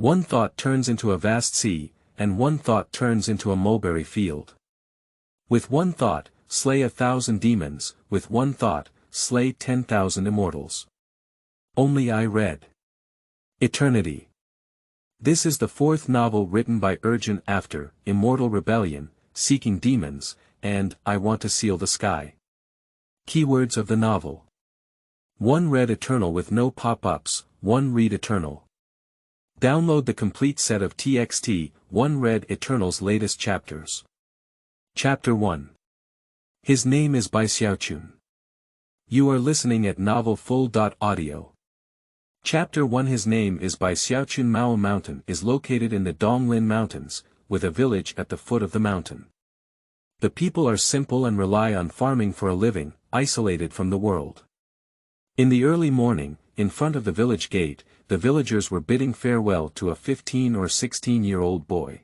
One thought turns into a vast sea, and one thought turns into a mulberry field. With one thought, slay 1,000 demons, with one thought, slay 10,000 immortals. Only I read. Eternity. This is the fourth novel written by Urgent after Immortal Rebellion, Seeking Demons, and I Want to Seal the Sky. Keywords of the novel. 1. Read Eternal with no pop-ups, 1. Read Eternal. Download the complete set of TXT, 1. Read Eternal's latest chapters. Chapter 1. His name is Bai Xiaochun. You are listening at novelfull.audio. Chapter 1. His name is Bai Xiaochun. Mao Mountain is located in the Donglin Mountains, with a village at the foot of the mountain. The people are simple and rely on farming for a living, isolated from the world. In the early morning, in front of the village gate, the villagers were bidding farewell to a 15 or 16-year-old boy.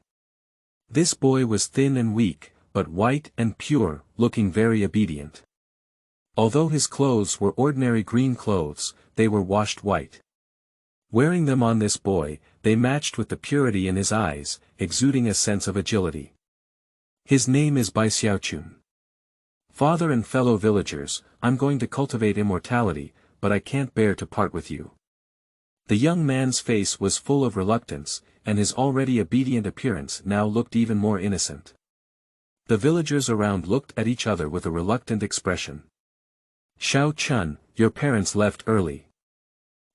This boy was thin and weak, but white and pure, looking very obedient. Although his clothes were ordinary green clothes, they were washed white. Wearing them on this boy, they matched with the purity in his eyes, exuding a sense of agility. His name is Bai Xiaochun. Father and fellow villagers, I'm going to cultivate immortality, but I can't bear to part with you. The young man's face was full of reluctance, and his already obedient appearance now looked even more innocent. The villagers around looked at each other with a reluctant expression. Xiaochun, your parents left early.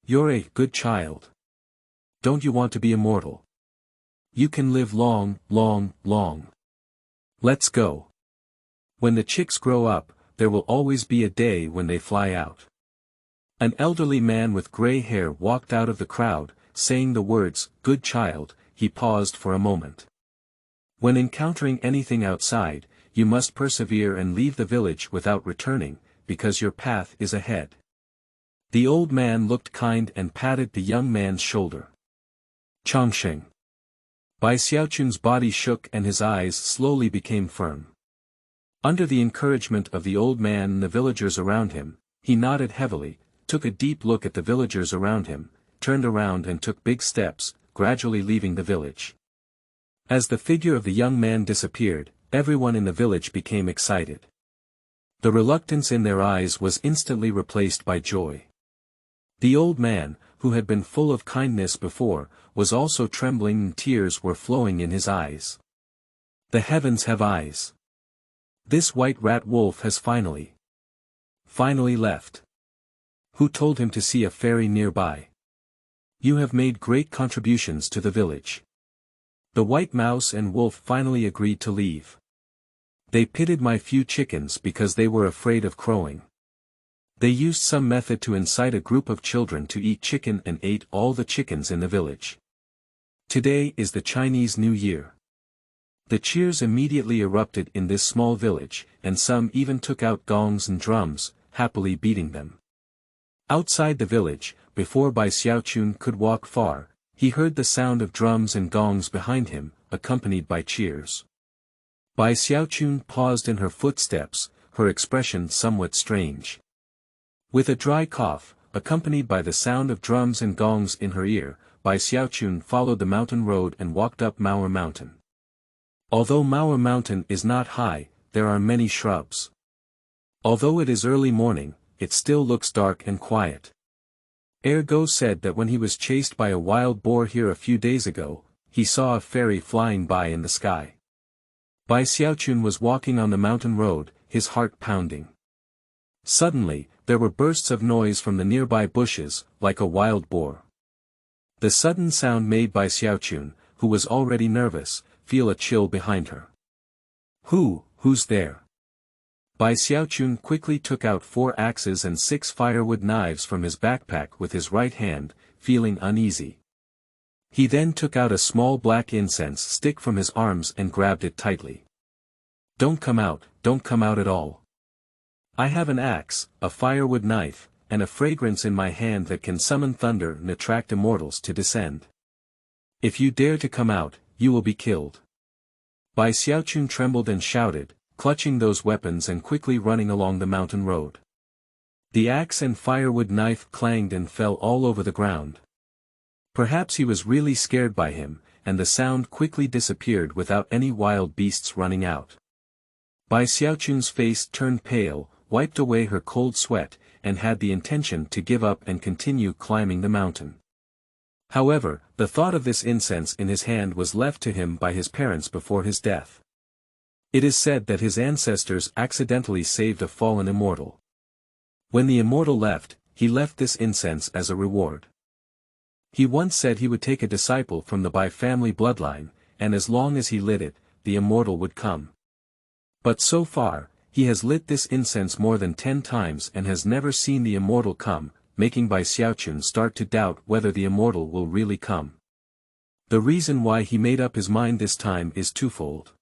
You're a good child. Don't you want to be immortal? You can live long, long, long. Let's go. When the chicks grow up, there will always be a day when they fly out. An elderly man with gray hair walked out of the crowd, saying the words, good child. He paused for a moment. When encountering anything outside, you must persevere and leave the village without returning, because your path is ahead. The old man looked kind and patted the young man's shoulder. Chongsheng. Bai Xiaochun's body shook and his eyes slowly became firm. Under the encouragement of the old man and the villagers around him, he nodded heavily, took a deep look at the villagers around him, turned around and took big steps, gradually leaving the village. As the figure of the young man disappeared, everyone in the village became excited. The reluctance in their eyes was instantly replaced by joy. The old man, who had been full of kindness before, was also trembling and tears were flowing in his eyes. The heavens have eyes. This white rat wolf has finally left. Who told him to see a fairy nearby? You have made great contributions to the village. The white mouse and wolf finally agreed to leave. They pitted my few chickens because they were afraid of crowing. They used some method to incite a group of children to eat chicken and ate all the chickens in the village. Today is the Chinese New Year. The cheers immediately erupted in this small village, and some even took out gongs and drums, happily beating them. Outside the village, before Bai Xiaochun could walk far, he heard the sound of drums and gongs behind him, accompanied by cheers. Bai Xiaochun paused in her footsteps, her expression somewhat strange. With a dry cough, accompanied by the sound of drums and gongs in her ear, Bai Xiaochun followed the mountain road and walked up Mao Mountain. Although Mao Mountain is not high, there are many shrubs. Although it is early morning, it still looks dark and quiet. Ergo said that when he was chased by a wild boar here a few days ago, he saw a fairy flying by in the sky. Bai Xiaochun was walking on the mountain road, his heart pounding. Suddenly, there were bursts of noise from the nearby bushes, like a wild boar. The sudden sound made Bai Xiaochun, who was already nervous, feel a chill behind her. Who's there? Bai Xiaochun quickly took out 4 axes and 6 firewood knives from his backpack with his right hand, feeling uneasy. He then took out a small black incense stick from his arms and grabbed it tightly. Don't come out at all. I have an axe, a firewood knife, and a fragrance in my hand that can summon thunder and attract immortals to descend. If you dare to come out, you will be killed. Bai Xiaochun trembled and shouted, clutching those weapons and quickly running along the mountain road. The axe and firewood knife clanged and fell all over the ground. Perhaps he was really scared by him, and the sound quickly disappeared without any wild beasts running out. Bai Xiaochun's face turned pale, wiped away her cold sweat, and had the intention to give up and continue climbing the mountain. However, the thought of this incense in his hand was left to him by his parents before his death. It is said that his ancestors accidentally saved a fallen immortal. When the immortal left, he left this incense as a reward. He once said he would take a disciple from the Bai family bloodline, and as long as he lit it, the immortal would come. But so far, he has lit this incense more than 10 times and has never seen the immortal come, making Bai Xiaochun start to doubt whether the immortal will really come. The reason why he made up his mind this time is twofold.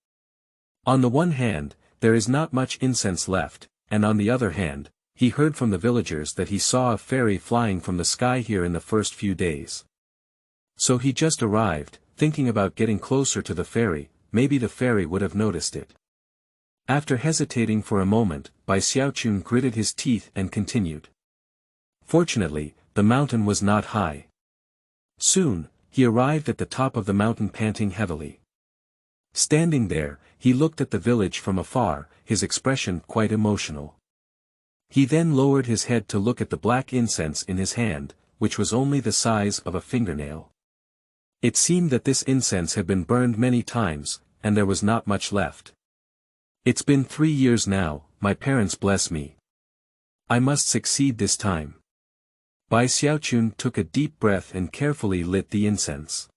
On the one hand, there is not much incense left, and on the other hand, he heard from the villagers that he saw a fairy flying from the sky here in the first few days. So he just arrived, thinking about getting closer to the fairy, maybe the fairy would have noticed it. After hesitating for a moment, Bai Xiaochun gritted his teeth and continued. Fortunately, the mountain was not high. Soon, he arrived at the top of the mountain panting heavily. Standing there, he looked at the village from afar, his expression quite emotional. He then lowered his head to look at the black incense in his hand, which was only the size of a fingernail. It seemed that this incense had been burned many times, and there was not much left. It's been 3 years now, my parents bless me. I must succeed this time. Bai Xiaochun took a deep breath and carefully lit the incense.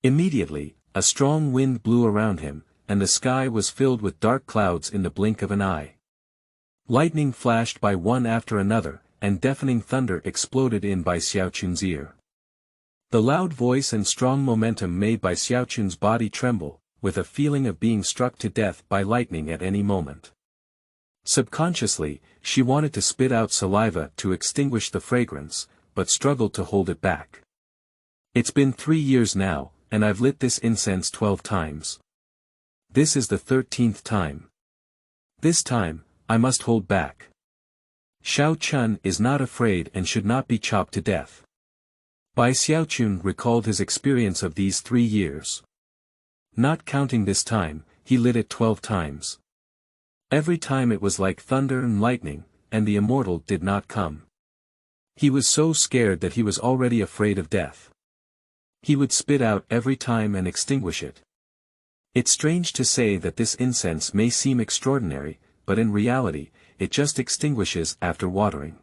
Immediately, a strong wind blew around him, and the sky was filled with dark clouds in the blink of an eye. Lightning flashed by one after another, and deafening thunder exploded in Bai Xiaochun's ear. The loud voice and strong momentum made Bai Xiaochun's body tremble, with a feeling of being struck to death by lightning at any moment. Subconsciously, she wanted to spit out saliva to extinguish the fragrance, but struggled to hold it back. It's been 3 years now, and I've lit this incense 12 times. This is the 13th time. This time, I must hold back. Xiaochun is not afraid and should not be chopped to death. Bai Xiaochun recalled his experience of these 3 years. Not counting this time, he lit it 12 times. Every time it was like thunder and lightning, and the immortal did not come. He was so scared that he was already afraid of death. He would spit out every time and extinguish it. It's strange to say that this incense may seem extraordinary, but in reality, it just extinguishes after watering.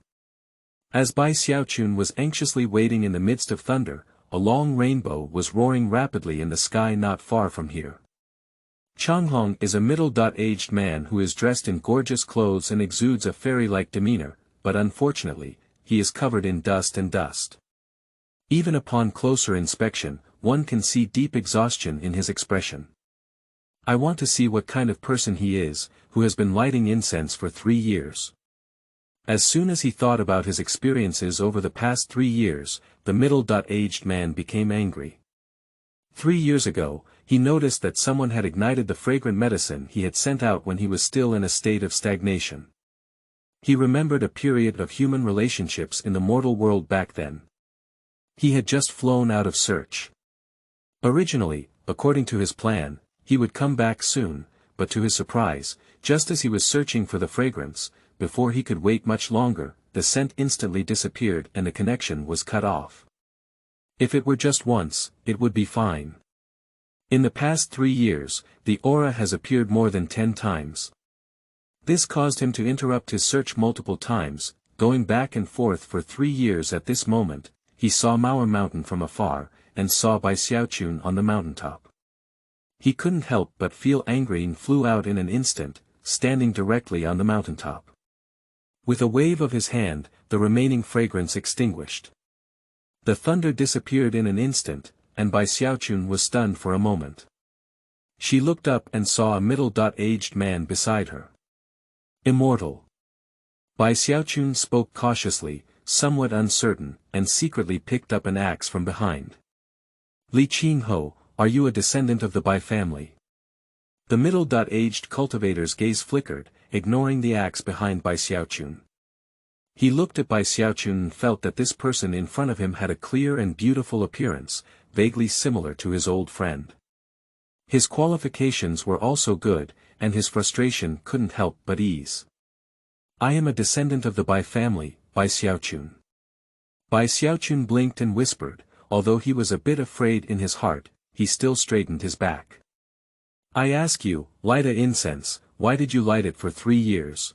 As Bai Xiaochun was anxiously waiting in the midst of thunder, a long rainbow was roaring rapidly in the sky not far from here. Changhong is a middle-aged man who is dressed in gorgeous clothes and exudes a fairy-like demeanor, but unfortunately, he is covered in dust and dust. Even upon closer inspection, one can see deep exhaustion in his expression. I want to see what kind of person he is, who has been lighting incense for 3 years. As soon as he thought about his experiences over the past 3 years, the middle-aged man became angry. 3 years ago, he noticed that someone had ignited the fragrant medicine he had sent out when he was still in a state of stagnation. He remembered a period of human relationships in the mortal world back then. He had just flown out of search. Originally, according to his plan, he would come back soon, but to his surprise, just as he was searching for the fragrance, before he could wait much longer, the scent instantly disappeared and the connection was cut off. If it were just once, it would be fine. In the past 3 years, the aura has appeared more than 10 times. This caused him to interrupt his search multiple times, going back and forth for 3 years. At this moment, he saw Mao Mountain from afar, and saw Bai Xiaochun on the mountaintop. He couldn't help but feel angry and flew out in an instant, standing directly on the mountaintop. With a wave of his hand, the remaining fragrance extinguished. The thunder disappeared in an instant, and Bai Xiaochun was stunned for a moment. She looked up and saw a middle-aged man beside her. Immortal. Bai Xiaochun spoke cautiously, somewhat uncertain, and secretly picked up an axe from behind. Li Qingho, are you a descendant of the Bai family? The middle-aged cultivator's gaze flickered, ignoring the axe behind Bai Xiaochun. He looked at Bai Xiaochun and felt that this person in front of him had a clear and beautiful appearance, vaguely similar to his old friend. His qualifications were also good, and his frustration couldn't help but ease. I am a descendant of the Bai family, Bai Xiaochun. Bai Xiaochun blinked and whispered, although he was a bit afraid in his heart, he still straightened his back. I ask you, light a incense, why did you light it for 3 years?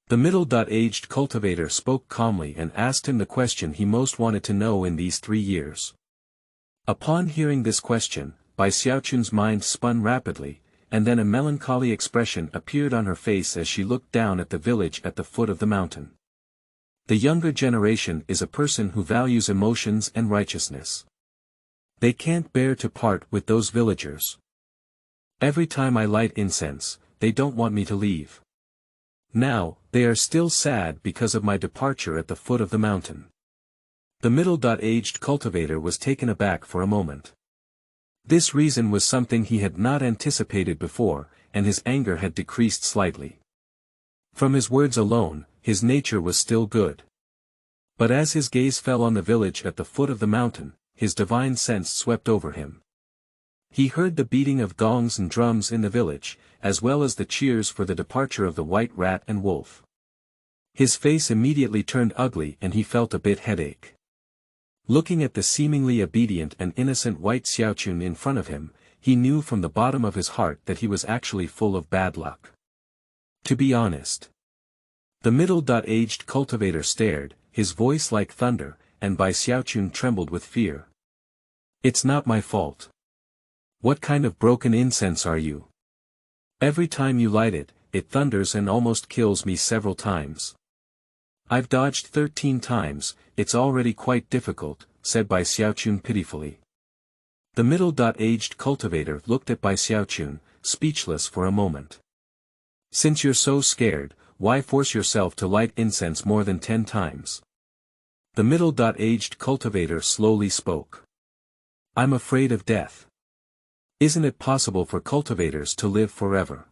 The middle-aged cultivator spoke calmly and asked him the question he most wanted to know in these 3 years. Upon hearing this question, Bai Xiaochun's mind spun rapidly, and then a melancholy expression appeared on her face as she looked down at the village at the foot of the mountain. The younger generation is a person who values emotions and righteousness. They can't bear to part with those villagers. Every time I light incense, they don't want me to leave. Now, they are still sad because of my departure at the foot of the mountain. The middle-aged cultivator was taken aback for a moment. This reason was something he had not anticipated before, and his anger had decreased slightly. From his words alone, his nature was still good. But as his gaze fell on the village at the foot of the mountain, his divine sense swept over him. He heard the beating of gongs and drums in the village, as well as the cheers for the departure of the white rat and wolf. His face immediately turned ugly and he felt a bit headache. Looking at the seemingly obedient and innocent white Xiaochun in front of him, he knew from the bottom of his heart that he was actually full of bad luck. To be honest. The middle-aged cultivator stared, his voice like thunder, and Bai Xiaochun trembled with fear. It's not my fault. What kind of broken incense are you? Every time you light it, it thunders and almost kills me several times. I've dodged 13 times, it's already quite difficult, said Bai Xiaochun pitifully. The middle-aged cultivator looked at Bai Xiaochun, speechless for a moment. Since you're so scared, why force yourself to light incense more than 10 times? The middle-aged cultivator slowly spoke. I'm afraid of death. Isn't it possible for cultivators to live forever?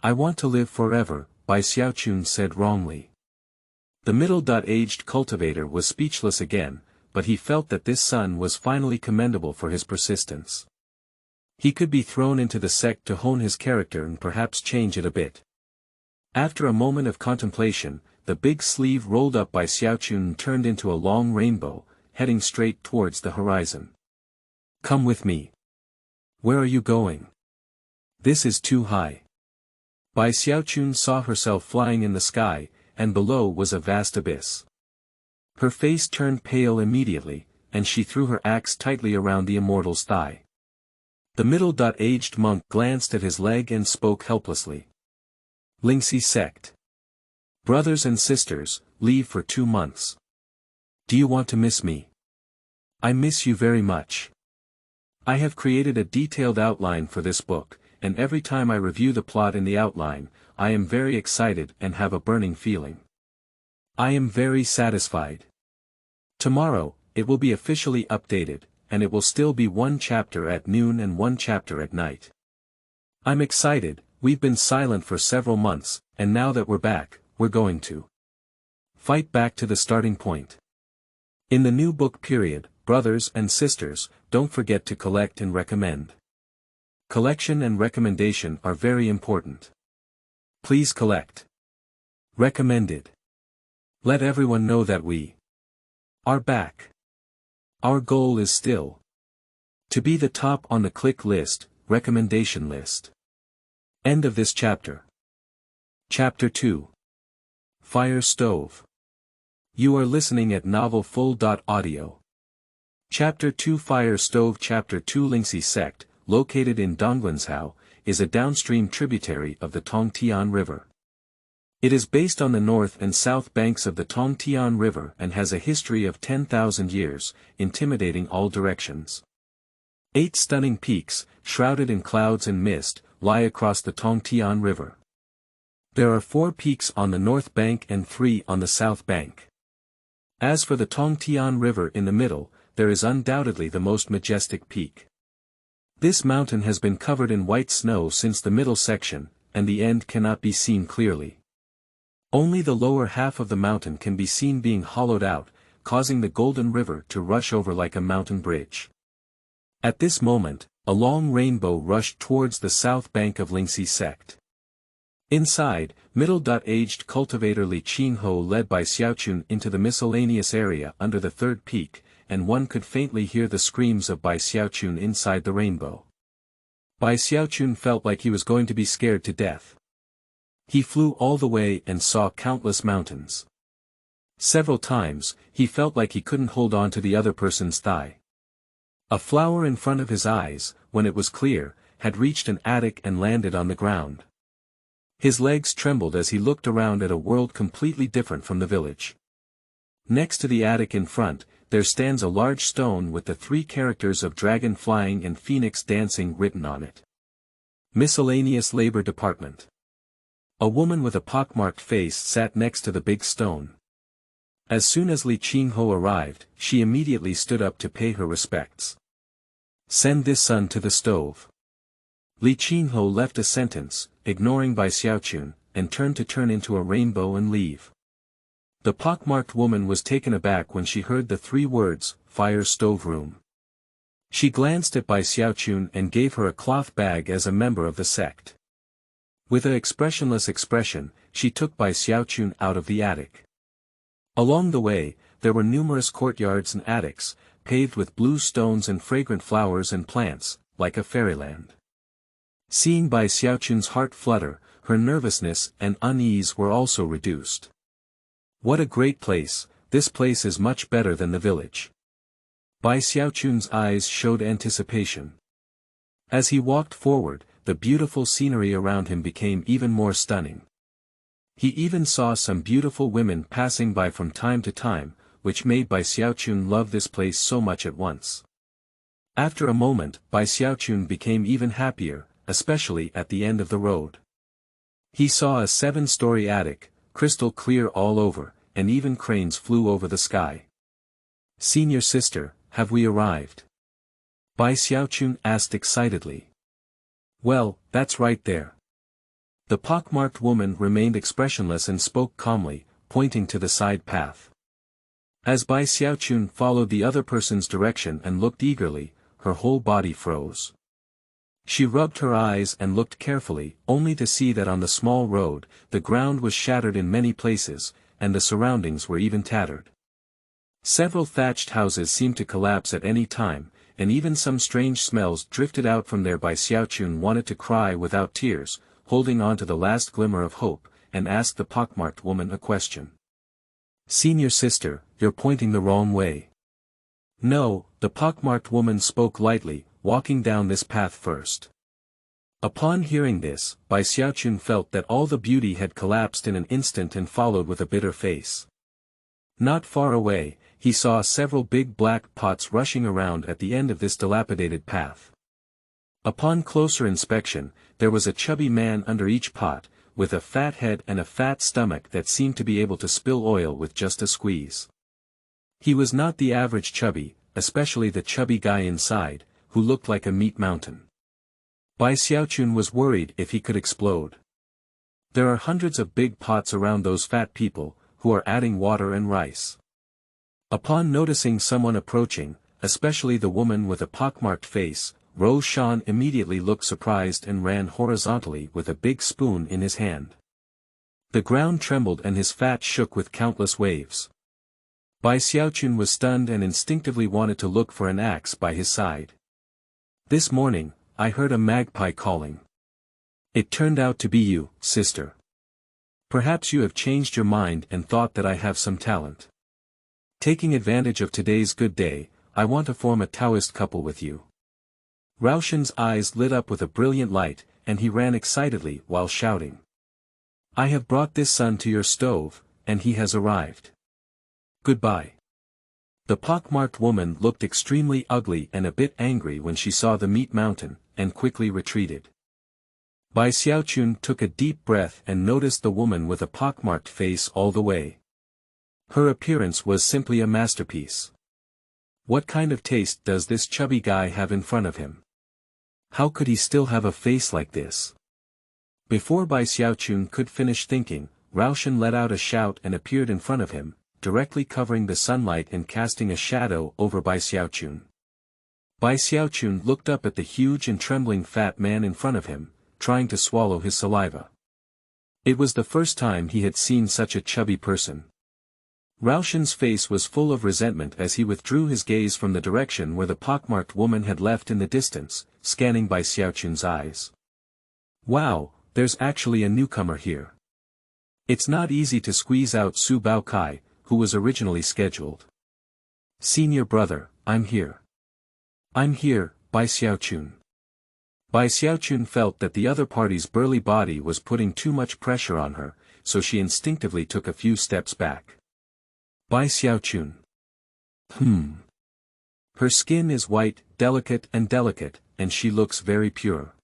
I want to live forever, Bai Xiaochun said wrongly. The middle-aged cultivator was speechless again, but he felt that this son was finally commendable for his persistence. He could be thrown into the sect to hone his character and perhaps change it a bit. After a moment of contemplation, the big sleeve rolled up Bai Xiaochun and turned into a long rainbow, heading straight towards the horizon. Come with me. Where are you going? This is too high. Bai Xiaochun saw herself flying in the sky, and below was a vast abyss. Her face turned pale immediately, and she threw her axe tightly around the immortal's thigh. The middle-aged monk glanced at his leg and spoke helplessly. Lingqi sect. Brothers and sisters, leave for 2 months. Do you want to miss me? I miss you very much. I have created a detailed outline for this book, and every time I review the plot in the outline, I am very excited and have a burning feeling. I am very satisfied. Tomorrow, it will be officially updated, and it will still be 1 chapter at noon and 1 chapter at night. I'm excited, we've been silent for several months, and now that we're back, we're going to fight back to the starting point. In the new book period, brothers and sisters, don't forget to collect and recommend. Collection and recommendation are very important. Please collect. Recommended. Let everyone know that we are back. Our goal is still to be the top on the click list, recommendation list. End of this chapter. Chapter 2. Fire Stove. You are listening at novelfull.audio. Chapter 2 Fire Stove. Chapter 2 Lingqi sect, located in Dongguanzhou, is a downstream tributary of the Tongtian River. It is based on the north and south banks of the Tongtian River and has a history of 10,000 years, intimidating all directions. 8 stunning peaks, shrouded in clouds and mist, lie across the Tongtian River. There are 4 peaks on the north bank and 3 on the south bank. As for the Tongtian River in the middle, there is undoubtedly the most majestic peak. This mountain has been covered in white snow since the middle section, and the end cannot be seen clearly. Only the lower half of the mountain can be seen being hollowed out, causing the golden river to rush over like a mountain bridge. At this moment, a long rainbow rushed towards the south bank of Lingqi sect. Inside, middle-aged cultivator Li Qinghe led Bai Xiaochun into the miscellaneous area under the third peak, and one could faintly hear the screams of Bai Xiaochun inside the rainbow. Bai Xiaochun felt like he was going to be scared to death. He flew all the way and saw countless mountains. Several times, he felt like he couldn't hold on to the other person's thigh. A flower in front of his eyes, when it was clear, had reached an attic and landed on the ground. His legs trembled as he looked around at a world completely different from the village. Next to the attic in front, there stands a large stone with the 3 characters of dragon flying and phoenix dancing written on it. Miscellaneous Labor Department. A woman with a pockmarked face sat next to the big stone. As soon as Li Qinghe arrived, she immediately stood up to pay her respects. Send this son to the stove. Li Qinghe left a sentence, ignoring Bai Xiaochun, and turned to turn into a rainbow and leave. The pockmarked woman was taken aback when she heard the 3 words, fire stove room. She glanced at Bai Xiaochun and gave her a cloth bag as a member of the sect. With an expressionless expression, she took Bai Xiaochun out of the attic. Along the way, there were numerous courtyards and attics, paved with blue stones and fragrant flowers and plants, like a fairyland. Seeing Bai Xiaochun's heart flutter, her nervousness and unease were also reduced. What a great place, this place is much better than the village. Bai Xiaochun's eyes showed anticipation. As he walked forward, the beautiful scenery around him became even more stunning. He even saw some beautiful women passing by from time to time, which made Bai Xiaochun love this place so much at once. After a moment, Bai Xiaochun became even happier, especially at the end of the road. He saw a 7-story attic, crystal clear all over, and even cranes flew over the sky. Senior sister, have we arrived? Bai Xiaochun asked excitedly. Well, that's right there. The pockmarked woman remained expressionless and spoke calmly, pointing to the side path. As Bai Xiaochun followed the other person's direction and looked eagerly, her whole body froze. She rubbed her eyes and looked carefully, only to see that on the small road, the ground was shattered in many places, and the surroundings were even tattered. Several thatched houses seemed to collapse at any time, and even some strange smells drifted out from there. Bai Xiaochun wanted to cry without tears, holding on to the last glimmer of hope, and asked the pockmarked woman a question. Senior sister, you're pointing the wrong way. No, the pockmarked woman spoke lightly, walking down this path first. Upon hearing this, Bai Xiaochun felt that all the beauty had collapsed in an instant and followed with a bitter face. Not far away, he saw several big black pots rushing around at the end of this dilapidated path. Upon closer inspection, there was a chubby man under each pot, with a fat head and a fat stomach that seemed to be able to spill oil with just a squeeze. He was not the average chubby, especially the chubby guy inside, who looked like a meat mountain. Bai Xiaochun was worried if he could explode. There are hundreds of big pots around those fat people, who are adding water and rice. Upon noticing someone approaching, especially the woman with a pockmarked face, Rose Shan immediately looked surprised and ran horizontally with a big spoon in his hand. The ground trembled and his fat shook with countless waves. Bai Xiaochun was stunned and instinctively wanted to look for an axe by his side. This morning, I heard a magpie calling. It turned out to be you, sister. Perhaps you have changed your mind and thought that I have some talent. Taking advantage of today's good day, I want to form a Taoist couple with you. Raoshen's eyes lit up with a brilliant light, and he ran excitedly while shouting. I have brought this son to your stove, and he has arrived. Goodbye. The pockmarked woman looked extremely ugly and a bit angry when she saw the meat mountain, and quickly retreated. Bai Xiaochun took a deep breath and noticed the woman with a pockmarked face all the way. Her appearance was simply a masterpiece. What kind of taste does this chubby guy have in front of him? How could he still have a face like this? Before Bai Xiaochun could finish thinking, Raoshan let out a shout and appeared in front of him, directly covering the sunlight and casting a shadow over Bai Xiaochun. Bai Xiaochun looked up at the huge and trembling fat man in front of him, trying to swallow his saliva. It was the first time he had seen such a chubby person. Raoshan's face was full of resentment as he withdrew his gaze from the direction where the pockmarked woman had left in the distance, scanning Bai Xiaochun's eyes. Wow, there's actually a newcomer here. It's not easy to squeeze out Su Baokai, who was originally scheduled. Senior brother, I'm here. I'm here, Bai Xiaochun. Bai Xiaochun felt that the other party's burly body was putting too much pressure on her, so she instinctively took a few steps back. Bai Xiaochun. Her skin is white, delicate, and she looks very pure.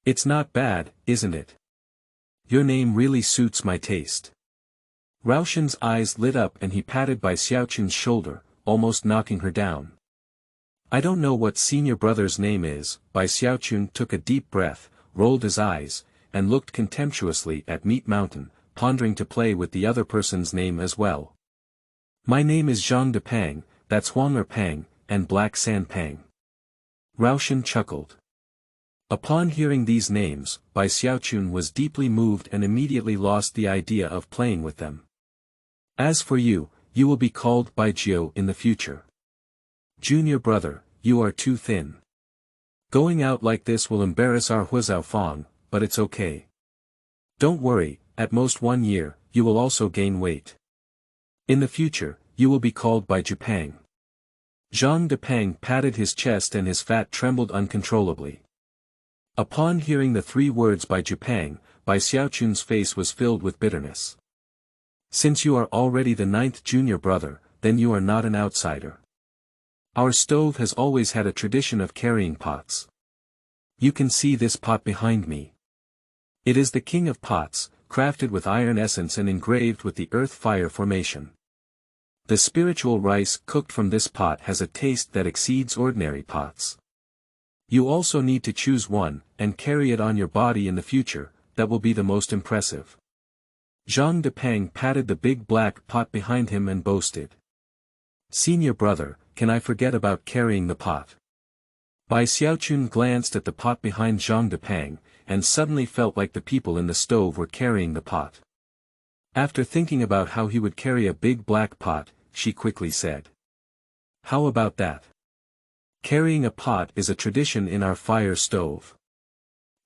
It's not bad, isn't it? Your name really suits my taste. Raoshan's eyes lit up and he patted Bai Xiaochun's shoulder, almost knocking her down. I don't know what senior brother's name is. Bai Xiaochun took a deep breath, rolled his eyes, and looked contemptuously at Meat Mountain, pondering to play with the other person's name as well. My name is Zhang De Pang, that's Huang Pang, and Black Sand Pang. Raoshan chuckled. Upon hearing these names, Bai Xiaochun was deeply moved and immediately lost the idea of playing with them. As for you, you will be called Bai Jiu in the future. Junior brother, you are too thin. Going out like this will embarrass our Huizao Fang, but it's okay. Don't worry, at most 1 year, you will also gain weight. In the future, you will be called Bai Jupang. Zhang De Pang patted his chest and his fat trembled uncontrollably. Upon hearing the 3 words Bai Jupang, Bai Xiaochun's face was filled with bitterness. Since you are already the 9th junior brother, then you are not an outsider. Our stove has always had a tradition of carrying pots. You can see this pot behind me. It is the king of pots, crafted with iron essence and engraved with the earth-fire formation. The spiritual rice cooked from this pot has a taste that exceeds ordinary pots. You also need to choose one, and carry it on your body in the future, that will be the most impressive. Zhang De Pang patted the big black pot behind him and boasted. Senior brother, can I forget about carrying the pot? Bai Xiaochun glanced at the pot behind Zhang De Pang, and suddenly felt like the people in the stove were carrying the pot. After thinking about how he would carry a big black pot, she quickly said. How about that? Carrying a pot is a tradition in our fire stove.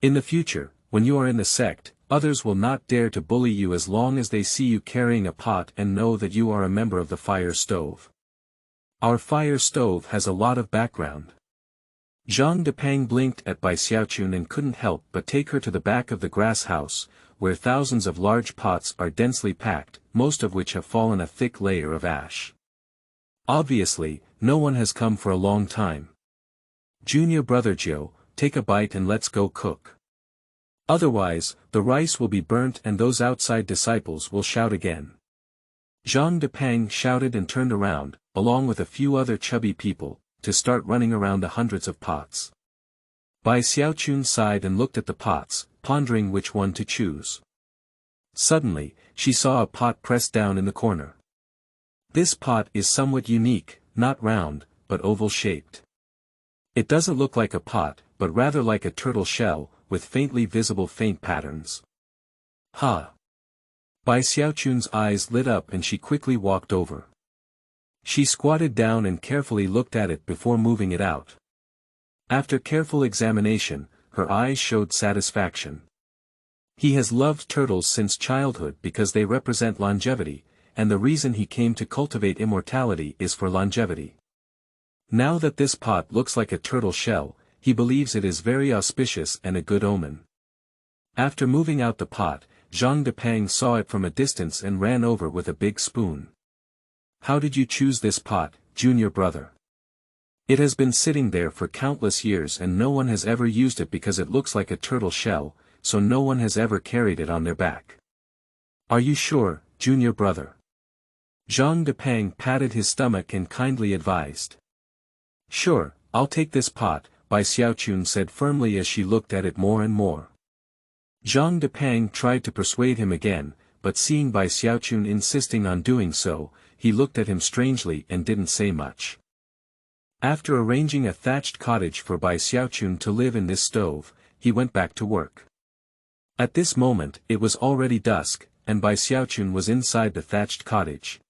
In the future, when you are in the sect, others will not dare to bully you as long as they see you carrying a pot and know that you are a member of the fire stove. Our fire stove has a lot of background. Zhang De Pang blinked at Bai Xiaochun and couldn't help but take her to the back of the grass house, where thousands of large pots are densely packed, most of which have fallen a thick layer of ash. Obviously, no one has come for a long time. Junior brother Jiu, take a bite and let's go cook. Otherwise, the rice will be burnt and those outside disciples will shout again. Zhang De Pang shouted and turned around, along with a few other chubby people, to start running around the hundreds of pots. Bai Xiaochun sighed and looked at the pots, pondering which one to choose. Suddenly, she saw a pot pressed down in the corner. This pot is somewhat unique, not round, but oval-shaped. It doesn't look like a pot, but rather like a turtle shell, with faintly visible faint patterns. Ha! Bai Xiaochun's eyes lit up and she quickly walked over. She squatted down and carefully looked at it before moving it out. After careful examination, her eyes showed satisfaction. He has loved turtles since childhood because they represent longevity, and the reason he came to cultivate immortality is for longevity. Now that this pot looks like a turtle shell, he believes it is very auspicious and a good omen. After moving out the pot, Zhang De Pang saw it from a distance and ran over with a big spoon. How did you choose this pot, junior brother? It has been sitting there for countless years and no one has ever used it because it looks like a turtle shell, so no one has ever carried it on their back. Are you sure, junior brother? Zhang De Pang patted his stomach and kindly advised. Sure, I'll take this pot, Bai Xiaochun said firmly as she looked at it more and more. Zhang De Pang tried to persuade him again, but seeing Bai Xiaochun insisting on doing so, he looked at him strangely and didn't say much. After arranging a thatched cottage for Bai Xiaochun to live in this stove, he went back to work. At this moment it was already dusk, and Bai Xiaochun was inside the thatched cottage.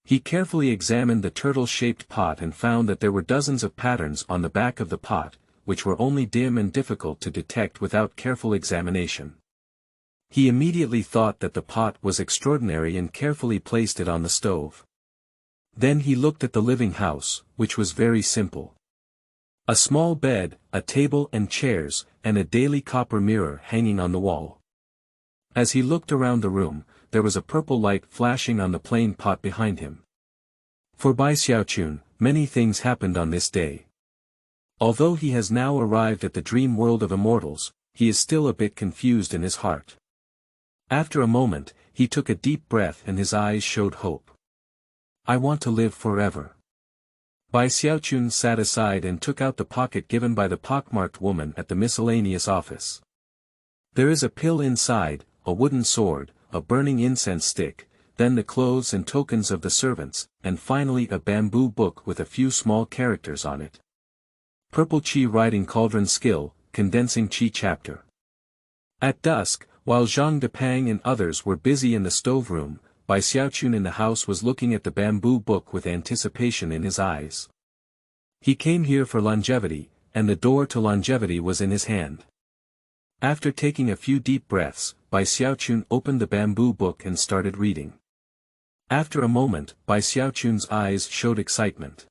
He carefully examined the turtle-shaped pot and found that there were dozens of patterns on the back of the pot, which were only dim and difficult to detect without careful examination. He immediately thought that the pot was extraordinary and carefully placed it on the stove. Then he looked at the living house, which was very simple. A small bed, a table and chairs, and a daily copper mirror hanging on the wall. As he looked around the room, there was a purple light flashing on the plain pot behind him. For Bai Xiaochun, many things happened on this day. Although he has now arrived at the dream world of immortals, he is still a bit confused in his heart. After a moment, he took a deep breath and his eyes showed hope. I want to live forever. Bai Xiaochun sat aside and took out the pocket given by the pockmarked woman at the miscellaneous office. There is a pill inside, a wooden sword, a burning incense stick, then the clothes and tokens of the servants, and finally a bamboo book with a few small characters on it. Purple Qi Writing Cauldron Skill, Condensing Qi Chapter. At dusk, while Zhang Depang and others were busy in the stove room, Bai Xiaochun in the house was looking at the bamboo book with anticipation in his eyes. He came here for longevity, and the door to longevity was in his hand. After taking a few deep breaths, Bai Xiaochun opened the bamboo book and started reading. After a moment, Bai Xiaochun's eyes showed excitement.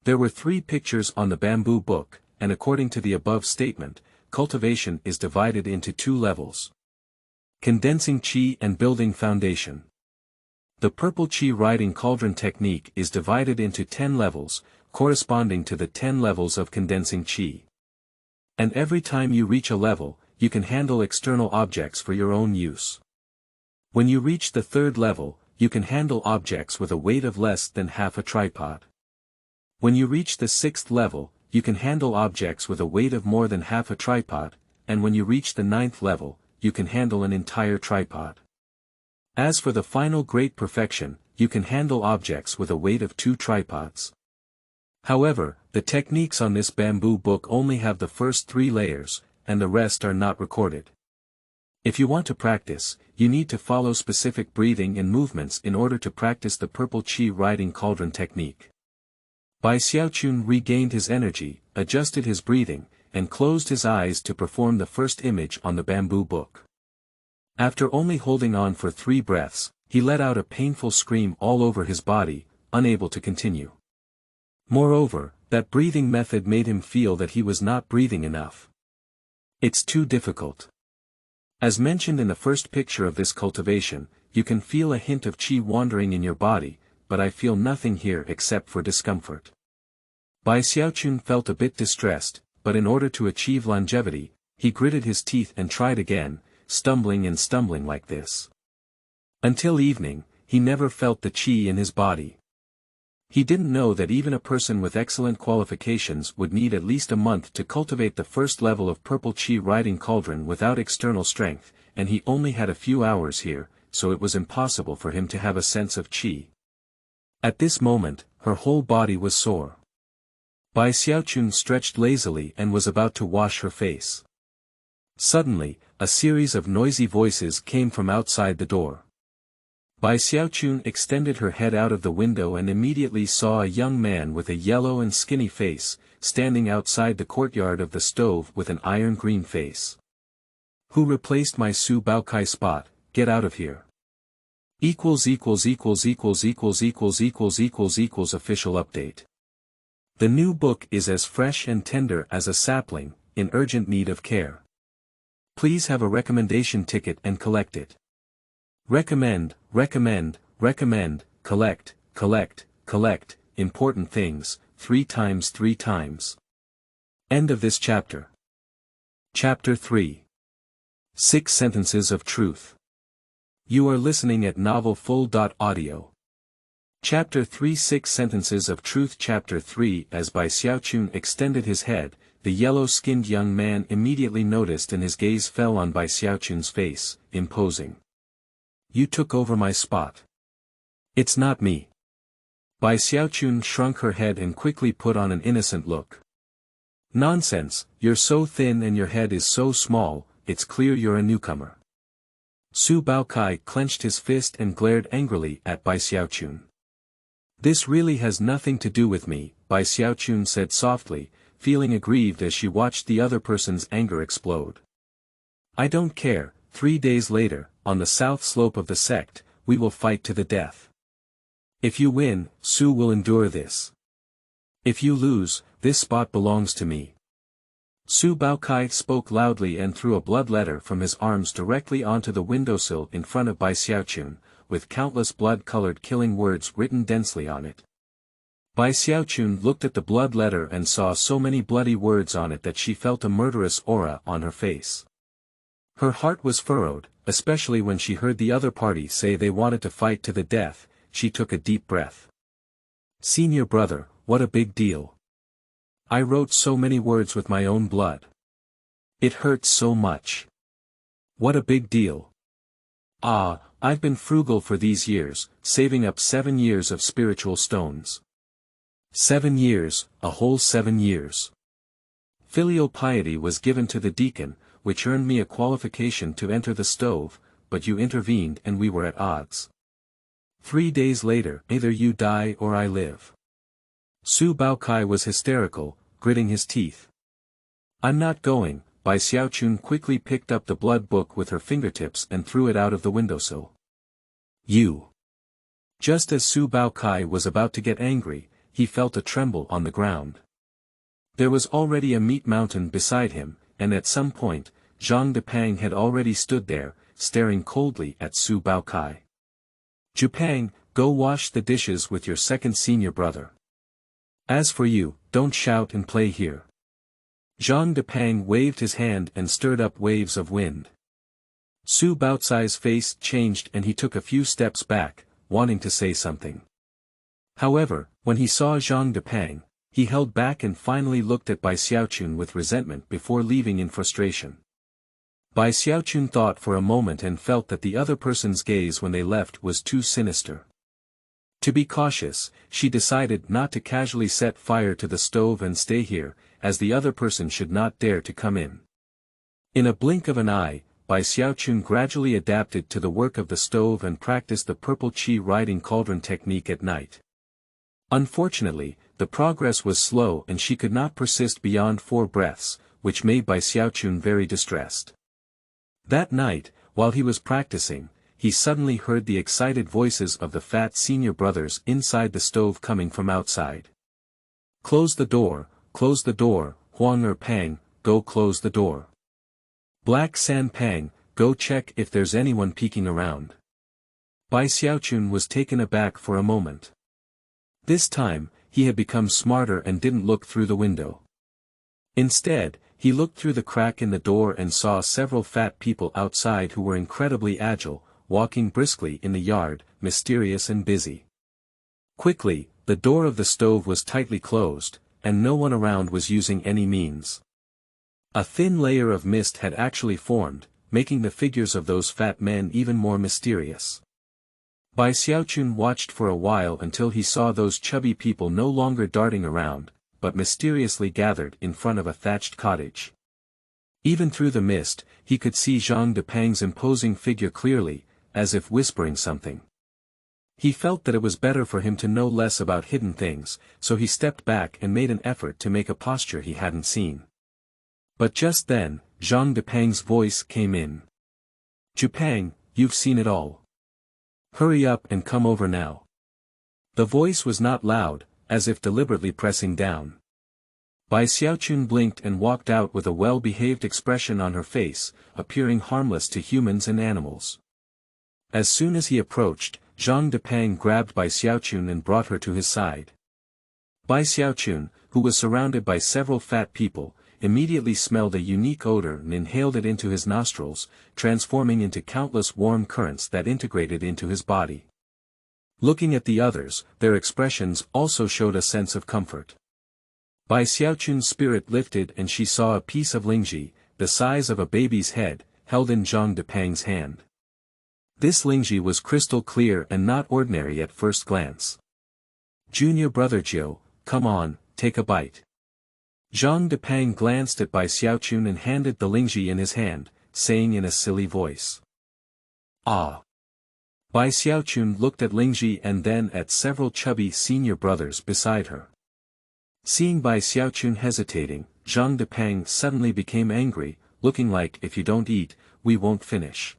There were 3 pictures on the bamboo book, and according to the above statement, cultivation is divided into 2 levels. Condensing Qi and Building Foundation. The Purple Qi Writing Cauldron technique is divided into 10 levels, corresponding to the 10 levels of condensing Qi. And every time you reach a level, you can handle external objects for your own use. When you reach the 3rd level, you can handle objects with a weight of less than half a tripod. When you reach the 6th level, you can handle objects with a weight of more than half a tripod, and when you reach the 9th level, you can handle an entire tripod. As for the final great perfection, you can handle objects with a weight of 2 tripods. However, the techniques on this bamboo book only have the first 3 layers, and the rest are not recorded. If you want to practice, you need to follow specific breathing and movements in order to practice the Purple Qi Writing Cauldron technique. Bai Xiaochun regained his energy, adjusted his breathing, and closed his eyes to perform the first image on the bamboo book. After only holding on for 3 breaths, he let out a painful scream all over his body, unable to continue. Moreover, that breathing method made him feel that he was not breathing enough. It's too difficult. As mentioned in the first picture of this cultivation, you can feel a hint of qi wandering in your body, but I feel nothing here except for discomfort. Bai Xiaochun felt a bit distressed, but in order to achieve longevity, he gritted his teeth and tried again, stumbling and stumbling like this. Until evening, he never felt the qi in his body. He didn't know that even a person with excellent qualifications would need at least a month to cultivate the first level of Purple Qi Writing Cauldron without external strength, and he only had a few hours here, so it was impossible for him to have a sense of qi. At this moment, her whole body was sore. Bai Xiaochun stretched lazily and was about to wash her face. Suddenly, a series of noisy voices came from outside the door. Bai Xiaochun extended her head out of the window and immediately saw a young man with a yellow and skinny face, standing outside the courtyard of the stove with an iron-green face. Who replaced my Su Baokai spot? Get out of here. Official update. The new book is as fresh and tender as a sapling, in urgent need of care. Please have a recommendation ticket and collect it. Recommend, collect, important things, 3 times. End of this chapter. Chapter 3. 6 Sentences of Truth. You are listening at novelfull.audio. Chapter 3 6 Sentences of Truth. Chapter 3 As Bai Xiaochun extended his head, the yellow-skinned young man immediately noticed and his gaze fell on Bai Xiaochun's face, imposing. you took over my spot. It's not me. Bai Xiaochun shrunk her head and quickly put on an innocent look. Nonsense, you're so thin and your head is so small, it's clear you're a newcomer. Su Baokai clenched his fist and glared angrily at Bai Xiaochun. This really has nothing to do with me, Bai Xiaochun said softly, feeling aggrieved as she watched the other person's anger explode. I don't care. 3 days later, on the south slope of the sect, we will fight to the death. If you win, Su will endure this. If you lose, this spot belongs to me. Su Baokai spoke loudly and threw a blood letter from his arms directly onto the windowsill in front of Bai Xiaochun, with countless blood-colored killing words written densely on it. Bai Xiaochun looked at the blood letter and saw so many bloody words on it that she felt a murderous aura on her face. Her heart was furrowed, especially when she heard the other party say they wanted to fight to the death. She took a deep breath. Senior brother, what a big deal. I wrote so many words with my own blood. It hurts so much. What a big deal. Ah, I've been frugal for these years, saving up 7 years of spiritual stones. 7 years, a whole 7 years. Filial piety was given to the deacon, which earned me a qualification to enter the stove, but you intervened and we were at odds. 3 days later, either you die or I live. Su Baokai was hysterical, gritting his teeth. I'm not going. Bai Xiaochun quickly picked up the blood book with her fingertips and threw it out of the windowsill. You. Just as Su Baokai was about to get angry, he felt a tremble on the ground. There was already a meat mountain beside him, and at some point, Zhang Depang had already stood there, staring coldly at Su Baokai. Jupang, go wash the dishes with your second senior brother. As for you, don't shout and play here. Zhang Depang waved his hand and stirred up waves of wind. Su Baocai's face changed and he took a few steps back, wanting to say something. However, when he saw Zhang Depang, he held back and finally looked at Bai Xiaochun with resentment before leaving in frustration. Bai Xiaochun thought for a moment and felt that the other person's gaze when they left was too sinister. To be cautious, she decided not to casually set fire to the stove and stay here, as the other person should not dare to come in. In a blink of an eye, Bai Xiaochun gradually adapted to the work of the stove and practiced the purple qi riding cauldron technique at night. Unfortunately, the progress was slow and she could not persist beyond 4 breaths, which made Bai Xiaochun very distressed. That night, while he was practicing, he suddenly heard the excited voices of the fat senior brothers inside the stove coming from outside. Close the door, Huang Er Pang, go close the door. Black San Pang, go check if there's anyone peeking around. Bai Xiaochun was taken aback for a moment. This time, he had become smarter and didn't look through the window. Instead, he looked through the crack in the door and saw several fat people outside who were incredibly agile, walking briskly in the yard, mysterious and busy. Quickly, the door of the stove was tightly closed, and no one around was using any means. A thin layer of mist had actually formed, making the figures of those fat men even more mysterious. Bai Xiaochun watched for a while until he saw those chubby people no longer darting around, but mysteriously gathered in front of a thatched cottage. Even through the mist, he could see Zhang Depang's imposing figure clearly, as if whispering something. He felt that it was better for him to know less about hidden things, so he stepped back and made an effort to make a posture he hadn't seen. But just then, Zhang Depang's voice came in. Jupang, you've seen it all. Hurry up and come over now. The voice was not loud, as if deliberately pressing down. Bai Xiaochun blinked and walked out with a well-behaved expression on her face, appearing harmless to humans and animals. As soon as he approached, Zhang Depang grabbed Bai Xiaochun and brought her to his side. Bai Xiaochun, who was surrounded by several fat people, immediately smelled a unique odor and inhaled it into his nostrils, transforming into countless warm currents that integrated into his body. Looking at the others, their expressions also showed a sense of comfort. Bai Xiaochun's spirit lifted and she saw a piece of Lingqi, the size of a baby's head, held in Zhang Depang's hand. This Lingqi was crystal clear and not ordinary at first glance. Junior brother Jiu, come on, take a bite. Zhang Depang glanced at Bai Xiaochun and handed the Lingqi in his hand, saying in a silly voice. Ah. Bai Xiaochun looked at Lingqi and then at several chubby senior brothers beside her. Seeing Bai Xiaochun hesitating, Zhang Depang suddenly became angry, looking like if you don't eat, we won't finish.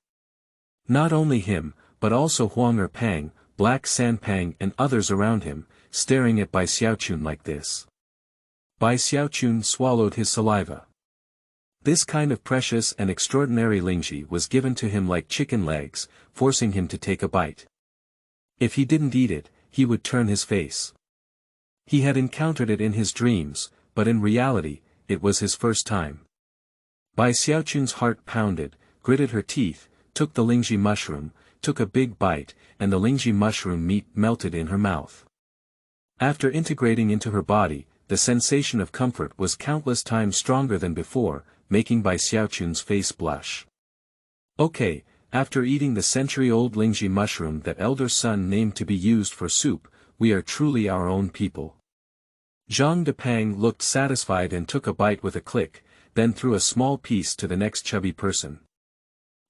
Not only him, but also Huang Erpang, Black Sanpang and others around him, staring at Bai Xiaochun like this. Bai Xiaochun swallowed his saliva. This kind of precious and extraordinary Lingqi was given to him like chicken legs, forcing him to take a bite. If he didn't eat it, he would turn his face. He had encountered it in his dreams, but in reality, it was his first time. Bai Xiaochun's heart pounded, gritted her teeth, took the Lingqi mushroom, took a big bite, and the Lingqi mushroom meat melted in her mouth. After integrating into her body, the sensation of comfort was countless times stronger than before, making Bai Xiaochun's face blush. Okay, after eating the century-old Lingqi mushroom that elder son named to be used for soup, we are truly our own people. Zhang Depang looked satisfied and took a bite with a click, then threw a small piece to the next chubby person.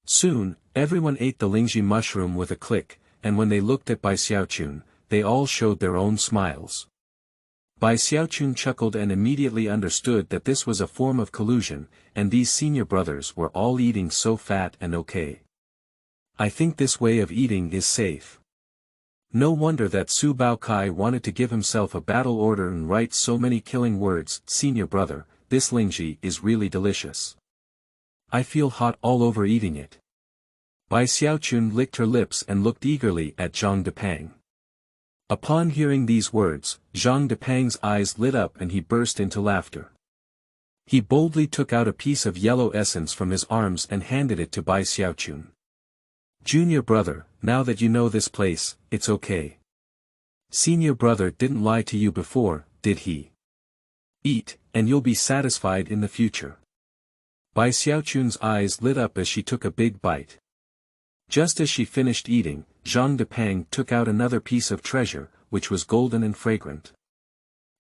Soon, everyone ate the Lingqi mushroom with a click, and when they looked at Bai Xiaochun, they all showed their own smiles. Bai Xiaochun chuckled and immediately understood that this was a form of collusion, and these senior brothers were all eating so fat and okay. I think this way of eating is safe. No wonder that Su Baokai wanted to give himself a battle order and write so many killing words. Senior brother, this Lingqi is really delicious. I feel hot all over eating it. Bai Xiaochun licked her lips and looked eagerly at Zhang Depang. Upon hearing these words, Zhang Depang's eyes lit up and he burst into laughter. He boldly took out a piece of yellow essence from his arms and handed it to Bai Xiaochun. Junior brother, now that you know this place, it's okay. Senior brother didn't lie to you before, did he? Eat, and you'll be satisfied in the future. Bai Xiaochun's eyes lit up as she took a big bite. Just as she finished eating, Zhang Depang took out another piece of treasure, which was golden and fragrant.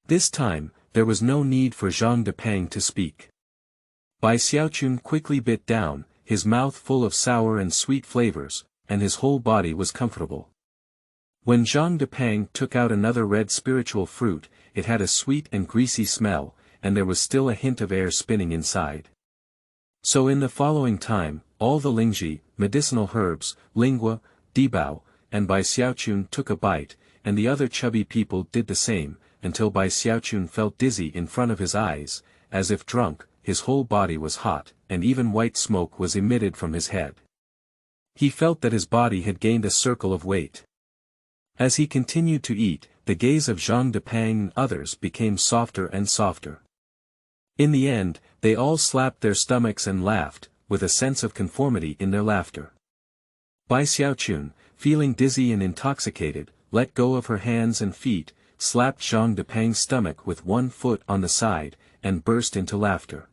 This time, there was no need for Zhang Depang to speak. Bai Xiaochun quickly bit down, his mouth full of sour and sweet flavors, and his whole body was comfortable. When Zhang Depang took out another red spiritual fruit, it had a sweet and greasy smell, and there was still a hint of air spinning inside. So in the following time, all the Lingqi, medicinal herbs, lingua, dibao, and Bai Xiaochun took a bite, and the other chubby people did the same, until Bai Xiaochun felt dizzy in front of his eyes, as if drunk, his whole body was hot, and even white smoke was emitted from his head. He felt that his body had gained a circle of weight. As he continued to eat, the gaze of Zhang Depang and others became softer and softer. In the end, they all slapped their stomachs and laughed, with a sense of conformity in their laughter. Bai Xiaochun, feeling dizzy and intoxicated, let go of her hands and feet, slapped Zhang Depang's stomach with one foot on the side, and burst into laughter.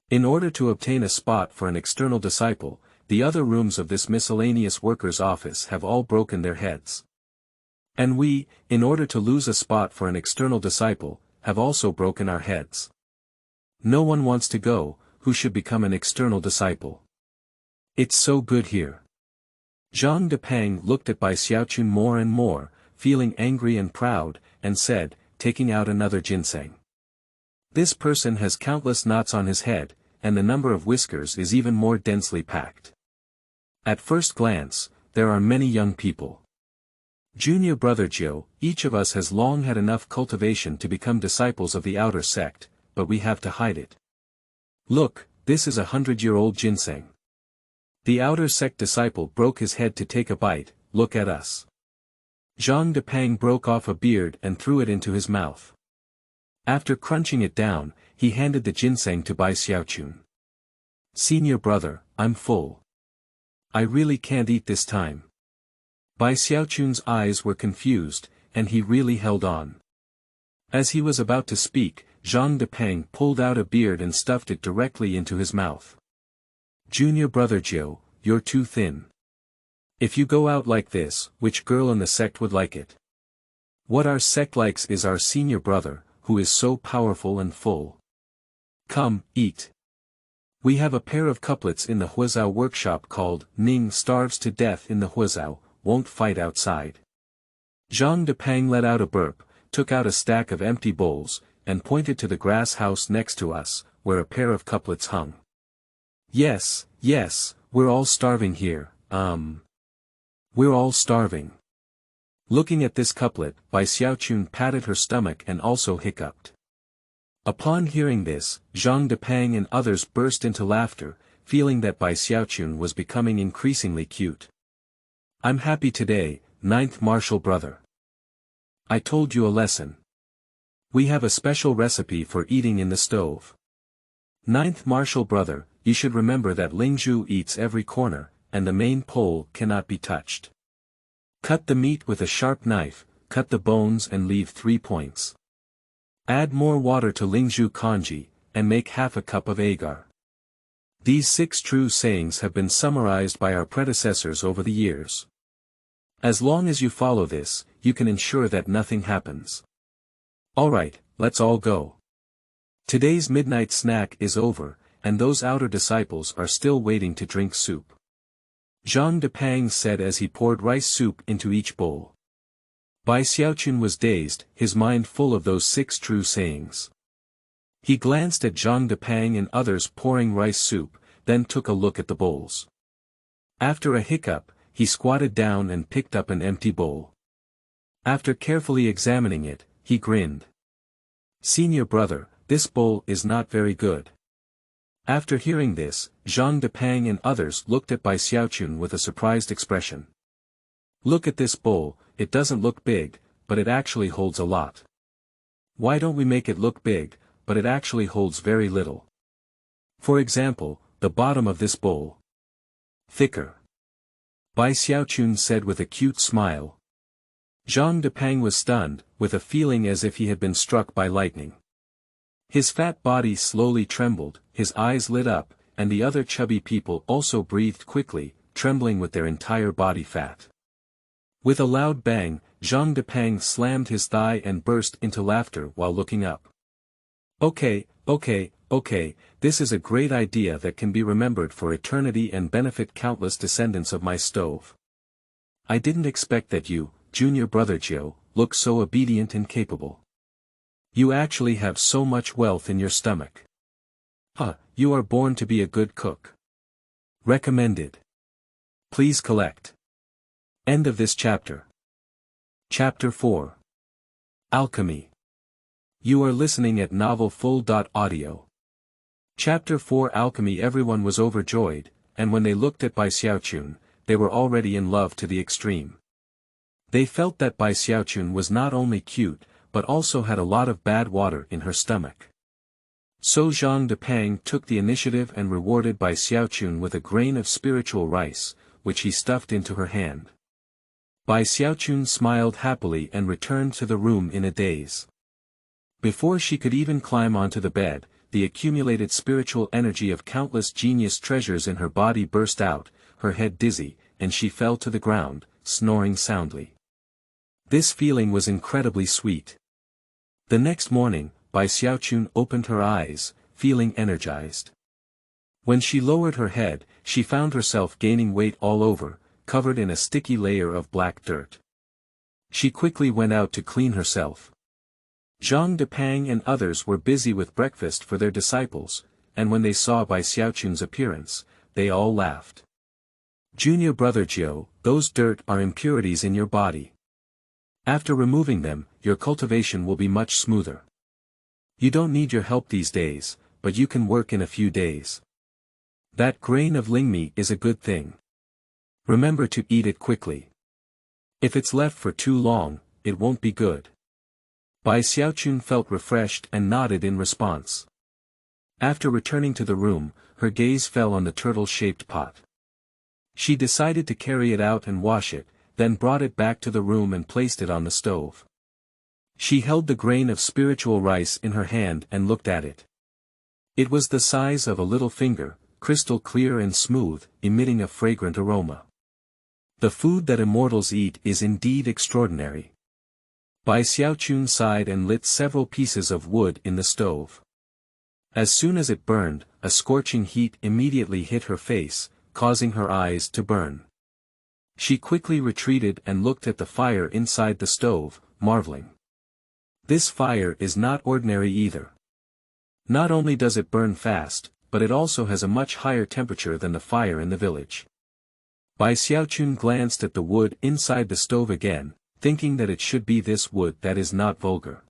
In order to obtain a spot for an external disciple, the other rooms of this miscellaneous workers' office have all broken their heads. And we, in order to lose a spot for an external disciple, have also broken our heads. No one wants to go, who should become an external disciple. It's so good here. Zhang Depang looked at Bai Xiaochun more and more, feeling angry and proud, and said, taking out another ginseng. This person has countless knots on his head, and the number of whiskers is even more densely packed. At first glance, there are many young people. Junior brother Jiu, each of us has long had enough cultivation to become disciples of the outer sect, but we have to hide it. Look, this is 100-year-old ginseng. The outer sect disciple broke his head to take a bite. Look at us. Zhang Depang broke off a beard and threw it into his mouth. After crunching it down, he handed the ginseng to Bai Xiaochun. Senior brother, I'm full. I really can't eat this time. Bai Xiaochun's eyes were confused, and he really held on. As he was about to speak, Zhang Depang pulled out a beard and stuffed it directly into his mouth. Junior brother Jiu, you're too thin. If you go out like this, which girl in the sect would like it? What our sect likes is our senior brother, who is so powerful and full. Come, eat. We have a pair of couplets in the Huizhou workshop called, Ning starves to death in the Huizhou, won't fight outside. Zhang Depang let out a burp, took out a stack of empty bowls, and pointed to the grass house next to us, where a pair of couplets hung. Yes, we're all starving here, We're all starving. Looking at this couplet, Bai Xiaochun patted her stomach and also hiccuped. Upon hearing this, Zhang Depang and others burst into laughter, feeling that Bai Xiaochun was becoming increasingly cute. I'm happy today, ninth martial brother. I told you a lesson. We have a special recipe for eating in the stove. Ninth martial brother, you should remember that Lingqi eats every corner, and the main pole cannot be touched. Cut the meat with a sharp knife, cut the bones and leave 3 points. Add more water to Lingqi congee, and make half a cup of agar. These 6 true sayings have been summarized by our predecessors over the years. As long as you follow this, you can ensure that nothing happens. Alright, let's all go. Today's midnight snack is over, and those outer disciples are still waiting to drink soup. Zhang Depang said as he poured rice soup into each bowl. Bai Xiaochun was dazed, his mind full of those 6 true sayings. He glanced at Zhang Depang and others pouring rice soup, then took a look at the bowls. After a hiccup, he squatted down and picked up an empty bowl. After carefully examining it, he grinned. Senior brother, this bowl is not very good. After hearing this, Zhang Depang and others looked at Bai Xiaochun with a surprised expression. Look at this bowl, it doesn't look big, but it actually holds a lot. Why don't we make it look big, but it actually holds very little? For example, the bottom of this bowl. Thicker. Bai Xiaochun said with a cute smile. Zhang Depang was stunned, with a feeling as if he had been struck by lightning. His fat body slowly trembled, his eyes lit up, and the other chubby people also breathed quickly, trembling with their entire body fat. With a loud bang, Zhang Depang slammed his thigh and burst into laughter while looking up. Okay, this is a great idea that can be remembered for eternity and benefit countless descendants of my stove. I didn't expect that you, junior brother Jiu, look so obedient and capable. You actually have so much wealth in your stomach. You are born to be a good cook. Recommended. Please collect. End of this chapter. Chapter 4. Alchemy. You are listening at novelfull.audio. Chapter 4 Alchemy. Everyone was overjoyed, and when they looked at Bai Xiaochun, they were already in love to the extreme. They felt that Bai Xiaochun was not only cute, but also had a lot of bad water in her stomach. So Zhang Depang took the initiative and rewarded Bai Xiaochun with a grain of spiritual rice, which he stuffed into her hand. Bai Xiaochun smiled happily and returned to the room in a daze. Before she could even climb onto the bed, the accumulated spiritual energy of countless genius treasures in her body burst out, her head dizzy, and she fell to the ground, snoring soundly. This feeling was incredibly sweet. The next morning, Bai Xiaochun opened her eyes, feeling energized. When she lowered her head, she found herself gaining weight all over, covered in a sticky layer of black dirt. She quickly went out to clean herself. Zhang Depang and others were busy with breakfast for their disciples, and when they saw Bai Xiaochun's appearance, they all laughed. Junior brother Jiu, those dirt are impurities in your body. After removing them, your cultivation will be much smoother. You don't need your help these days, but you can work in a few days. That grain of Lingqi is a good thing. Remember to eat it quickly. If it's left for too long, it won't be good. Bai Xiaochun felt refreshed and nodded in response. After returning to the room, her gaze fell on the turtle-shaped pot. She decided to carry it out and wash it, then brought it back to the room and placed it on the stove. She held the grain of spiritual rice in her hand and looked at it. It was the size of a little finger, crystal clear and smooth, emitting a fragrant aroma. The food that immortals eat is indeed extraordinary. Bai Xiaochun sighed and lit several pieces of wood in the stove. As soon as it burned, a scorching heat immediately hit her face, causing her eyes to burn. She quickly retreated and looked at the fire inside the stove, marveling. This fire is not ordinary either. Not only does it burn fast, but it also has a much higher temperature than the fire in the village. Bai Xiaochun glanced at the wood inside the stove again, thinking that it should be this wood that is not vulgar.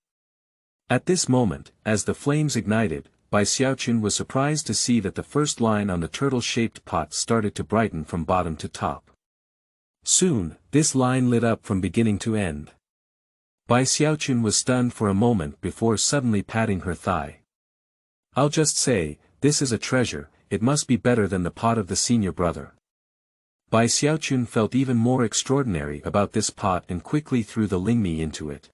At this moment, as the flames ignited, Bai Xiaochun was surprised to see that the first line on the turtle-shaped pot started to brighten from bottom to top. Soon, this line lit up from beginning to end. Bai Xiaochun was stunned for a moment before suddenly patting her thigh. "I'll just say, this is a treasure, it must be better than the pot of the senior brother." Bai Xiaochun felt even more extraordinary about this pot and quickly threw the Lingqi into it.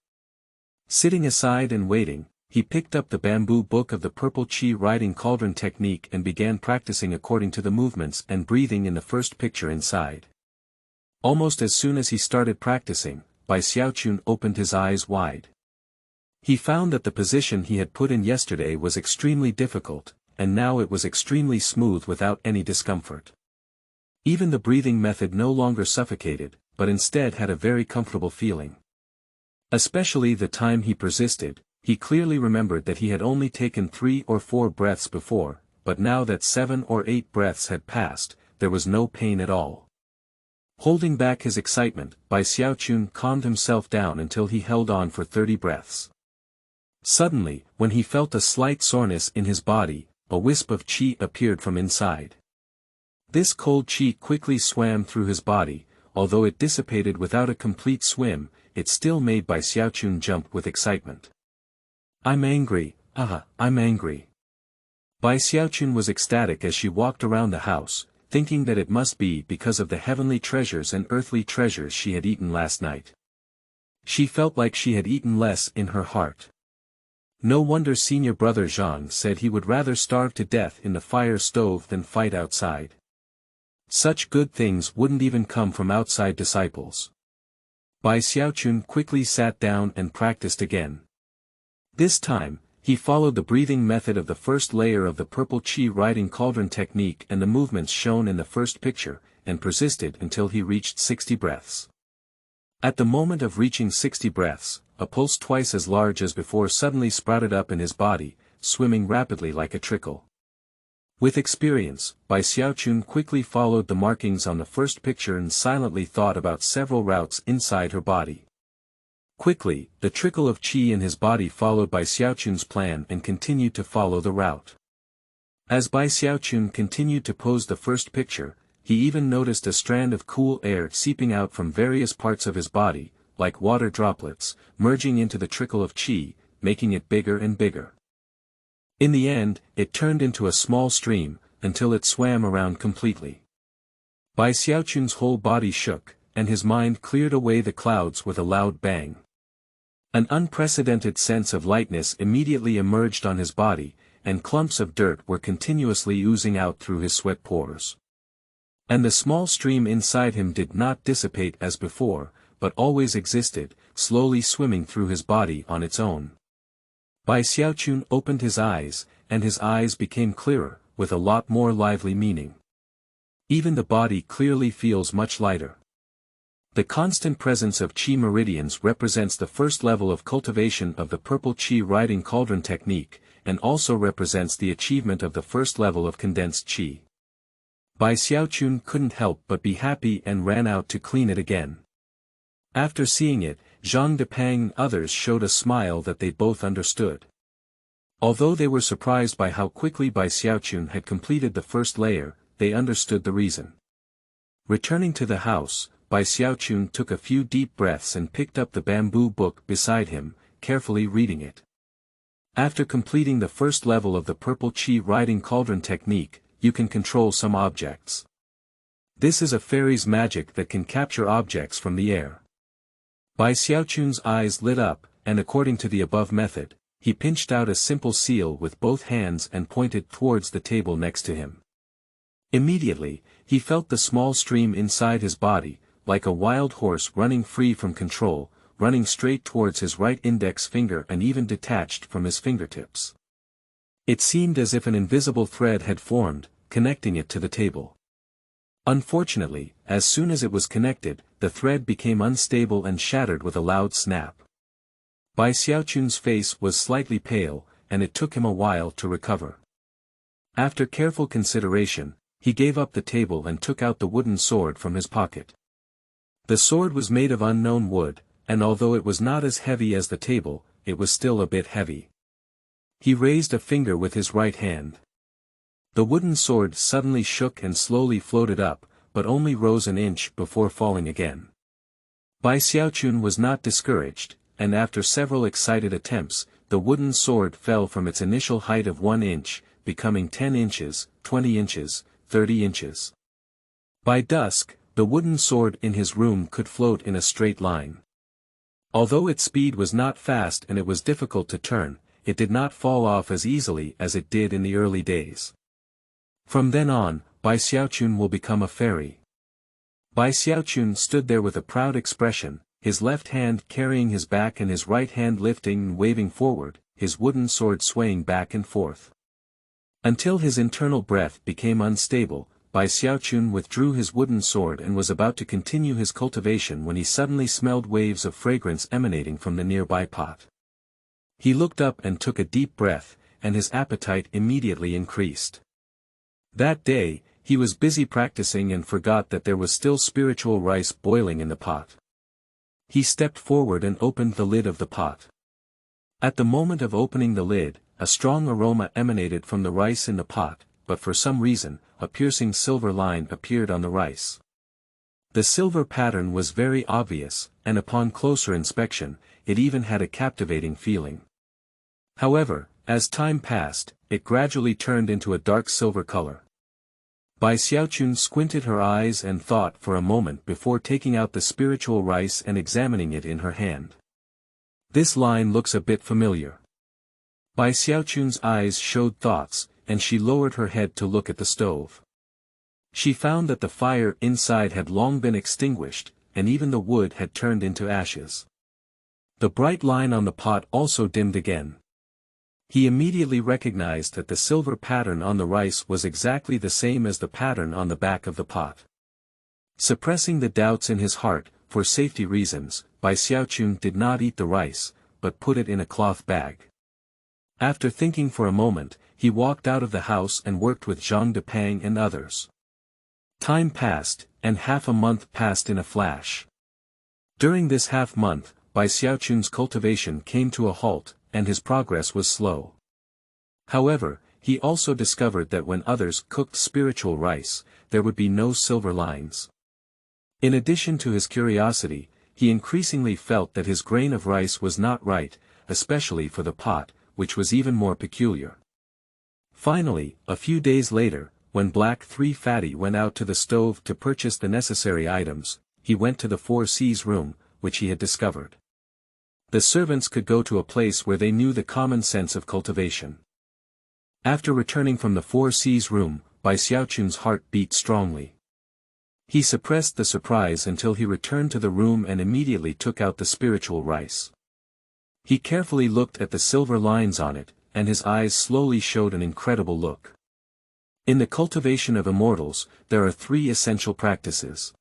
Sitting aside and waiting, he picked up the bamboo book of the purple qi riding cauldron technique and began practicing according to the movements and breathing in the first picture inside. Almost as soon as he started practicing, Bai Xiaochun opened his eyes wide. He found that the position he had put in yesterday was extremely difficult, and now it was extremely smooth without any discomfort. Even the breathing method no longer suffocated, but instead had a very comfortable feeling. Especially the time he persisted, he clearly remembered that he had only taken 3 or 4 breaths before, but now that 7 or 8 breaths had passed, there was no pain at all. Holding back his excitement, Bai Xiaochun calmed himself down until he held on for 30 breaths. Suddenly, when he felt a slight soreness in his body, a wisp of qi appeared from inside. This cold qi quickly swam through his body, although it dissipated without a complete swim, it still made Bai Xiaochun jump with excitement. "I'm angry, I'm angry." Bai Xiaochun was ecstatic as she walked around the house, thinking that it must be because of the heavenly treasures and earthly treasures she had eaten last night. She felt like she had eaten less in her heart. No wonder senior brother Zhang said he would rather starve to death in the fire stove than fight outside. Such good things wouldn't even come from outside disciples. Bai Xiaochun quickly sat down and practiced again. This time, he followed the breathing method of the first layer of the purple qi riding cauldron technique and the movements shown in the first picture, and persisted until he reached 60 breaths. At the moment of reaching 60 breaths, a pulse twice as large as before suddenly sprouted up in his body, swimming rapidly like a trickle. With experience, Bai Xiaochun quickly followed the markings on the first picture and silently thought about several routes inside her body. Quickly, the trickle of qi in his body followed Bai Xiaochun's plan and continued to follow the route. As Bai Xiaochun continued to pose the first picture, he even noticed a strand of cool air seeping out from various parts of his body, like water droplets, merging into the trickle of qi, making it bigger and bigger. In the end, it turned into a small stream, until it swam around completely. Bai Xiaochun's whole body shook, and his mind cleared away the clouds with a loud bang. An unprecedented sense of lightness immediately emerged on his body, and clumps of dirt were continuously oozing out through his sweat pores. And the small stream inside him did not dissipate as before, but always existed, slowly swimming through his body on its own. Bai Xiaochun opened his eyes, and his eyes became clearer, with a lot more lively meaning. Even the body clearly feels much lighter. The constant presence of qi meridians represents the first level of cultivation of the purple qi riding cauldron technique, and also represents the achievement of the first level of condensed qi. Bai Xiaochun couldn't help but be happy and ran out to clean it again. After seeing it, Zhang Depang and others showed a smile that they both understood. Although they were surprised by how quickly Bai Xiaochun had completed the first layer, they understood the reason. Returning to the house, Bai Xiaochun took a few deep breaths and picked up the bamboo book beside him, carefully reading it. After completing the first level of the purple qi riding cauldron technique, you can control some objects. This is a fairy's magic that can capture objects from the air. Bai Xiaochun's eyes lit up, and according to the above method, he pinched out a simple seal with both hands and pointed towards the table next to him. Immediately, he felt the small stream inside his body, like a wild horse running free from control, running straight towards his right index finger and even detached from his fingertips. It seemed as if an invisible thread had formed, connecting it to the table. Unfortunately, as soon as it was connected, the thread became unstable and shattered with a loud snap. Bai Xiaochun's face was slightly pale, and it took him a while to recover. After careful consideration, he gave up the table and took out the wooden sword from his pocket. The sword was made of unknown wood, and although it was not as heavy as the table, it was still a bit heavy. He raised a finger with his right hand. The wooden sword suddenly shook and slowly floated up, but only rose an inch before falling again. Bai Xiaochun was not discouraged, and after several excited attempts, the wooden sword fell from its initial height of 1 inch, becoming 10 inches, 20 inches, 30 inches. By dusk, the wooden sword in his room could float in a straight line. Although its speed was not fast and it was difficult to turn, it did not fall off as easily as it did in the early days. From then on, Bai Xiaochun will become a fairy. Bai Xiaochun stood there with a proud expression, his left hand carrying his back and his right hand lifting and waving forward, his wooden sword swaying back and forth. Until his internal breath became unstable, Bai Xiaochun withdrew his wooden sword and was about to continue his cultivation when he suddenly smelled waves of fragrance emanating from the nearby pot. He looked up and took a deep breath, and his appetite immediately increased. That day, he was busy practicing and forgot that there was still spiritual rice boiling in the pot. He stepped forward and opened the lid of the pot. At the moment of opening the lid, a strong aroma emanated from the rice in the pot, but for some reason, a piercing silver line appeared on the rice. The silver pattern was very obvious, and upon closer inspection, it even had a captivating feeling. However, as time passed, it gradually turned into a dark silver color. Bai Xiaochun squinted her eyes and thought for a moment before taking out the spiritual rice and examining it in her hand. This line looks a bit familiar. Bai Xiaochun's eyes showed thoughts, and she lowered her head to look at the stove. She found that the fire inside had long been extinguished, and even the wood had turned into ashes. The bright line on the pot also dimmed again. He immediately recognized that the silver pattern on the rice was exactly the same as the pattern on the back of the pot. Suppressing the doubts in his heart, for safety reasons, Bai Xiaochun did not eat the rice, but put it in a cloth bag. After thinking for a moment, he walked out of the house and worked with Zhang Depang and others. Time passed, and half a month passed in a flash. During this half-month, Bai Xiaochun's cultivation came to a halt, and his progress was slow. However, he also discovered that when others cooked spiritual rice, there would be no silver lines. In addition to his curiosity, he increasingly felt that his grain of rice was not right, especially for the pot, which was even more peculiar. Finally, a few days later, when Black 3 Fatty went out to the stove to purchase the necessary items, he went to the 4C's room, which he had discovered. The servants could go to a place where they knew the common sense of cultivation. After returning from the 4C's room, Bai Xiaochun's heart beat strongly. He suppressed the surprise until he returned to the room and immediately took out the spiritual rice. He carefully looked at the silver lines on it, and his eyes slowly showed an incredible look. In the cultivation of immortals, there are 3 essential practices: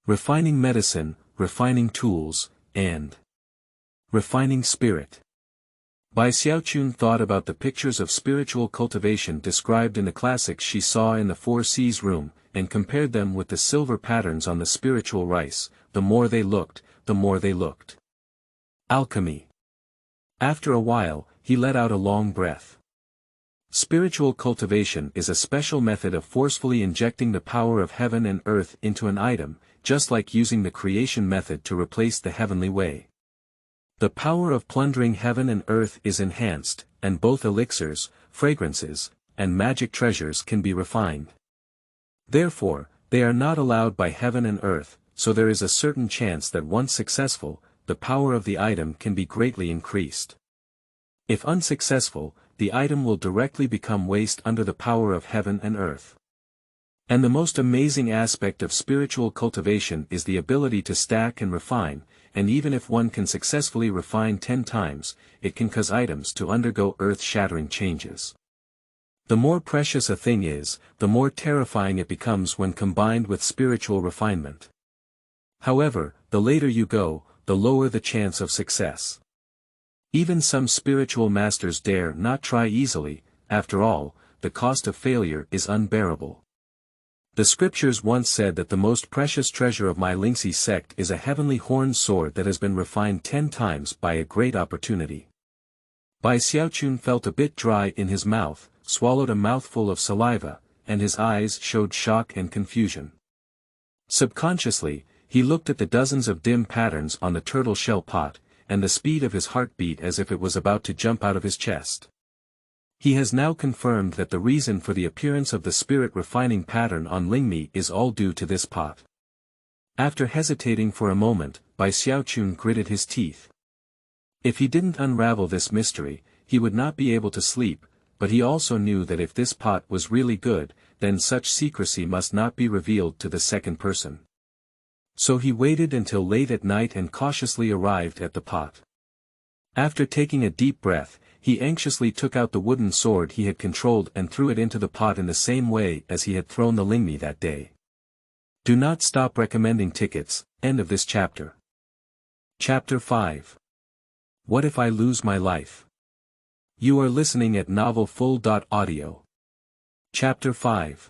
refining medicine, refining tools, and refining spirit. Bai Xiaochun thought about the pictures of spiritual cultivation described in the classics she saw in the 4C's room, and compared them with the silver patterns on the spiritual rice. The more they looked, the more they looked. Alchemy. After a while, he let out a long breath. Spiritual cultivation is a special method of forcefully injecting the power of heaven and earth into an item, just like using the creation method to replace the heavenly way. The power of plundering heaven and earth is enhanced, and both elixirs, fragrances, and magic treasures can be refined. Therefore, they are not allowed by heaven and earth, so there is a certain chance that once successful, the power of the item can be greatly increased. If unsuccessful, the item will directly become waste under the power of heaven and earth. And the most amazing aspect of spiritual cultivation is the ability to stack and refine, and even if one can successfully refine 10 times, it can cause items to undergo earth-shattering changes. The more precious a thing is, the more terrifying it becomes when combined with spiritual refinement. However, the later you go, the lower the chance of success. Even some spiritual masters dare not try easily. After all, the cost of failure is unbearable. The scriptures once said that the most precious treasure of my Lingqi sect is a heavenly horned sword that has been refined 10 times by a great opportunity. Bai Xiaochun felt a bit dry in his mouth, swallowed a mouthful of saliva, and his eyes showed shock and confusion. Subconsciously, he looked at the dozens of dim patterns on the turtle shell pot, and the speed of his heart beat as if it was about to jump out of his chest. He has now confirmed that the reason for the appearance of the spirit refining pattern on Lingmi is all due to this pot. After hesitating for a moment, Bai Xiaochun gritted his teeth. If he didn't unravel this mystery, he would not be able to sleep, but he also knew that if this pot was really good, then such secrecy must not be revealed to the second person. So he waited until late at night and cautiously arrived at the pot. After taking a deep breath, he anxiously took out the wooden sword he had controlled and threw it into the pot in the same way as he had thrown the Lingmi that day. Do not stop recommending tickets. End of this chapter. Chapter 5. What if I lose my life? You are listening at novelfull.audio. Chapter 5.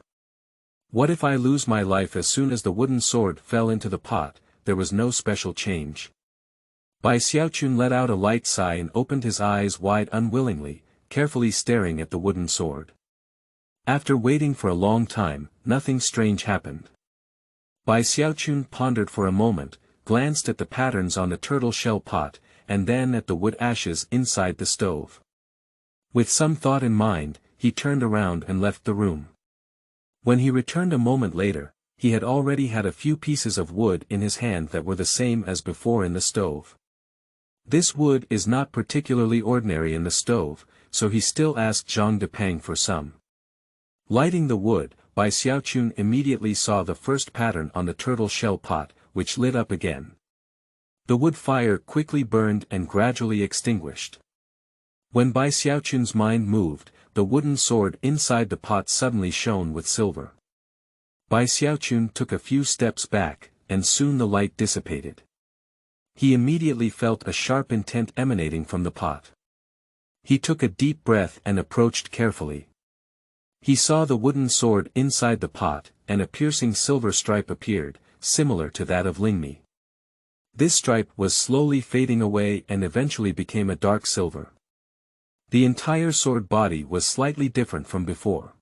What if I lose my life? As soon as the wooden sword fell into the pot, there was no special change. Bai Xiaochun let out a light sigh and opened his eyes wide unwillingly, carefully staring at the wooden sword. After waiting for a long time, nothing strange happened. Bai Xiaochun pondered for a moment, glanced at the patterns on the turtle shell pot, and then at the wood ashes inside the stove. With some thought in mind, he turned around and left the room. When he returned a moment later, he had already had a few pieces of wood in his hand that were the same as before in the stove. This wood is not particularly ordinary in the stove, so he still asked Zhang Depeng for some. Lighting the wood, Bai Xiaochun immediately saw the first pattern on the turtle shell pot, which lit up again. The wood fire quickly burned and gradually extinguished. When Bai Xiaochun's mind moved, the wooden sword inside the pot suddenly shone with silver. Bai Xiaochun took a few steps back, and soon the light dissipated. He immediately felt a sharp intent emanating from the pot. He took a deep breath and approached carefully. He saw the wooden sword inside the pot, and a piercing silver stripe appeared, similar to that of Lingmi. This stripe was slowly fading away and eventually became a dark silver. The entire sword body was slightly different from before.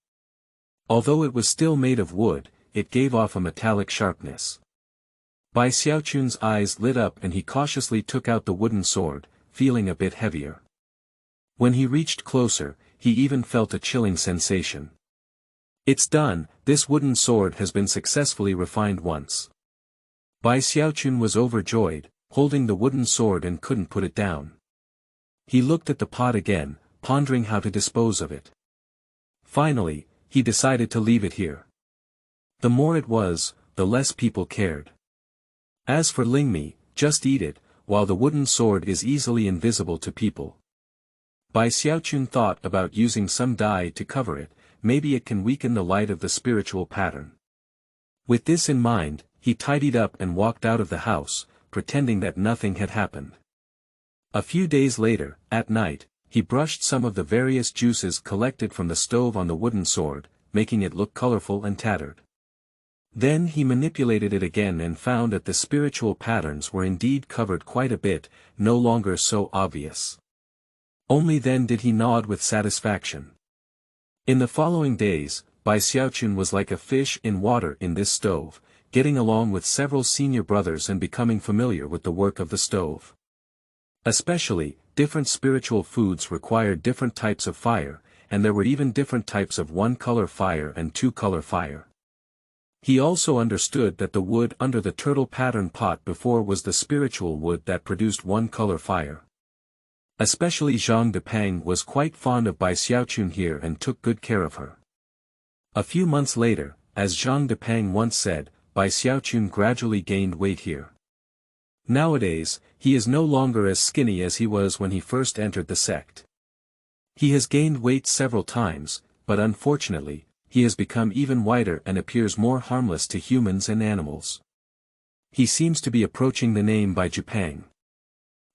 Although it was still made of wood, it gave off a metallic sharpness. Bai Xiaochun's eyes lit up and he cautiously took out the wooden sword, feeling a bit heavier. When he reached closer, he even felt a chilling sensation. It's done, this wooden sword has been successfully refined once. Bai Xiaochun was overjoyed, holding the wooden sword and couldn't put it down. He looked at the pot again, pondering how to dispose of it. Finally, he decided to leave it here. The more it was, the less people cared. As for Lingmi, just eat it, while the wooden sword is easily invisible to people. Bai Xiaochun thought about using some dye to cover it, maybe it can weaken the light of the spiritual pattern. With this in mind, he tidied up and walked out of the house, pretending that nothing had happened. A few days later, at night, he brushed some of the various juices collected from the stove on the wooden sword, making it look colorful and tattered. Then he manipulated it again and found that the spiritual patterns were indeed covered quite a bit, no longer so obvious. Only then did he nod with satisfaction. In the following days, Bai Xiaochun was like a fish in water in this stove, getting along with several senior brothers and becoming familiar with the work of the stove. Especially, different spiritual foods required different types of fire, and there were even different types of one-color fire and two-color fire. He also understood that the wood under the turtle pattern pot before was the spiritual wood that produced one-color fire. Especially Zhang Depeng was quite fond of Bai Xiaochun here and took good care of her. A few months later, as Zhang Depeng once said, Bai Xiaochun gradually gained weight here. Nowadays, he is no longer as skinny as he was when he first entered the sect. He has gained weight several times, but unfortunately, he has become even whiter and appears more harmless to humans and animals. He seems to be approaching the name Bai Jupang.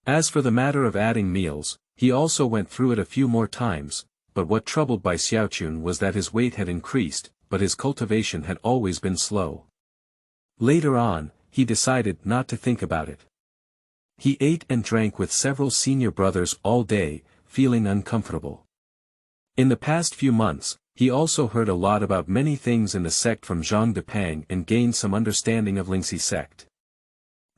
As for the matter of adding meals, he also went through it a few more times, but what troubled Bai Xiaochun was that his weight had increased, but his cultivation had always been slow. Later on, he decided not to think about it. He ate and drank with several senior brothers all day, feeling uncomfortable. In the past few months, he also heard a lot about many things in the sect from Zhang Depeng and gained some understanding of Lingqi sect.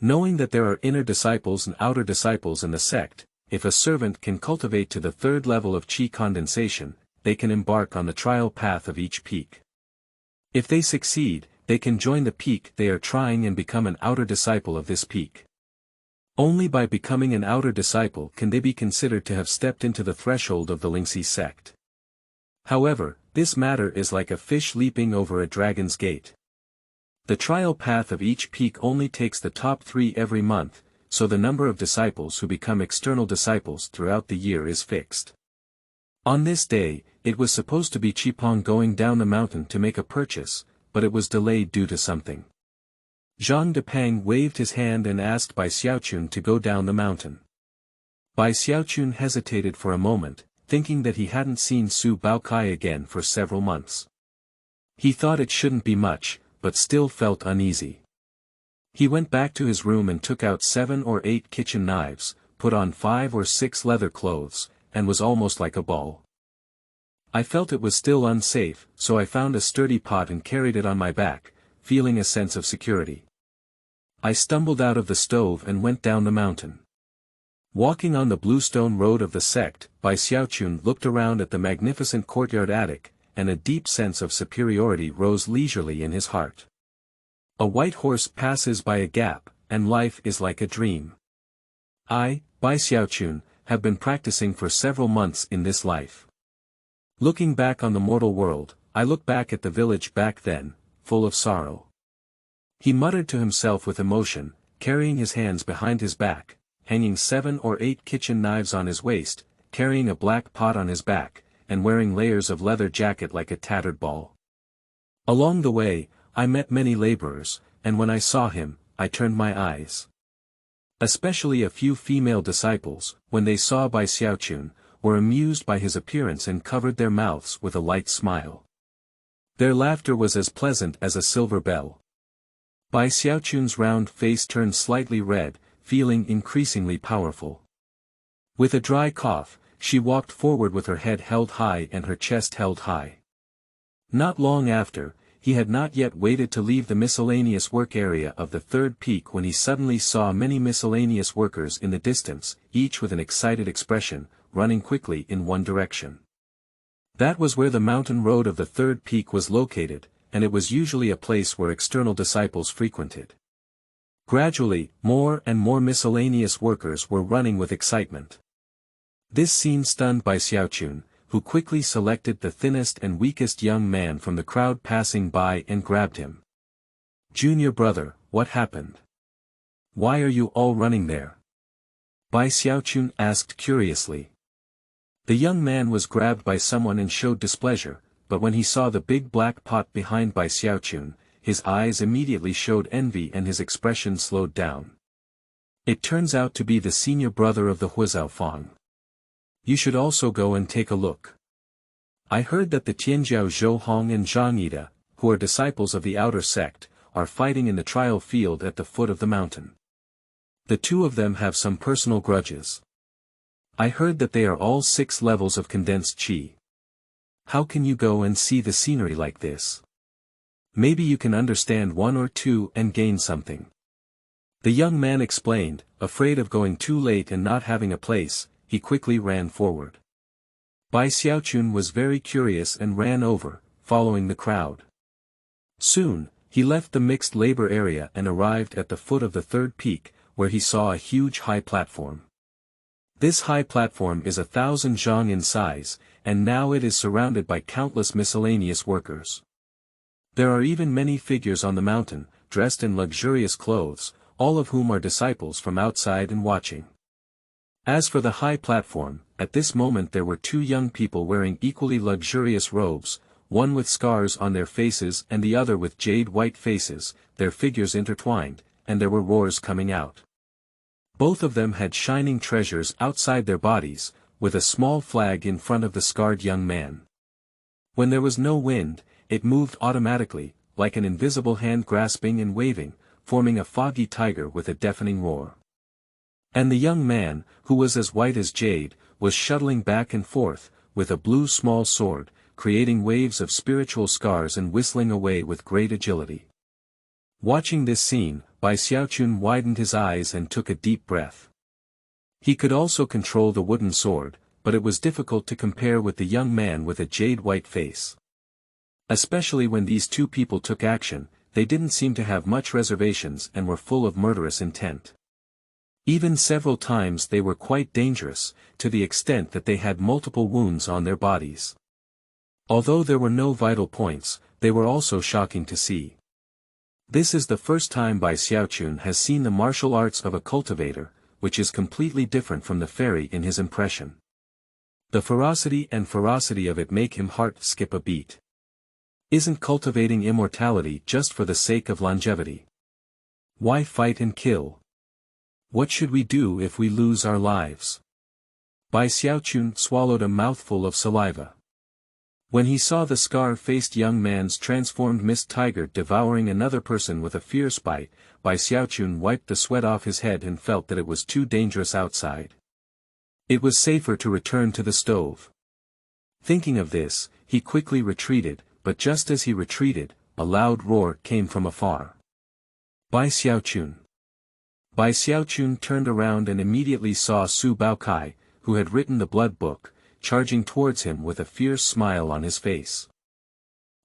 Knowing that there are inner disciples and outer disciples in the sect, if a servant can cultivate to the third level of qi condensation, they can embark on the trial path of each peak. If they succeed, they can join the peak they are trying and become an outer disciple of this peak. Only by becoming an outer disciple can they be considered to have stepped into the threshold of the Lingqi sect. However, this matter is like a fish leaping over a dragon's gate. The trial path of each peak only takes the top 3 every month, so the number of disciples who become external disciples throughout the year is fixed. On this day, it was supposed to be Qipeng going down the mountain to make a purchase, but it was delayed due to something. Zhang Depeng waved his hand and asked Bai Xiaochun to go down the mountain. Bai Xiaochun hesitated for a moment, thinking that he hadn't seen Su Baokai again for several months. He thought it shouldn't be much, but still felt uneasy. He went back to his room and took out 7 or 8 kitchen knives, put on 5 or 6 leather clothes, and was almost like a ball. I felt it was still unsafe, so I found a sturdy pot and carried it on my back, feeling a sense of security. I stumbled out of the stove and went down the mountain. Walking on the bluestone road of the sect, Bai Xiaochun looked around at the magnificent courtyard attic, and a deep sense of superiority rose leisurely in his heart. A white horse passes by a gap, and life is like a dream. I, Bai Xiaochun, have been practicing for several months in this life. Looking back on the mortal world, I look back at the village back then, full of sorrow. He muttered to himself with emotion, carrying his hands behind his back, hanging 7 or 8 kitchen knives on his waist, carrying a black pot on his back, and wearing layers of leather jacket like a tattered ball. Along the way, I met many laborers, and when I saw him, I turned my eyes. Especially a few female disciples, when they saw Bai Xiaochun, were amused by his appearance and covered their mouths with a light smile. Their laughter was as pleasant as a silver bell. Bai Xiaochun's round face turned slightly red, feeling increasingly powerful. With a dry cough, she walked forward with her head held high and her chest held high. Not long after, he had not yet waited to leave the miscellaneous work area of the third peak when he suddenly saw many miscellaneous workers in the distance, each with an excited expression, running quickly in one direction. That was where the mountain road of the third peak was located, and it was usually a place where external disciples frequented. Gradually, more and more miscellaneous workers were running with excitement. This scene stunned Bai Xiaochun, who quickly selected the thinnest and weakest young man from the crowd passing by and grabbed him. "Junior brother, what happened? Why are you all running there?" Bai Xiaochun asked curiously. The young man was grabbed by someone and showed displeasure, but when he saw the big black pot behind Bai Xiaochun, his eyes immediately showed envy and his expression slowed down. "It turns out to be the senior brother of the Huizhao Fang. You should also go and take a look. I heard that the Tianjiao Zhouhong and Zhang Yida, who are disciples of the outer sect, are fighting in the trial field at the foot of the mountain. The two of them have some personal grudges. I heard that they are all 6 levels of condensed qi. How can you go and see the scenery like this? Maybe you can understand 1 or 2 and gain something." The young man explained, afraid of going too late and not having a place. He quickly ran forward. Bai Xiaochun was very curious and ran over, following the crowd. Soon, he left the mixed labor area and arrived at the foot of the third peak, where he saw a huge high platform. This high platform is 1,000 zhang in size, and now it is surrounded by countless miscellaneous workers. There are even many figures on the mountain, dressed in luxurious clothes, all of whom are disciples from outside and watching. As for the high platform, at this moment there were two young people wearing equally luxurious robes, one with scars on their faces and the other with jade-white faces, their figures intertwined, and there were roars coming out. Both of them had shining treasures outside their bodies, with a small flag in front of the scarred young man. When there was no wind, it moved automatically, like an invisible hand grasping and waving, forming a foggy tiger with a deafening roar. And the young man, who was as white as jade, was shuttling back and forth, with a blue small sword, creating waves of spiritual scars and whistling away with great agility. Watching this scene, Bai Xiaochun widened his eyes and took a deep breath. He could also control the wooden sword, but it was difficult to compare with the young man with a jade-white face. Especially when these two people took action, they didn't seem to have much reservations and were full of murderous intent. Even several times they were quite dangerous, to the extent that they had multiple wounds on their bodies. Although there were no vital points, they were also shocking to see. This is the first time Bai Xiaochun has seen the martial arts of a cultivator, which is completely different from the fairy in his impression. The ferocity of it make him heart skip a beat. Isn't cultivating immortality just for the sake of longevity? Why fight and kill? What should we do if we lose our lives? Bai Xiaochun swallowed a mouthful of saliva. When he saw the scar-faced young man's transformed mist tiger devouring another person with a fierce bite, Bai Xiaochun wiped the sweat off his head and felt that it was too dangerous outside. It was safer to return to the stove. Thinking of this, he quickly retreated, but just as he retreated, a loud roar came from afar. Bai Xiaochun. Bai Xiaochun turned around and immediately saw Su Baokai, who had written the blood book, charging towards him with a fierce smile on his face.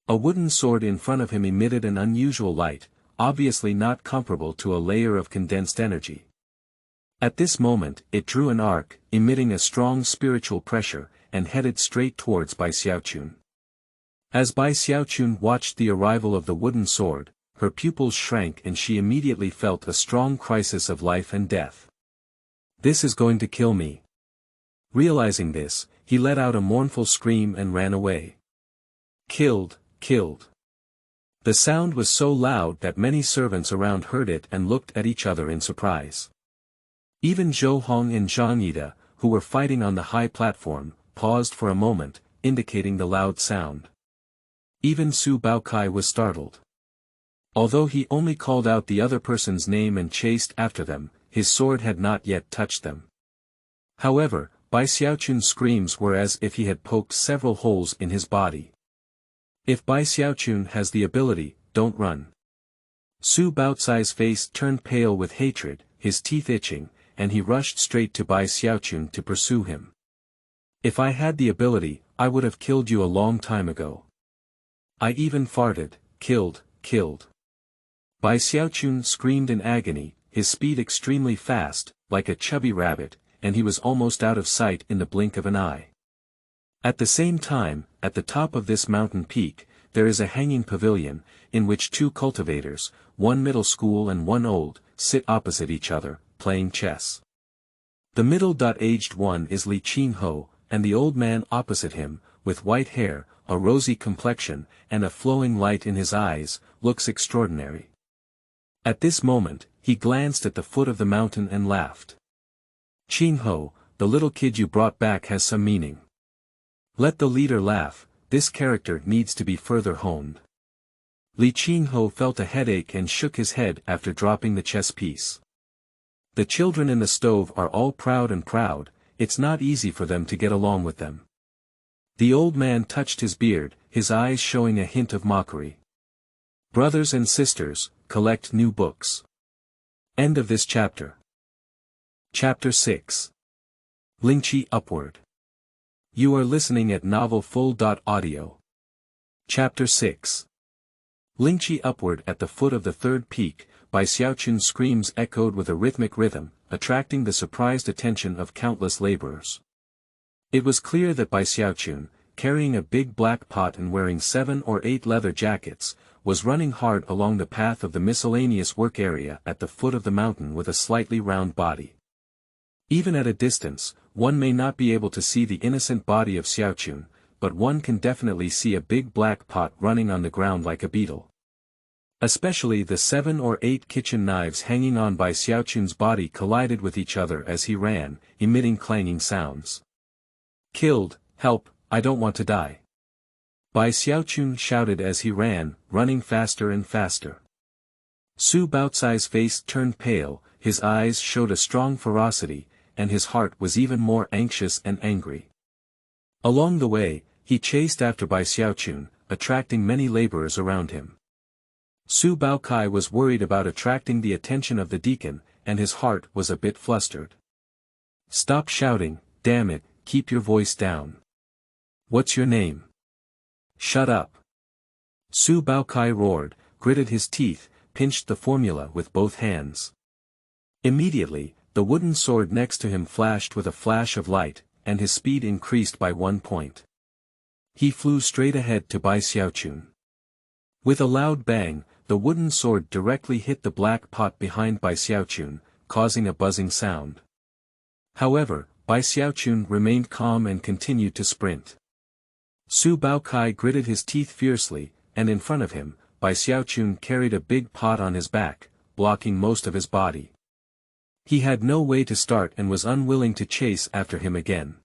A wooden sword in front of him emitted an unusual light, obviously not comparable to a layer of condensed energy. At this moment, it drew an arc, emitting a strong spiritual pressure, and headed straight towards Bai Xiaochun. As Bai Xiaochun watched the arrival of the wooden sword, her pupils shrank and she immediately felt a strong crisis of life and death. This is going to kill me. Realizing this, he let out a mournful scream and ran away. Killed, killed. The sound was so loud that many servants around heard it and looked at each other in surprise. Even Zhou Hong and Zhang Yida, who were fighting on the high platform, paused for a moment, indicating the loud sound. Even Su Baokai was startled. Although he only called out the other person's name and chased after them, his sword had not yet touched them. However, Bai Xiaochun's screams were as if he had poked several holes in his body. If Bai Xiaochun has the ability, don't run. Su Baocai's face turned pale with hatred, his teeth itching, and he rushed straight to Bai Xiaochun to pursue him. If I had the ability, I would have killed you a long time ago. I even farted, killed. Bai Xiaochun screamed in agony, his speed extremely fast, like a chubby rabbit, and he was almost out of sight in the blink of an eye. At the same time, at the top of this mountain peak, there is a hanging pavilion, in which two cultivators, one middle school and one old, sit opposite each other, playing chess. The middle-aged one is Li Qingho, and the old man opposite him, with white hair, a rosy complexion, and a flowing light in his eyes, looks extraordinary. At this moment, he glanced at the foot of the mountain and laughed. Qingho, the little kid you brought back has some meaning. Let the leader laugh, this character needs to be further honed. Li Qingho felt a headache and shook his head after dropping the chess piece. The children in the stove are all proud, it's not easy for them to get along with them. The old man touched his beard, his eyes showing a hint of mockery. Brothers and sisters, collect new books. End of this chapter. Chapter 6. Lingqi Upward. You are listening at novelfull.audio. Chapter 6. Lingqi Upward. At the foot of the third peak, Bai Xiaochun's screams echoed with a rhythmic rhythm, attracting the surprised attention of countless laborers. It was clear that Bai Xiaochun, carrying a big black pot and wearing 7 or 8 leather jackets, was running hard along the path of the miscellaneous work area at the foot of the mountain with a slightly round body. Even at a distance, one may not be able to see the innocent body of Xiaochun, but one can definitely see a big black pot running on the ground like a beetle. Especially the 7 or 8 kitchen knives hanging on Bai Xiaochun's body collided with each other as he ran, emitting clanging sounds. "Killed, help, I don't want to die." Bai Xiaochun shouted as he ran, running faster and faster. Su Baocai's face turned pale, his eyes showed a strong ferocity, and his heart was even more anxious and angry. Along the way, he chased after Bai Xiaochun, attracting many laborers around him. Su Baocai was worried about attracting the attention of the deacon, and his heart was a bit flustered. "Stop shouting, damn it, keep your voice down. What's your name?" "Shut up." Su Baocai roared, gritted his teeth, pinched the formula with both hands. Immediately, the wooden sword next to him flashed with a flash of light, and his speed increased by 1 point. He flew straight ahead to Bai Xiaochun. With a loud bang, the wooden sword directly hit the black pot behind Bai Xiaochun, causing a buzzing sound. However, Bai Xiaochun remained calm and continued to sprint. Su Baocai gritted his teeth fiercely, and in front of him, Bai Xiaochun carried a big pot on his back, blocking most of his body. He had no way to start and was unwilling to chase after him again.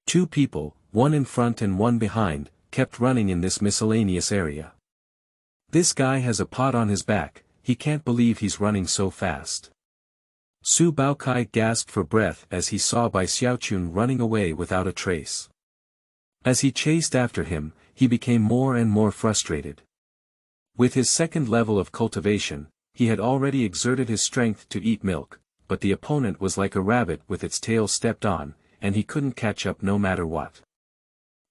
2 people, one in front and one behind, kept running in this miscellaneous area. "This guy has a pot on his back, he can't believe he's running so fast." Su Baocai gasped for breath as he saw Bai Xiaochun running away without a trace. As he chased after him, he became more and more frustrated. With his 2nd level of cultivation, he had already exerted his strength to eat milk, but the opponent was like a rabbit with its tail stepped on, and he couldn't catch up no matter what.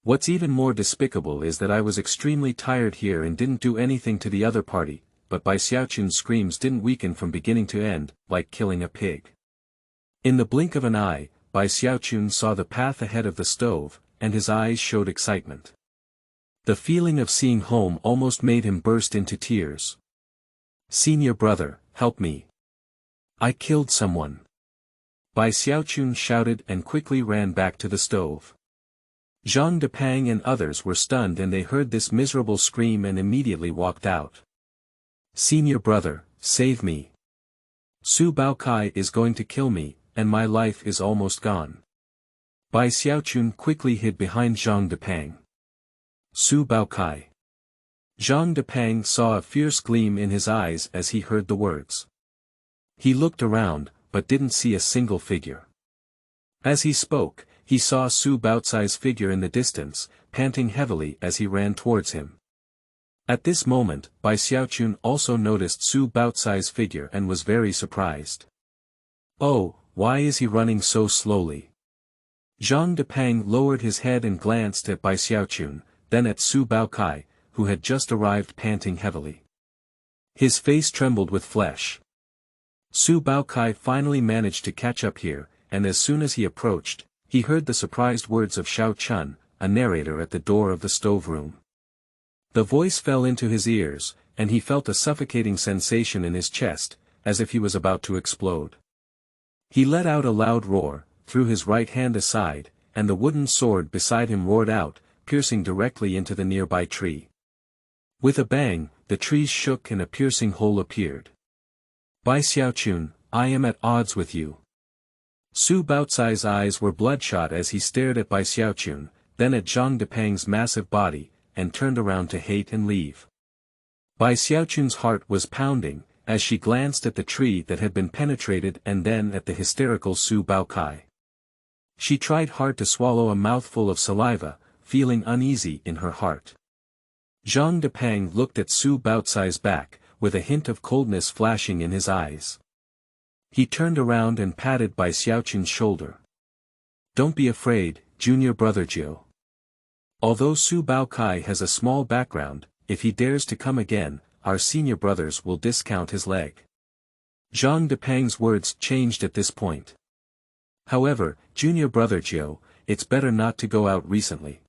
"What's even more despicable is that I was extremely tired here and didn't do anything to the other party, but Bai Xiaochun's screams didn't weaken from beginning to end, like killing a pig." In the blink of an eye, Bai Xiaochun saw the path ahead of the stove, and his eyes showed excitement. The feeling of seeing home almost made him burst into tears. "Senior brother, help me. I killed someone." Bai Xiaochun shouted and quickly ran back to the stove. Zhang Depang and others were stunned and they heard this miserable scream and immediately walked out. "Senior brother, save me. Su Baocai is going to kill me, and my life is almost gone." Bai Xiaochun quickly hid behind Zhang Depang. "Su Baocai." Zhang Depang saw a fierce gleam in his eyes as he heard the words. He looked around, but didn't see a single figure. As he spoke, he saw Su Baocai's figure in the distance, panting heavily as he ran towards him. At this moment, Bai Xiaochun also noticed Su Baocai's figure and was very surprised. "Oh, why is he running so slowly?" Zhang Depang lowered his head and glanced at Bai Xiaochun, then at Su Baocai, who had just arrived panting heavily. His face trembled with flesh. Su Baocai finally managed to catch up here, and as soon as he approached, he heard the surprised words of Xiaochun, a narrator at the door of the stove room. The voice fell into his ears, and he felt a suffocating sensation in his chest, as if he was about to explode. He let out a loud roar, threw his right hand aside, and the wooden sword beside him roared out, piercing directly into the nearby tree. With a bang, the trees shook and a piercing hole appeared. "Bai Xiaochun, I am at odds with you." Su Baocai's eyes were bloodshot as he stared at Bai Xiaochun, then at Zhang Depang's massive body, and turned around to hate and leave. Bai Xiaochun's heart was pounding, as she glanced at the tree that had been penetrated and then at the hysterical Su Baocai. She tried hard to swallow a mouthful of saliva, feeling uneasy in her heart. Zhang Depang looked at Su Baocai's back, with a hint of coldness flashing in his eyes. He turned around and patted Bai Xiaochun's shoulder. "Don't be afraid, junior brother Jiu. Although Su Baocai has a small background, if he dares to come again, our senior brothers will discount his leg." Zhang Depang's words changed at this point. "However, junior brother Jiu, it's better not to go out recently.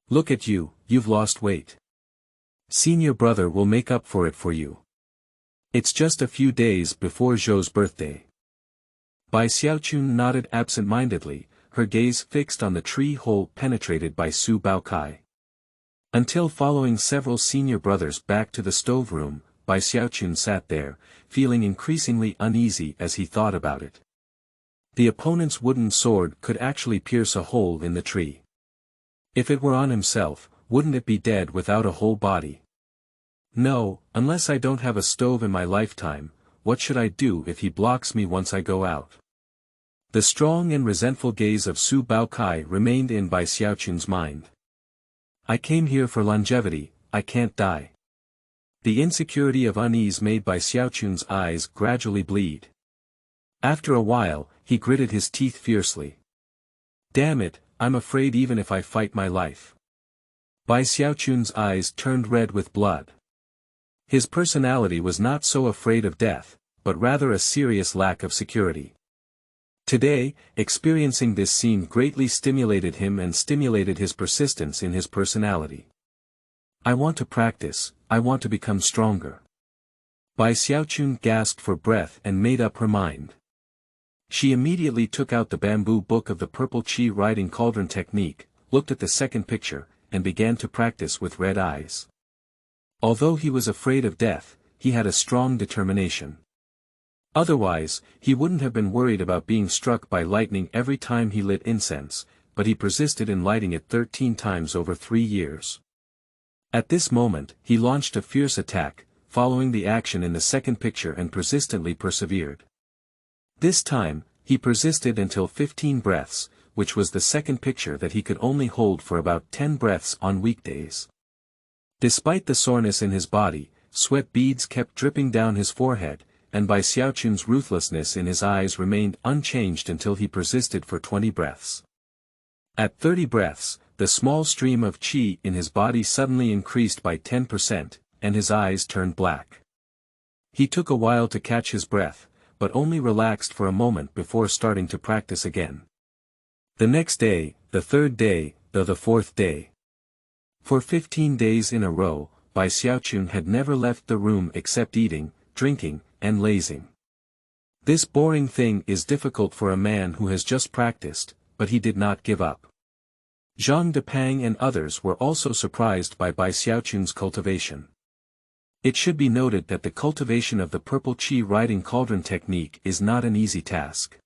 Look at you, you've lost weight." Senior brother will make up for it for you. It's just a few days before Zhou's birthday. Bai Xiaochun nodded absent-mindedly, her gaze fixed on the tree hole penetrated by Su Baokai. Until following several senior brothers back to the stove room, Bai Xiaochun sat there, feeling increasingly uneasy as he thought about it. The opponent's wooden sword could actually pierce a hole in the tree. If it were on himself, wouldn't it be dead without a whole body? No, unless I don't have a stove in my lifetime, what should I do if he blocks me once I go out? The strong and resentful gaze of Su Baokai remained in Bai Xiaochun's mind. I came here for longevity, I can't die. The insecurity of unease made Bai Xiaochun's eyes gradually bleed. After a while, he gritted his teeth fiercely. Damn it, I'm afraid even if I fight my life. Bai Xiaochun's eyes turned red with blood. His personality was not so afraid of death, but rather a serious lack of security. Today, experiencing this scene greatly stimulated him and stimulated his persistence in his personality. I want to practice, I want to become stronger. Bai Xiaochun gasped for breath and made up her mind. She immediately took out the bamboo book of the purple chi riding cauldron technique, looked at the second picture, and began to practice with red eyes. Although he was afraid of death, he had a strong determination. Otherwise, he wouldn't have been worried about being struck by lightning every time he lit incense, but he persisted in lighting it 13 times over 3 years. At this moment, he launched a fierce attack, following the action in the second picture and persistently persevered. This time, he persisted until 15 breaths, which was the second picture that he could only hold for about 10 breaths on weekdays. Despite the soreness in his body, sweat beads kept dripping down his forehead, and Bai Xiaochun's ruthlessness in his eyes remained unchanged until he persisted for 20 breaths. At 30 breaths, the small stream of qi in his body suddenly increased by 10%, and his eyes turned black. He took a while to catch his breath, but only relaxed for a moment before starting to practice again. The next day, the third day, the fourth day. For 15 days in a row, Bai Xiaochun had never left the room except eating, drinking, and lazing. This boring thing is difficult for a man who has just practiced, but he did not give up. Zhang Depang and others were also surprised by Bai Xiaochun's cultivation. It should be noted that the cultivation of the purple chi riding cauldron technique is not an easy task.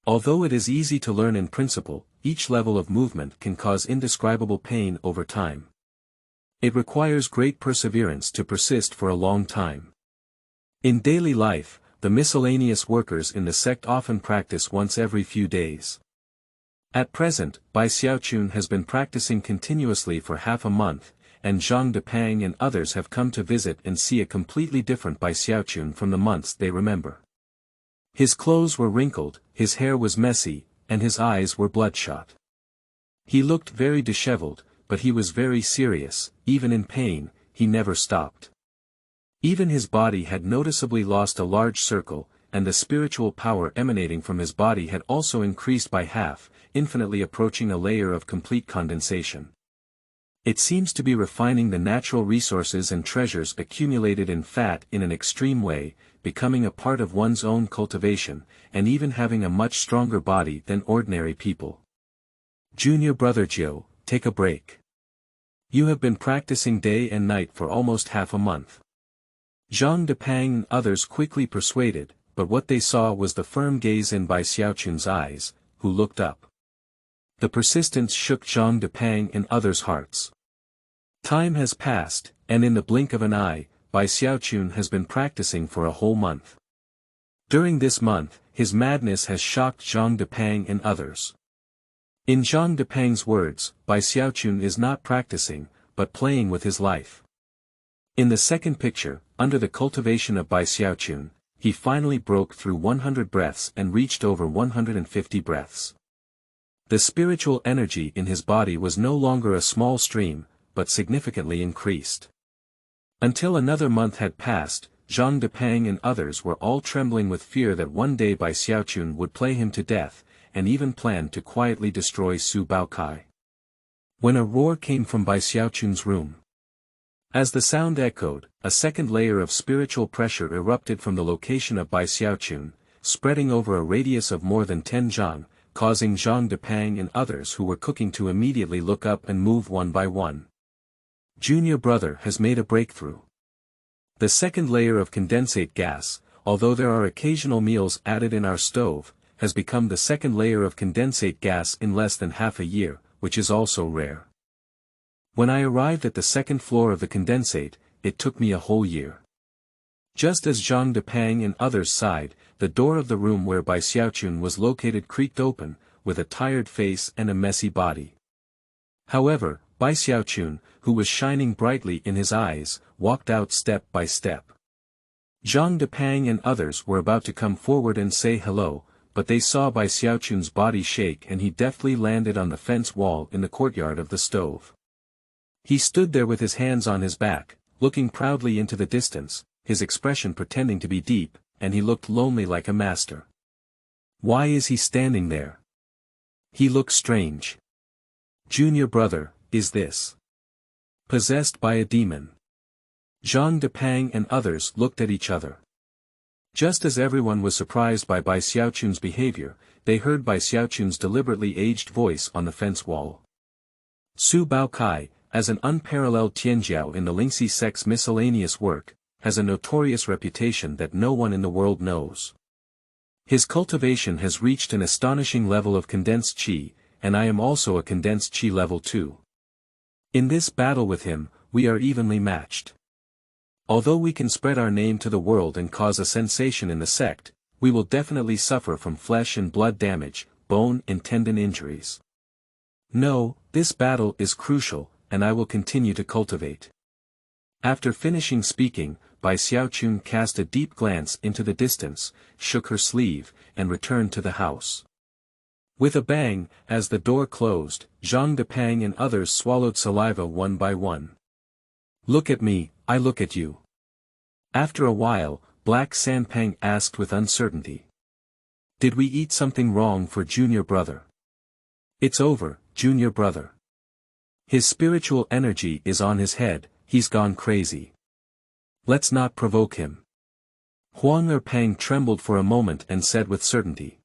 Although it is easy to learn in principle, each level of movement can cause indescribable pain over time. It requires great perseverance to persist for a long time. In daily life, the miscellaneous workers in the sect often practice once every few days. At present, Bai Xiaochun has been practicing continuously for half a month, and Zhang Depang and others have come to visit and see a completely different Bai Xiaochun from the months they remember. His clothes were wrinkled, his hair was messy, and his eyes were bloodshot. He looked very disheveled, but he was very serious, even in pain, he never stopped. Even his body had noticeably lost a large circle, and the spiritual power emanating from his body had also increased by half, infinitely approaching a layer of complete condensation. It seems to be refining the natural resources and treasures accumulated in fat in an extreme way, becoming a part of one's own cultivation, and even having a much stronger body than ordinary people. Junior brother Jiu, take a break. You have been practicing day and night for almost half a month. Zhang Depang and others quickly persuaded, but what they saw was the firm gaze in Bai Xiaochun's eyes, who looked up. The persistence shook Zhang Depang and others' hearts. Time has passed, and in the blink of an eye, Bai Xiaochun has been practicing for a whole month. During this month, his madness has shocked Zhang Depang and others. In Zhang Depang's words, Bai Xiaochun is not practicing, but playing with his life. In the second picture, under the cultivation of Bai Xiaochun, he finally broke through 100 breaths and reached over 150 breaths. The spiritual energy in his body was no longer a small stream, but significantly increased. Until another month had passed, Zhang Depang and others were all trembling with fear that one day Bai Xiaochun would play him to death, and even planned to quietly destroy Su Baokai. When a roar came from Bai Xiaochun's room. As the sound echoed, a second layer of spiritual pressure erupted from the location of Bai Xiaochun, spreading over a radius of more than 10 zhang, causing Zhang Depang and others who were cooking to immediately look up and move one by one. Junior brother has made a breakthrough. The second layer of condensate gas, although there are occasional meals added in our stove, has become the second layer of condensate gas in less than half a year, which is also rare. When I arrived at the second floor of the condensate, it took me a whole year. Just as Zhang Depang and others sighed, the door of the room where Bai Xiaochun was located creaked open, with a tired face and a messy body. However, Bai Xiaochun, who was shining brightly in his eyes, walked out step by step. Zhang Depang and others were about to come forward and say hello, but they saw Bai Xiaochun's body shake and he deftly landed on the fence wall in the courtyard of the stove. He stood there with his hands on his back, looking proudly into the distance, his expression pretending to be deep, and he looked lonely like a master. Why is he standing there? He looks strange. Junior brother, is this possessed by a demon? Zhang Depang and others looked at each other. Just as everyone was surprised by Bai Xiaochun's behavior, they heard Bai Xiaochun's deliberately aged voice on the fence wall. Su Baokai, as an unparalleled tianjiao in the Lingqi sect's miscellaneous work, has a notorious reputation that no one in the world knows. His cultivation has reached an astonishing level of condensed qi, and I am also a condensed qi level 2. In this battle with him, we are evenly matched. Although we can spread our name to the world and cause a sensation in the sect, we will definitely suffer from flesh and blood damage, bone and tendon injuries. No, this battle is crucial, and I will continue to cultivate. After finishing speaking, Bai Xiaochun cast a deep glance into the distance, shook her sleeve, and returned to the house. With a bang, as the door closed, Zhang Depang and others swallowed saliva one by one. Look at me, I look at you. After a while, Black Sanpang asked with uncertainty. Did we eat something wrong for junior brother? It's over, junior brother. His spiritual energy is on his head, he's gone crazy. Let's not provoke him. Huang Erpang trembled for a moment and said with certainty.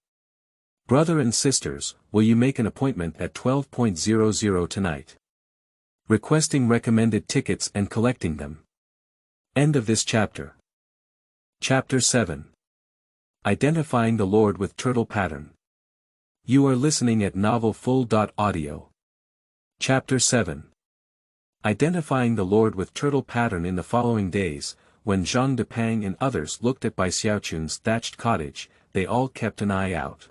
Brother and sisters, will you make an appointment at 12:00 tonight? Requesting recommended tickets and collecting them. End of this chapter. Chapter 7. Identifying the Lord with Turtle Pattern. You are listening at novelfull.audio. Chapter 7. Identifying the Lord with Turtle Pattern. In the following days, when Zhang Depang and others looked at Bai Xiaochun's thatched cottage, they all kept an eye out.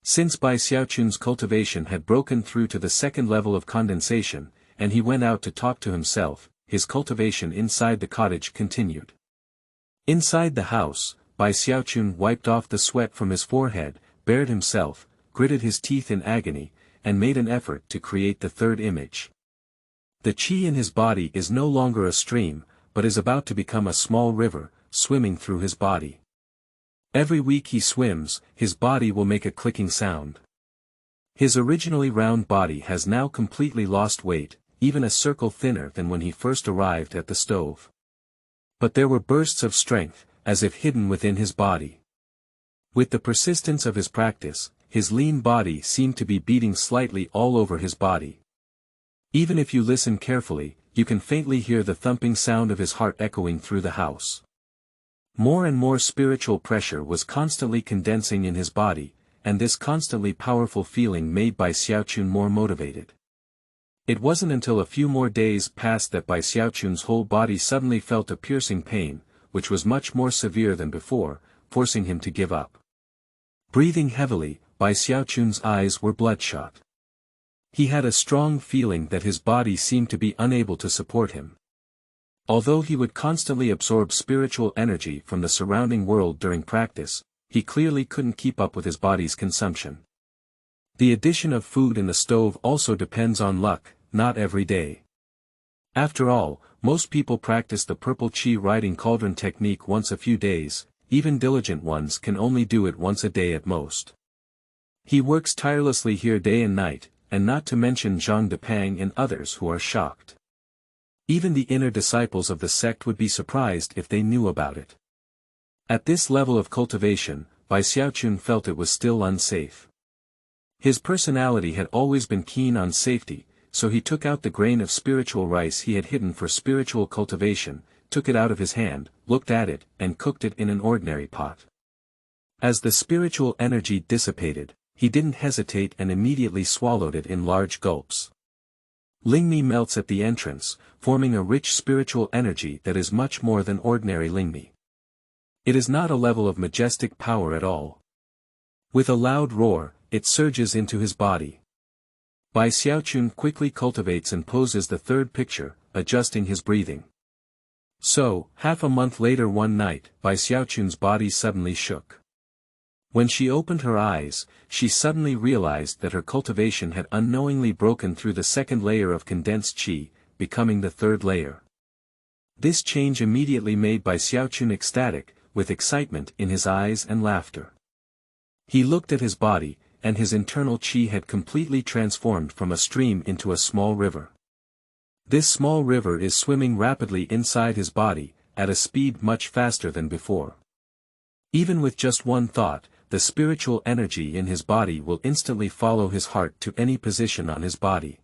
Since Bai Xiaochun's cultivation had broken through to the second level of condensation, and he went out to talk to himself, his cultivation inside the cottage continued. Inside the house, Bai Xiaochun wiped off the sweat from his forehead, bared himself, gritted his teeth in agony, and made an effort to create the third image. The qi in his body is no longer a stream, but is about to become a small river, swimming through his body. Every week he swims, his body will make a clicking sound. His originally round body has now completely lost weight, even a circle thinner than when he first arrived at the stove. But there were bursts of strength, as if hidden within his body. With the persistence of his practice, his lean body seemed to be beating slightly all over his body. Even if you listen carefully, you can faintly hear the thumping sound of his heart echoing through the house. More and more spiritual pressure was constantly condensing in his body, and this constantly powerful feeling made Bai Xiaochun more motivated. It wasn't until a few more days passed that Bai Xiaochun's whole body suddenly felt a piercing pain, which was much more severe than before, forcing him to give up. Breathing heavily, Bai Xiaochun's eyes were bloodshot. He had a strong feeling that his body seemed to be unable to support him. Although he would constantly absorb spiritual energy from the surrounding world during practice, he clearly couldn't keep up with his body's consumption. The addition of food in the stove also depends on luck, not every day. After all, most people practice the purple qi riding cauldron technique once a few days, even diligent ones can only do it once a day at most. He works tirelessly here day and night, and not to mention Zhang Depang and others who are shocked. Even the inner disciples of the sect would be surprised if they knew about it. At this level of cultivation, Bai Xiaochun felt it was still unsafe. His personality had always been keen on safety, so he took out the grain of spiritual rice he had hidden for spiritual cultivation, took it out of his hand, looked at it, and cooked it in an ordinary pot. As the spiritual energy dissipated, he didn't hesitate and immediately swallowed it in large gulps. Lingqi melts at the entrance, forming a rich spiritual energy that is much more than ordinary Lingqi. It is not a level of majestic power at all. With a loud roar, it surges into his body. Bai Xiaochun quickly cultivates and poses the third picture, adjusting his breathing. So, half a month later one night, Bai Xiaochun's body suddenly shook. When she opened her eyes, she suddenly realized that her cultivation had unknowingly broken through the second layer of condensed qi, becoming the third layer. This change immediately made Bai Xiaochun ecstatic, with excitement in his eyes and laughter. He looked at his body, and his internal qi had completely transformed from a stream into a small river. This small river is swimming rapidly inside his body, at a speed much faster than before. Even with just one thought, the spiritual energy in his body will instantly follow his heart to any position on his body.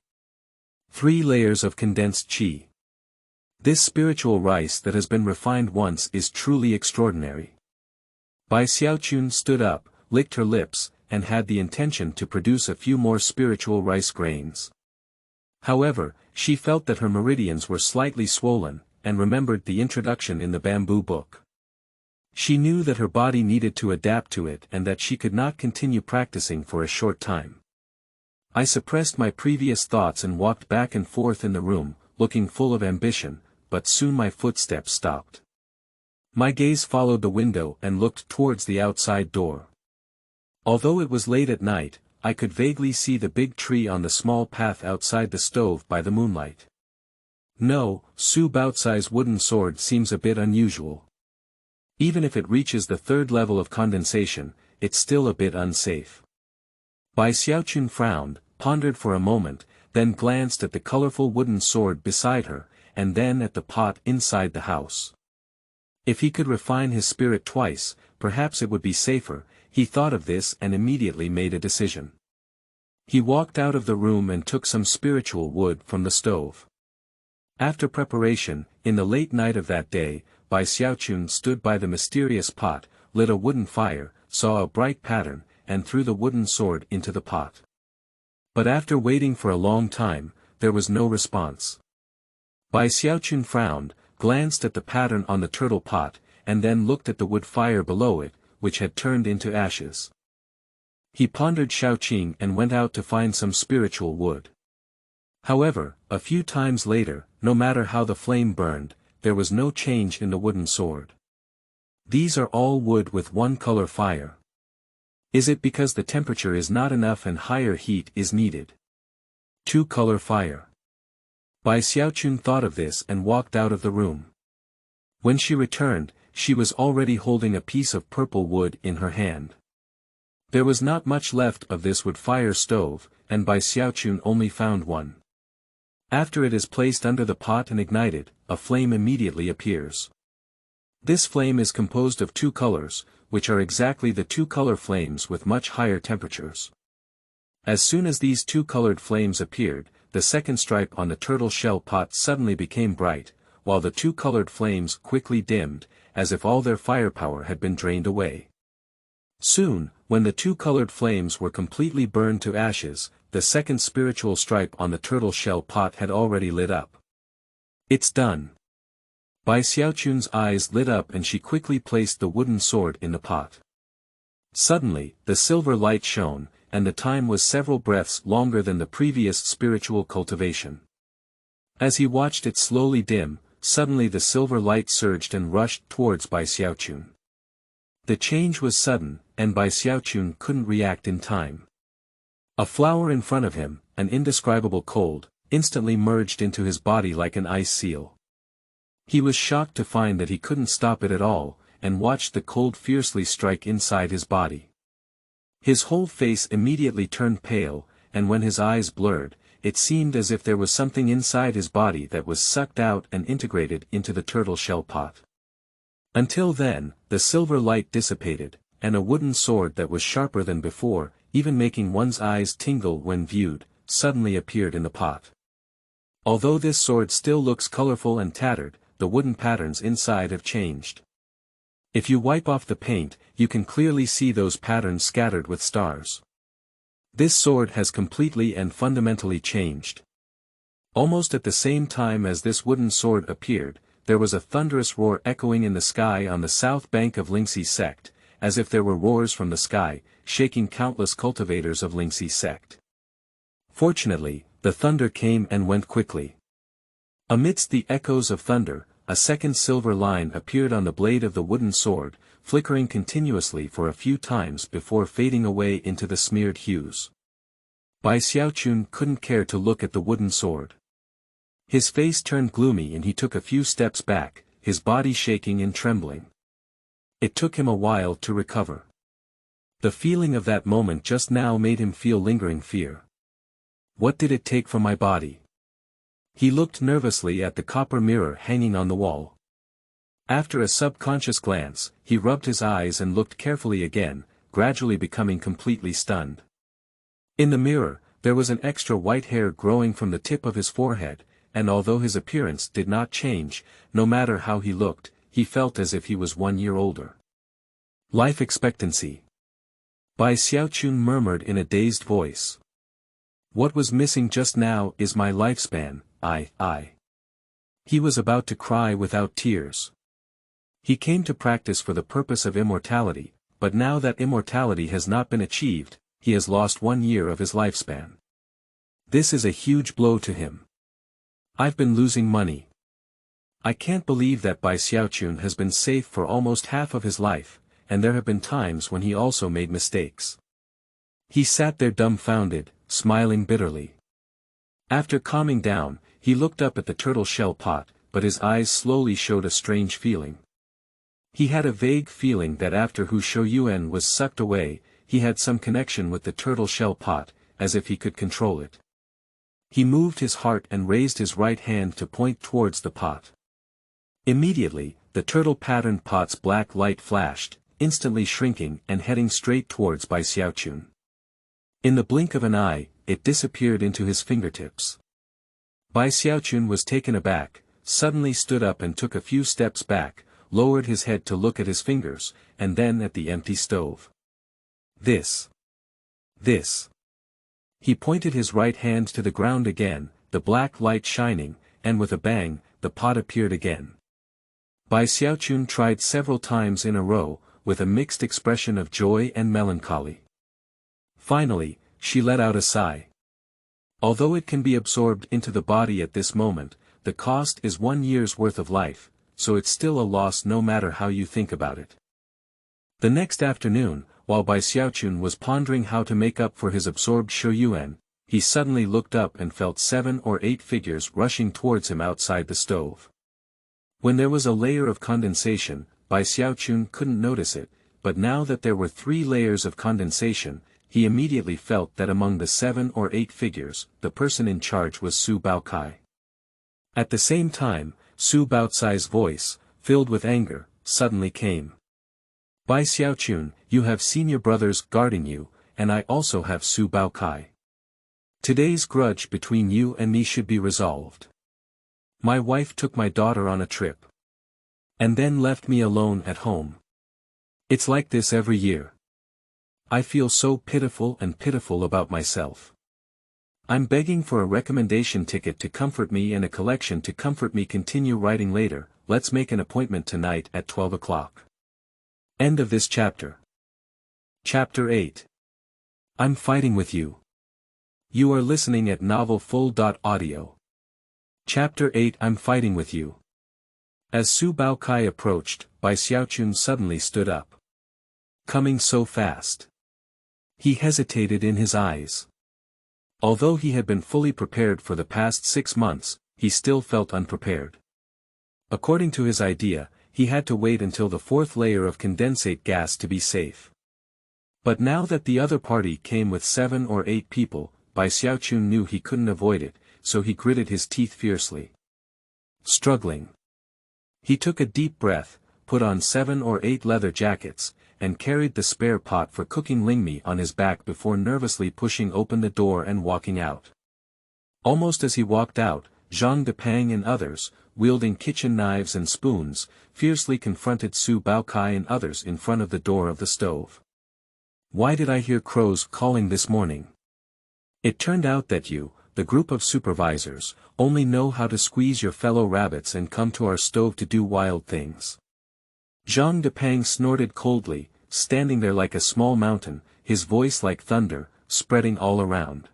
3 layers of condensed qi. This spiritual rice that has been refined once is truly extraordinary. Bai Xiaochun stood up, licked her lips, and had the intention to produce a few more spiritual rice grains. However, she felt that her meridians were slightly swollen, and remembered the introduction in the bamboo book. She knew that her body needed to adapt to it and that she could not continue practicing for a short time. I suppressed my previous thoughts and walked back and forth in the room, looking full of ambition, but soon my footsteps stopped. My gaze followed the window and looked towards the outside door. Although it was late at night, I could vaguely see the big tree on the small path outside the stove by the moonlight. No, Su Baocai's wooden sword seems a bit unusual. Even if it reaches the third level of condensation, it's still a bit unsafe. Bai Xiaochun frowned, pondered for a moment, then glanced at the colorful wooden sword beside her, and then at the pot inside the house. If he could refine his spirit twice, perhaps it would be safer. He thought of this and immediately made a decision. He walked out of the room and took some spiritual wood from the stove. After preparation, in the late night of that day, Bai Xiaochun stood by the mysterious pot, lit a wooden fire, saw a bright pattern, and threw the wooden sword into the pot. But after waiting for a long time, there was no response. Bai Xiaochun frowned, glanced at the pattern on the turtle pot, and then looked at the wood fire below it, which had turned into ashes. He pondered Xiaoqing and went out to find some spiritual wood. However, a few times later, no matter how the flame burned, there was no change in the wooden sword. These are all wood with one color fire. Is it because the temperature is not enough and higher heat is needed? 2-color fire. Bai Xiaochun thought of this and walked out of the room. When she returned, she was already holding a piece of purple wood in her hand. There was not much left of this wood fire stove, and Bai Xiaochun only found one. After it is placed under the pot and ignited, a flame immediately appears. This flame is composed of 2 colors, which are exactly the 2-color flames with much higher temperatures. As soon as these 2-colored flames appeared, the second stripe on the turtle shell pot suddenly became bright, while the 2-colored flames quickly dimmed, as if all their firepower had been drained away. Soon, when the 2-colored flames were completely burned to ashes, the second spiritual stripe on the turtle shell pot had already lit up. It's done. Bai Xiaochun's eyes lit up and she quickly placed the wooden sword in the pot. Suddenly, the silver light shone, and the time was several breaths longer than the previous spiritual cultivation. As he watched it slowly dim, suddenly the silver light surged and rushed towards Bai Xiaochun. The change was sudden, and Bai Xiaochun couldn't react in time. A flower in front of him, an indescribable cold, instantly merged into his body like an ice seal. He was shocked to find that he couldn't stop it at all, and watched the cold fiercely strike inside his body. His whole face immediately turned pale, and when his eyes blurred, it seemed as if there was something inside his body that was sucked out and integrated into the turtle shell pot. Until then, the silver light dissipated, and a wooden sword that was sharper than before, even making one's eyes tingle when viewed, suddenly appeared in the pot. Although this sword still looks colorful and tattered, the wooden patterns inside have changed. If you wipe off the paint, you can clearly see those patterns scattered with stars. This sword has completely and fundamentally changed. Almost at the same time as this wooden sword appeared, there was a thunderous roar echoing in the sky on the south bank of Lingqi sect, as if there were roars from the sky, shaking countless cultivators of Lingqi sect. Fortunately, the thunder came and went quickly. Amidst the echoes of thunder, a second silver line appeared on the blade of the wooden sword, flickering continuously for a few times before fading away into the smeared hues. Bai Xiaochun couldn't care to look at the wooden sword. His face turned gloomy and he took a few steps back, his body shaking and trembling. It took him a while to recover. The feeling of that moment just now made him feel lingering fear. What did it take from my body? He looked nervously at the copper mirror hanging on the wall. After a subconscious glance, he rubbed his eyes and looked carefully again, gradually becoming completely stunned. In the mirror, there was an extra white hair growing from the tip of his forehead, and although his appearance did not change, no matter how he looked, he felt as if he was 1 year older. Life expectancy. Bai Xiaochun murmured in a dazed voice. What was missing just now is my lifespan, I. He was about to cry without tears. He came to practice for the purpose of immortality, but now that immortality has not been achieved, he has lost 1 year of his lifespan. This is a huge blow to him. I've been losing money. I can't believe that Bai Xiaochun has been safe for almost half of his life, and there have been times when he also made mistakes. He sat there dumbfounded, smiling bitterly. After calming down, he looked up at the turtle shell pot, but his eyes slowly showed a strange feeling. He had a vague feeling that after Yishou was sucked away, he had some connection with the turtle shell pot, as if he could control it. He moved his heart and raised his right hand to point towards the pot. Immediately, the turtle-patterned pot's black light flashed, instantly shrinking and heading straight towards Bai Xiaochun. In the blink of an eye, it disappeared into his fingertips. Bai Xiaochun was taken aback, suddenly stood up and took a few steps back, lowered his head to look at his fingers, and then at the empty stove. This. He pointed his right hand to the ground again, the black light shining, and with a bang, the pot appeared again. Bai Xiaochun tried several times in a row, with a mixed expression of joy and melancholy. Finally, she let out a sigh. Although it can be absorbed into the body at this moment, the cost is 1 year's worth of life, so it's still a loss no matter how you think about it. The next afternoon, while Bai Xiaochun was pondering how to make up for his absorbed Yishou, he suddenly looked up and felt 7 or 8 figures rushing towards him outside the stove. When there was a layer of condensation, Bai Xiaochun couldn't notice it, but now that there were 3 layers of condensation, he immediately felt that among the 7 or 8 figures, the person in charge was Su Baokai. At the same time, Su Baocai's voice, filled with anger, suddenly came. Bai Xiaochun, you have senior brothers guarding you, and I also have Su Baokai. Today's grudge between you and me should be resolved. My wife took my daughter on a trip. And then left me alone at home. It's like this every year. I feel so pitiful about myself. I'm begging for a recommendation ticket to comfort me and a collection to comfort me. Continue writing later. Let's make an appointment tonight at 12 o'clock. End of this chapter. Chapter 8. I'm fighting with you. You are listening at novelfull.audio. Chapter 8. I'm fighting with you. As Su Baokai approached, Bai Xiaochun suddenly stood up. Coming so fast. He hesitated in his eyes. Although he had been fully prepared for the past 6 months, he still felt unprepared. According to his idea, he had to wait until the 4th layer of condensate gas to be safe. But now that the other party came with 7 or 8 people, Bai Xiaochun knew he couldn't avoid it, so he gritted his teeth fiercely. Struggling. He took a deep breath, put on 7 or 8 leather jackets, and carried the spare pot for cooking Lingqi on his back before nervously pushing open the door and walking out. Almost as he walked out, Zhang Depang and others, wielding kitchen knives and spoons, fiercely confronted Su Baokai and others in front of the door of the stove. Why did I hear crows calling this morning? It turned out that you, the group of supervisors, only know how to squeeze your fellow rabbits and come to our stove to do wild things. Zhang Depang snorted coldly, standing there like a small mountain, his voice like thunder, spreading all around.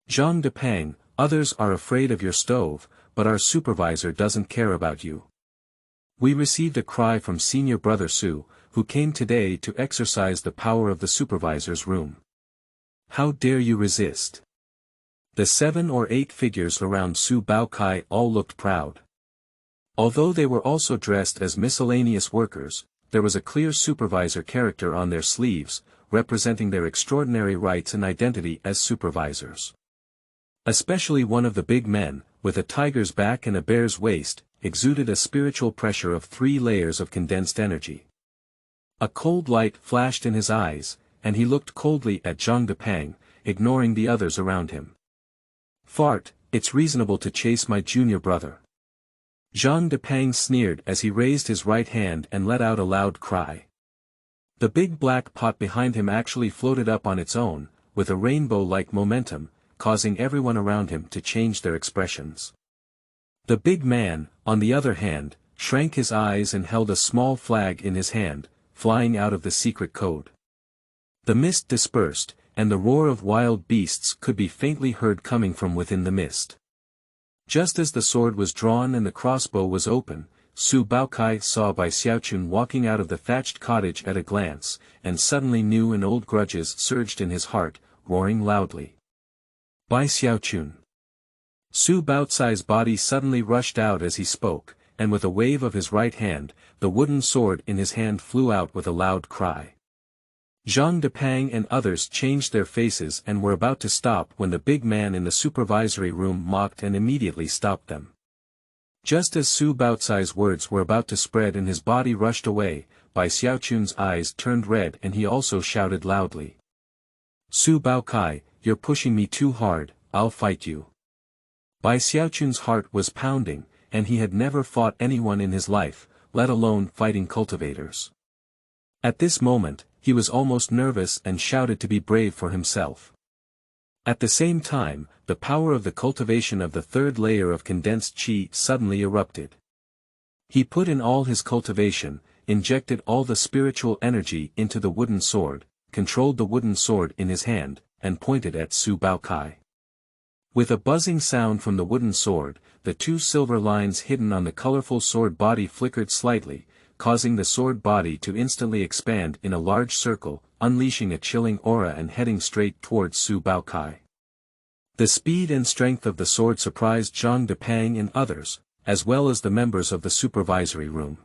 Zhang Depang, others are afraid of your stove, but our supervisor doesn't care about you. We received a cry from senior brother Su, who came today to exercise the power of the supervisor's room. How dare you resist? The 7 or 8 figures around Su Baokai all looked proud. Although they were also dressed as miscellaneous workers, there was a clear supervisor character on their sleeves, representing their extraordinary rights and identity as supervisors. Especially one of the big men, with a tiger's back and a bear's waist, exuded a spiritual pressure of 3 layers of condensed energy. A cold light flashed in his eyes, and he looked coldly at Zhang Depang, ignoring the others around him. Fart, it's reasonable to chase my junior brother. Zhang Depang sneered as he raised his right hand and let out a loud cry. The big black pot behind him actually floated up on its own, with a rainbow-like momentum, causing everyone around him to change their expressions. The big man, on the other hand, shrank his eyes and held a small flag in his hand, flying out of the secret code. The mist dispersed, and the roar of wild beasts could be faintly heard coming from within the mist. Just as the sword was drawn and the crossbow was open, Su Baokai saw Bai Xiaochun walking out of the thatched cottage at a glance, and suddenly new and old grudges surged in his heart, roaring loudly. Bai Xiaochun. Su Baocai's body suddenly rushed out as he spoke, and with a wave of his right hand, the wooden sword in his hand flew out with a loud cry. Zhang Depang and others changed their faces and were about to stop when the big man in the supervisory room mocked and immediately stopped them. Just as Su Baocai's words were about to spread and his body rushed away, Bai Xiaochun's eyes turned red and he also shouted loudly. Su Baokai, you're pushing me too hard, I'll fight you. Bai Xiaochun's heart was pounding, and he had never fought anyone in his life, let alone fighting cultivators. At this moment, he was almost nervous and shouted to be brave for himself. At the same time, the power of the cultivation of the 3rd layer of condensed qi suddenly erupted. He put in all his cultivation, injected all the spiritual energy into the wooden sword, controlled the wooden sword in his hand, and pointed at Su Baokai. With a buzzing sound from the wooden sword, the 2 silver lines hidden on the colorful sword body flickered slightly, causing the sword body to instantly expand in a large circle, unleashing a chilling aura and heading straight towards Su Baokai. The speed and strength of the sword surprised Zhang Depang and others, as well as the members of the supervisory room.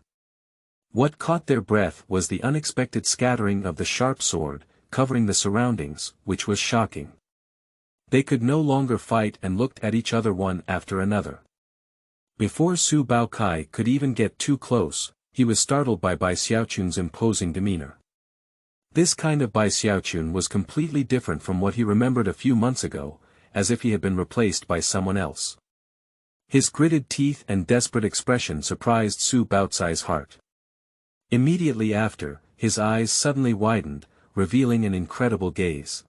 What caught their breath was the unexpected scattering of the sharp sword, covering the surroundings, which was shocking. They could no longer fight and looked at each other one after another. Before Su Baokai could even get too close, he was startled by Bai Xiaochun's imposing demeanor. This kind of Bai Xiaochun was completely different from what he remembered a few months ago, as if he had been replaced by someone else. His gritted teeth and desperate expression surprised Su Baocai's heart. Immediately after, his eyes suddenly widened, revealing an incredible gaze.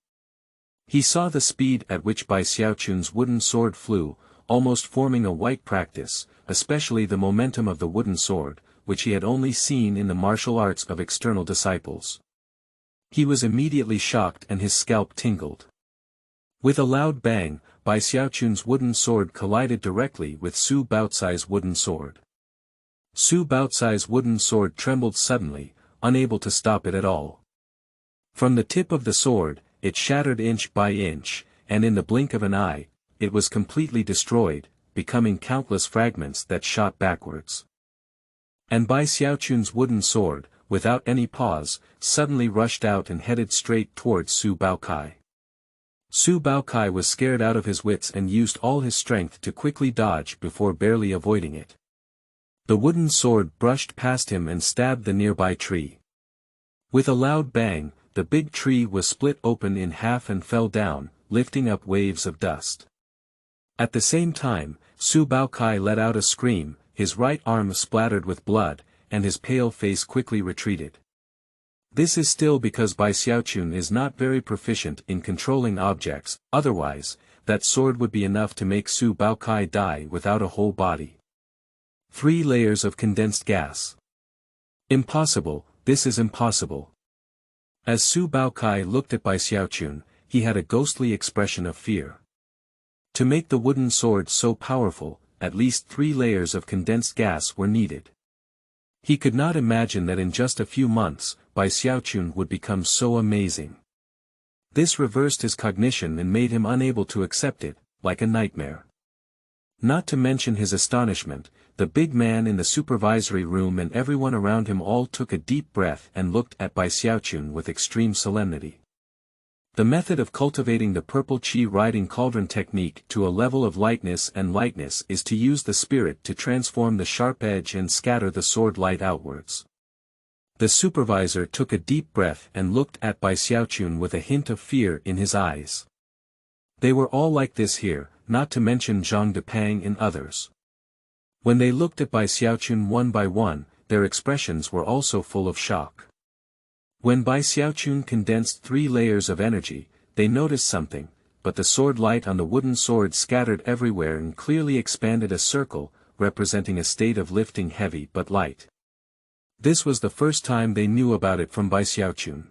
He saw the speed at which Bai Xiaochun's wooden sword flew, almost forming a white practice, especially the momentum of the wooden sword, which he had only seen in the martial arts of external disciples. He was immediately shocked and his scalp tingled. With a loud bang, Bai Xiaochun's wooden sword collided directly with Su Baocai's wooden sword. Su Baocai's wooden sword trembled suddenly, unable to stop it at all. From the tip of the sword, it shattered inch by inch, and in the blink of an eye, it was completely destroyed, becoming countless fragments that shot backwards. And Bai Xiaochun's wooden sword, without any pause, suddenly rushed out and headed straight towards Su Baokai. Su Baokai was scared out of his wits and used all his strength to quickly dodge before barely avoiding it. The wooden sword brushed past him and stabbed the nearby tree. With a loud bang, the big tree was split open in half and fell down, lifting up waves of dust. At the same time, Su Baokai let out a scream, his right arm splattered with blood, and his pale face quickly retreated. This is still because Bai Xiaochun is not very proficient in controlling objects, otherwise, that sword would be enough to make Su Baokai die without a whole body. 3 layers of condensed gas. Impossible, this is impossible. As Su Baokai looked at Bai Xiaochun, he had a ghostly expression of fear. To make the wooden sword so powerful, at least 3 layers of condensed gas were needed. He could not imagine that in just a few months, Bai Xiaochun would become so amazing. This reversed his cognition and made him unable to accept it, like a nightmare. Not to mention his astonishment, the big man in the supervisory room and everyone around him all took a deep breath and looked at Bai Xiaochun with extreme solemnity. The method of cultivating the purple chi riding cauldron technique to a level of lightness is to use the spirit to transform the sharp edge and scatter the sword light outwards. The supervisor took a deep breath and looked at Bai Xiaochun with a hint of fear in his eyes. They were all like this here, not to mention Zhang Depang and others. When they looked at Bai Xiaochun one by one, their expressions were also full of shock. When Bai Xiaochun condensed 3 layers of energy, they noticed something, but the sword light on the wooden sword scattered everywhere and clearly expanded a circle, representing a state of lifting heavy but light. This was the first time they knew about it from Bai Xiaochun.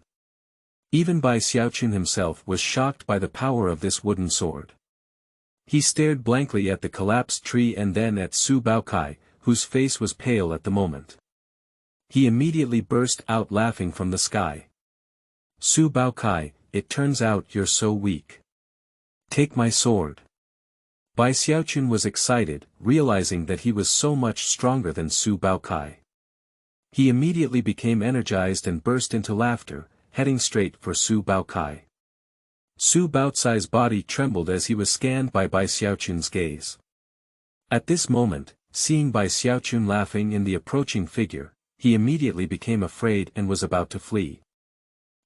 Even Bai Xiaochun himself was shocked by the power of this wooden sword. He stared blankly at the collapsed tree and then at Su Baokai, whose face was pale at the moment. He immediately burst out laughing from the sky. Su Baokai, it turns out you're so weak. Take my sword. Bai Xiaochun was excited, realizing that he was so much stronger than Su Baokai. He immediately became energized and burst into laughter, heading straight for Su Baokai. Su Baokai's body trembled as he was scanned by Bai Xiaochun's gaze. At this moment, seeing Bai Xiaochun laughing in the approaching figure, he immediately became afraid and was about to flee.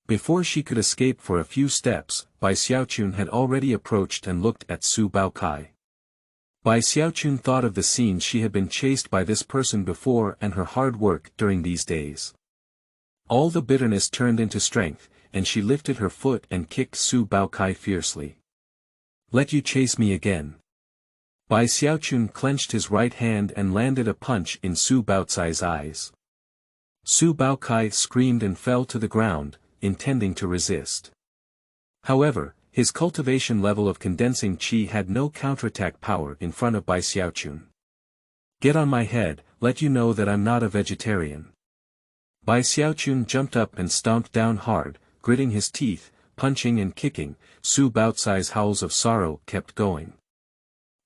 Before she could escape for a few steps, Bai Xiaochun had already approached and looked at Su Baokai. Bai Xiaochun thought of the scene she had been chased by this person before and her hard work during these days. All the bitterness turned into strength, and she lifted her foot and kicked Su Baokai fiercely. Let you chase me again. Bai Xiaochun clenched his right hand and landed a punch in Su Baokai's eyes. Su Baokai screamed and fell to the ground, intending to resist. However, his cultivation level of condensing chi had no counterattack power in front of Bai Xiaochun. Get on my head, let you know that I'm not a vegetarian. Bai Xiaochun jumped up and stomped down hard, gritting his teeth, punching and kicking. Su Baokai's howls of sorrow kept going.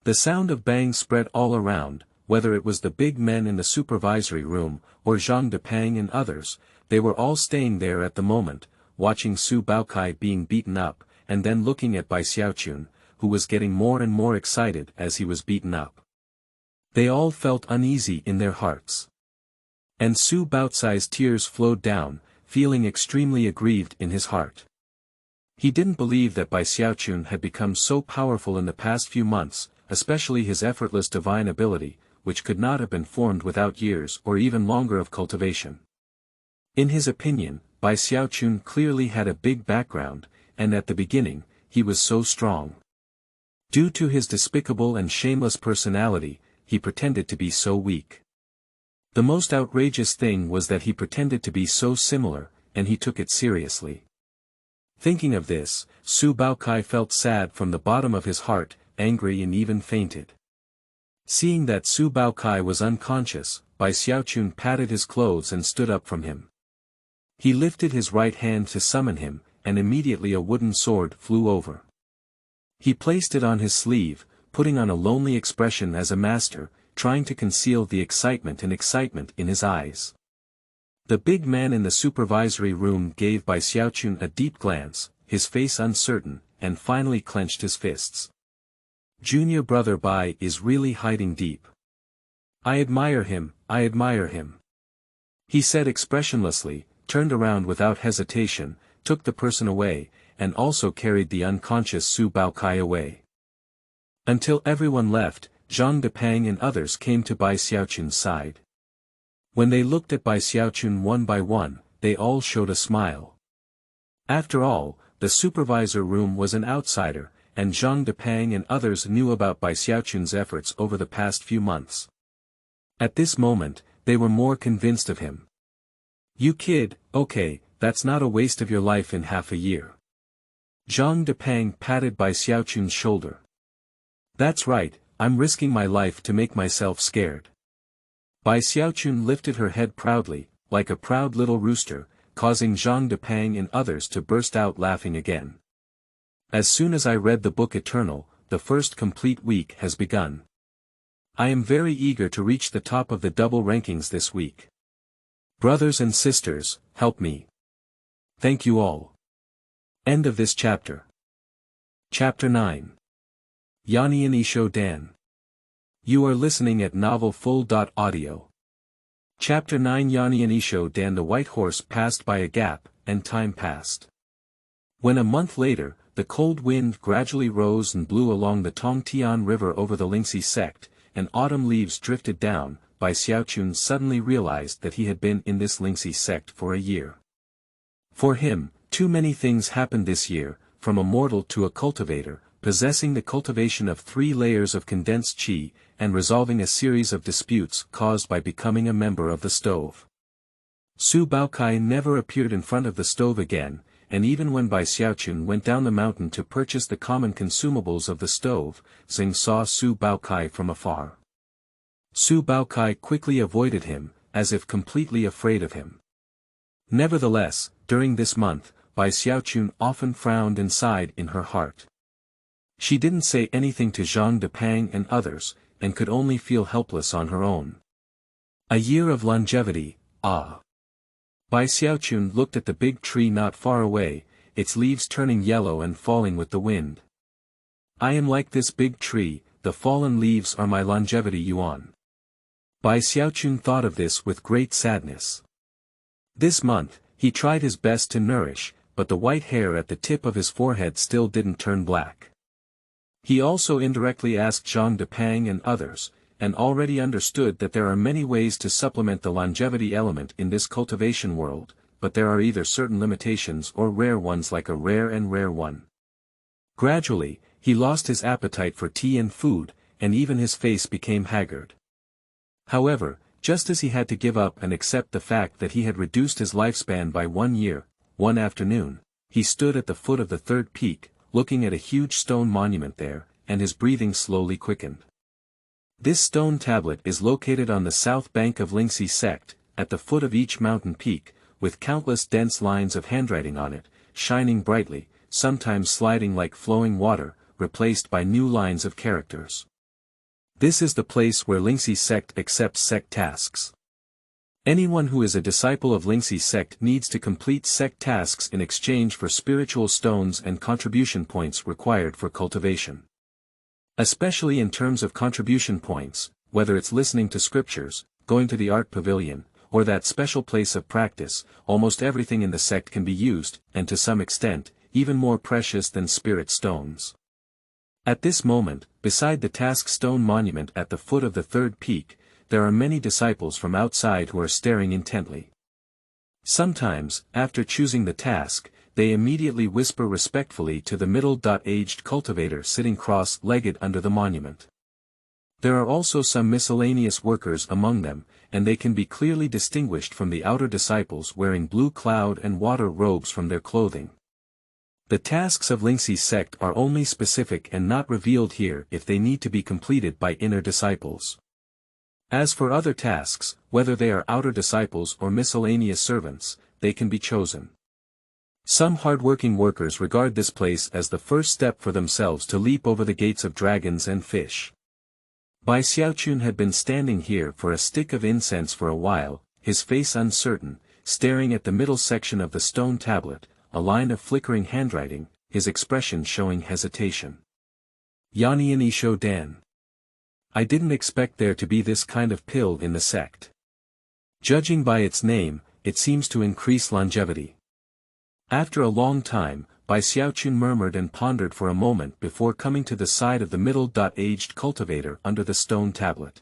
The sound of bangs spread all around, whether it was the big men in the supervisory room, or Zhang Depang and others, they were all staying there at the moment, watching Su Baokai being beaten up, and then looking at Bai Xiaochun, who was getting more and more excited as he was beaten up. They all felt uneasy in their hearts. And Su Baokai's tears flowed down, feeling extremely aggrieved in his heart. He didn't believe that Bai Xiaochun had become so powerful in the past few months, especially his effortless divine ability, which could not have been formed without years or even longer of cultivation. In his opinion, Bai Xiaochun clearly had a big background, and at the beginning, he was so strong. Due to his despicable and shameless personality, he pretended to be so weak. The most outrageous thing was that he pretended to be so similar, and he took it seriously. Thinking of this, Su Baokai felt sad from the bottom of his heart, angry and even fainted. Seeing that Su Baokai was unconscious, Bai Xiaochun patted his clothes and stood up from him. He lifted his right hand to summon him, and immediately a wooden sword flew over. He placed it on his sleeve, putting on a lonely expression as a master, trying to conceal the excitement in his eyes. The big man in the supervisory room gave Bai Xiaochun a deep glance, his face uncertain, and finally clenched his fists. Junior brother Bai is really hiding deep. I admire him, I admire him. He said expressionlessly, turned around without hesitation, took the person away, and also carried the unconscious Su Baokai away. Until everyone left, Zhang Depang and others came to Bai Xiaochun's side. When they looked at Bai Xiaochun one by one, they all showed a smile. After all, the supervisor room was an outsider, and Zhang Depang and others knew about Bai Xiaochun's efforts over the past few months. At this moment, they were more convinced of him. You kid, okay, that's not a waste of your life in half a year. Zhang Depang patted Bai Xiaochun's shoulder. That's right, I'm risking my life to make myself scared. Bai Xiaochun lifted her head proudly, like a proud little rooster, causing Zhang Depang and others to burst out laughing again. As soon as I read the book Eternal, the first complete week has begun. I am very eager to reach the top of the double rankings this week. Brothers and sisters, help me. Thank you all. End of this chapter. Chapter 9. Yannian Yishou Dan. You are listening at novelfull.audio. Chapter 9 Yannian Yishou Dan. The white horse passed by a gap, and time passed. When a month later, the cold wind gradually rose and blew along the Tongtian River over the Lingqi sect, and autumn leaves drifted down, Bai Xiaochun suddenly realized that he had been in this Lingqi sect for a year. For him, too many things happened this year, from a mortal to a cultivator, possessing the cultivation of 3 layers of condensed qi, and resolving a series of disputes caused by becoming a member of the stove. Su Baokai never appeared in front of the stove again, and even when Bai Xiaochun went down the mountain to purchase the common consumables of the stove, Xing saw Su Baokai from afar. Su Baokai quickly avoided him, as if completely afraid of him. Nevertheless, during this month, Bai Xiaochun often frowned and sighed in her heart. She didn't say anything to Zhang Depang and others, and could only feel helpless on her own. A year of longevity, ah. Bai Xiaochun looked at the big tree not far away, its leaves turning yellow and falling with the wind. I am like this big tree, the fallen leaves are my longevity yuan. Bai Xiaochun thought of this with great sadness. This month, he tried his best to nourish, but the white hair at the tip of his forehead still didn't turn black. He also indirectly asked Zhang Depang and others, and already understood that there are many ways to supplement the longevity element in this cultivation world, but there are either certain limitations or rare ones like a rare and rare one. Gradually, he lost his appetite for tea and food, and even his face became haggard. However, just as he had to give up and accept the fact that he had reduced his lifespan by 1 year, one afternoon, he stood at the foot of the 3rd peak, looking at a huge stone monument there, and his breathing slowly quickened. This stone tablet is located on the south bank of Lingqi sect, at the foot of each mountain peak, with countless dense lines of handwriting on it, shining brightly, sometimes sliding like flowing water, replaced by new lines of characters. This is the place where Lingqi sect accepts sect tasks. Anyone who is a disciple of Lingqi sect needs to complete sect tasks in exchange for spiritual stones and contribution points required for cultivation. Especially in terms of contribution points, whether it's listening to scriptures, going to the art pavilion, or that special place of practice, almost everything in the sect can be used, and to some extent, even more precious than spirit stones. At this moment, beside the task stone monument at the foot of the 3rd peak, there are many disciples from outside who are staring intently. Sometimes, after choosing the task, they immediately whisper respectfully to the middle-aged cultivator sitting cross-legged under the monument. There are also some miscellaneous workers among them, and they can be clearly distinguished from the outer disciples wearing blue cloud and water robes from their clothing. The tasks of Lingqi sect are only specific and not revealed here if they need to be completed by inner disciples. As for other tasks, whether they are outer disciples or miscellaneous servants, they can be chosen. Some hard-working workers regard this place as the first step for themselves to leap over the gates of dragons and fish. Bai Xiaochun had been standing here for a stick of incense for a while, his face uncertain, staring at the middle section of the stone tablet, a line of flickering handwriting, his expression showing hesitation. Yannian Yishou Dan. I didn't expect there to be this kind of pill in the sect. Judging by its name, it seems to increase longevity. After a long time, Bai Xiaochun murmured and pondered for a moment before coming to the side of the middle-aged cultivator under the stone tablet.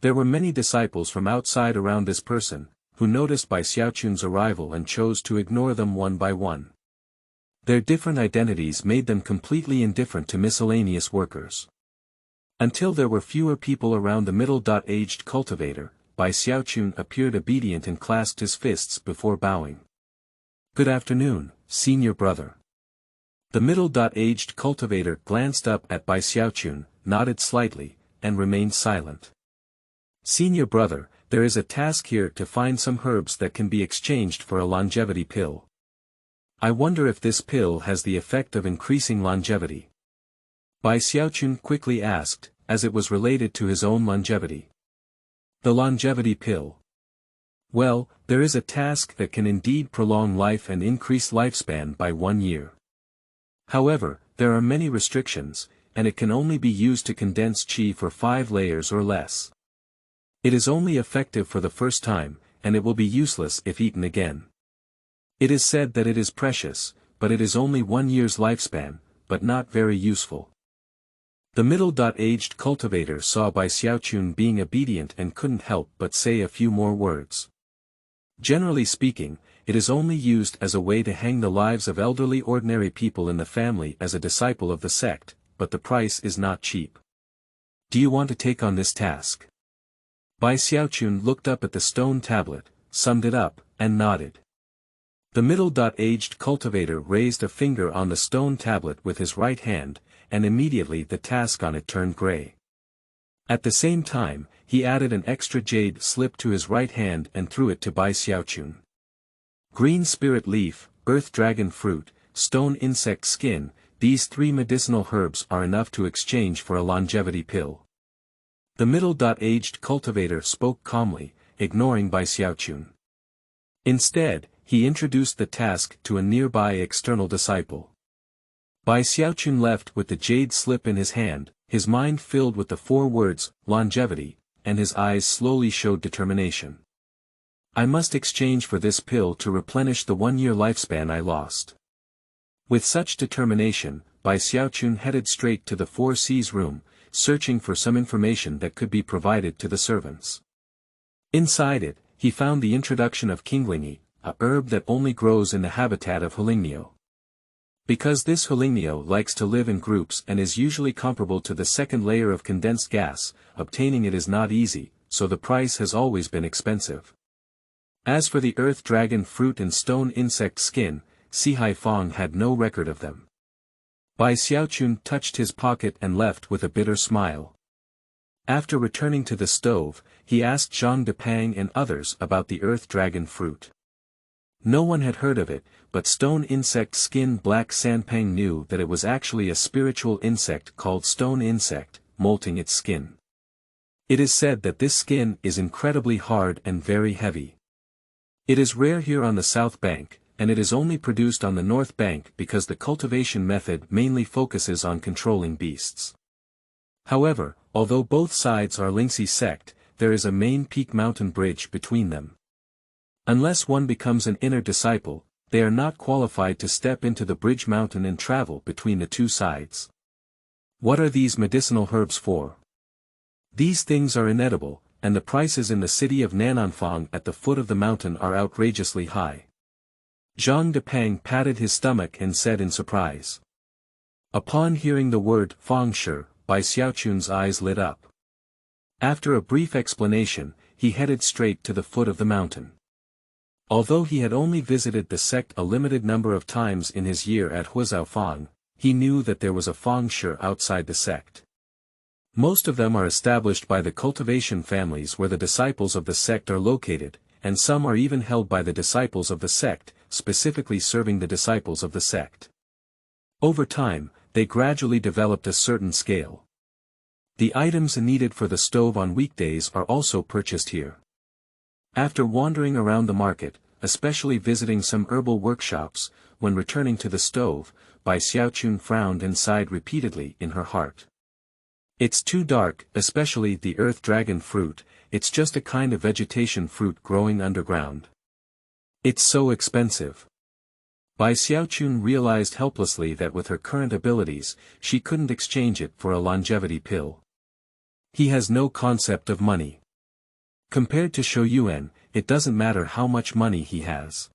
There were many disciples from outside around this person, who noticed Bai Xiaochun's arrival and chose to ignore them one by one. Their different identities made them completely indifferent to miscellaneous workers. Until there were fewer people around the middle-aged cultivator, Bai Xiaochun appeared obedient and clasped his fists before bowing. Good afternoon, senior brother. The middle-aged cultivator glanced up at Bai Xiaochun, nodded slightly, and remained silent. Senior brother, there is a task here to find some herbs that can be exchanged for a longevity pill. I wonder if this pill has the effect of increasing longevity. Bai Xiaochun quickly asked, as it was related to his own longevity. The longevity pill. Well, there is a task that can indeed prolong life and increase lifespan by 1 year. However, there are many restrictions, and it can only be used to condense qi for 5 layers or less. It is only effective for the first time, and it will be useless if eaten again. It is said that it is precious, but it is only 1 year's lifespan, but not very useful. The middle-aged cultivator saw Bai Xiaochun being obedient and couldn't help but say a few more words. Generally speaking, it is only used as a way to hang the lives of elderly ordinary people in the family as a disciple of the sect, but the price is not cheap. Do you want to take on this task? Bai Xiaochun looked up at the stone tablet, summed it up, and nodded. The middle-aged cultivator raised a finger on the stone tablet with his right hand, and immediately the task on it turned gray. At the same time, he added an extra jade slip to his right hand and threw it to Bai Xiaochun. Green spirit leaf, earth dragon fruit, stone insect skin, these 3 medicinal herbs are enough to exchange for a longevity pill. The middle-aged cultivator spoke calmly, ignoring Bai Xiaochun. Instead, he introduced the task to a nearby external disciple. Bai Xiaochun left with the jade slip in his hand, his mind filled with the 4 words, longevity, and his eyes slowly showed determination. I must exchange for this pill to replenish the 1-year lifespan I lost. With such determination, Bai Xiaochun headed straight to the 4C's room, searching for some information that could be provided to the servants. Inside it, he found the introduction of Lingqi, a herb that only grows in the habitat of Hulingnio. Because this Hulingnio likes to live in groups and is usually comparable to the second layer of condensed gas, obtaining it is not easy, so the price has always been expensive. As for the earth dragon fruit and stone insect skin, Si Haifang had no record of them. Bai Xiaochun touched his pocket and left with a bitter smile. After returning to the stove, he asked Zhang Depang and others about the earth dragon fruit. No one had heard of it, but stone insect skin Black Sanpang knew that it was actually a spiritual insect called stone insect, molting its skin. It is said that this skin is incredibly hard and very heavy. It is rare here on the south bank, and it is only produced on the north bank because the cultivation method mainly focuses on controlling beasts. However, although both sides are Lingqi sect, there is a main peak mountain bridge between them. Unless one becomes an inner disciple, they are not qualified to step into the bridge mountain and travel between the 2 sides. What are these medicinal herbs for? These things are inedible, and the prices in the city of Nananfang at the foot of the mountain are outrageously high. Zhang Depang patted his stomach and said in surprise. Upon hearing the word Fangshi, Bai Xiaochun's eyes lit up. After a brief explanation, he headed straight to the foot of the mountain. Although he had only visited the sect a limited number of times in his year at Huizaofang, he knew that there was a Fangshi outside the sect. Most of them are established by the cultivation families where the disciples of the sect are located, and some are even held by the disciples of the sect, specifically serving the disciples of the sect. Over time, they gradually developed a certain scale. The items needed for the stove on weekdays are also purchased here. After wandering around the market, especially visiting some herbal workshops. When returning to the stove, Bai Xiaochun frowned and sighed repeatedly in her heart. It's too dark, especially the earth dragon fruit, it's just a kind of vegetation fruit growing underground. It's so expensive. Bai Xiaochun realized helplessly that with her current abilities, she couldn't exchange it for a longevity pill. He has no concept of money. Compared to Shou Yuan, it doesn't matter how much money he has.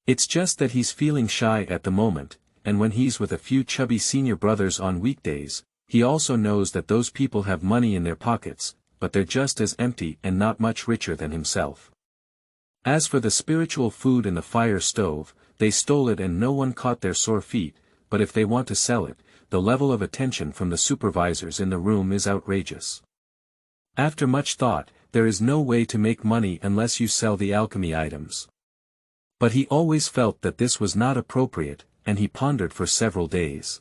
It's just that he's feeling shy at the moment, and when he's with a few chubby senior brothers on weekdays, he also knows that those people have money in their pockets, but they're just as empty and not much richer than himself. As for the spiritual food in the fire stove, they stole it and no one caught their sore feet, but if they want to sell it, the level of attention from the supervisors in the room is outrageous. After much thought, there is no way to make money unless you sell the alchemy items. But he always felt that this was not appropriate, and he pondered for several days.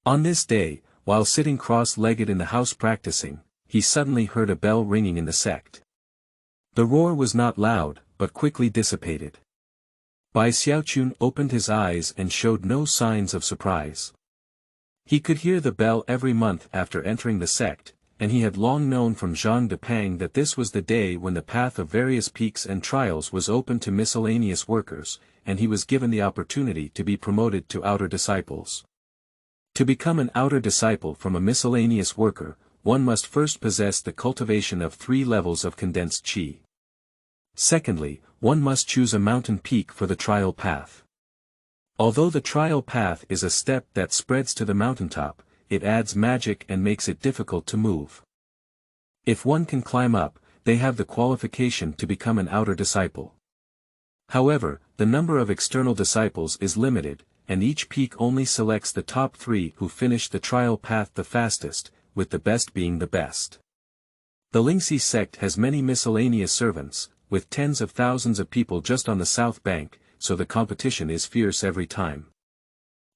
On this day, while sitting cross-legged in the house practicing, he suddenly heard a bell ringing in the sect. The roar was not loud, but quickly dissipated. Bai Xiaochun opened his eyes and showed no signs of surprise. He could hear the bell every month after entering the sect, and he had long known from Zhang Depang that this was the day when the path of various peaks and trials was open to miscellaneous workers, and he was given the opportunity to be promoted to outer disciples. To become an outer disciple from a miscellaneous worker, one must first possess the cultivation of 3 levels of condensed qi. Secondly, one must choose a mountain peak for the trial path. Although the trial path is a step that spreads to the mountaintop, it adds magic and makes it difficult to move. If one can climb up, they have the qualification to become an outer disciple. However, the number of external disciples is limited, and each peak only selects the top 3 who finish the trial path the fastest, with the best being the best. The Lingqi sect has many miscellaneous servants, with tens of thousands of people just on the south bank, so the competition is fierce every time.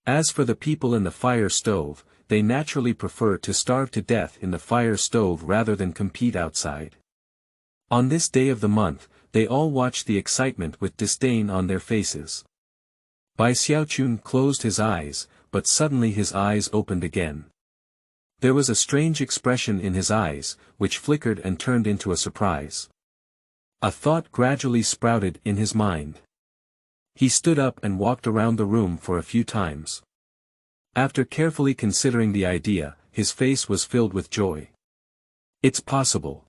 As for the people in the fire stove, they naturally prefer to starve to death in the fire stove rather than compete outside. On this day of the month, they all watch the excitement with disdain on their faces. Bai Xiaochun closed his eyes, but suddenly his eyes opened again. There was a strange expression in his eyes, which flickered and turned into a surprise. A thought gradually sprouted in his mind. He stood up and walked around the room for a few times. After carefully considering the idea, his face was filled with joy. It's possible.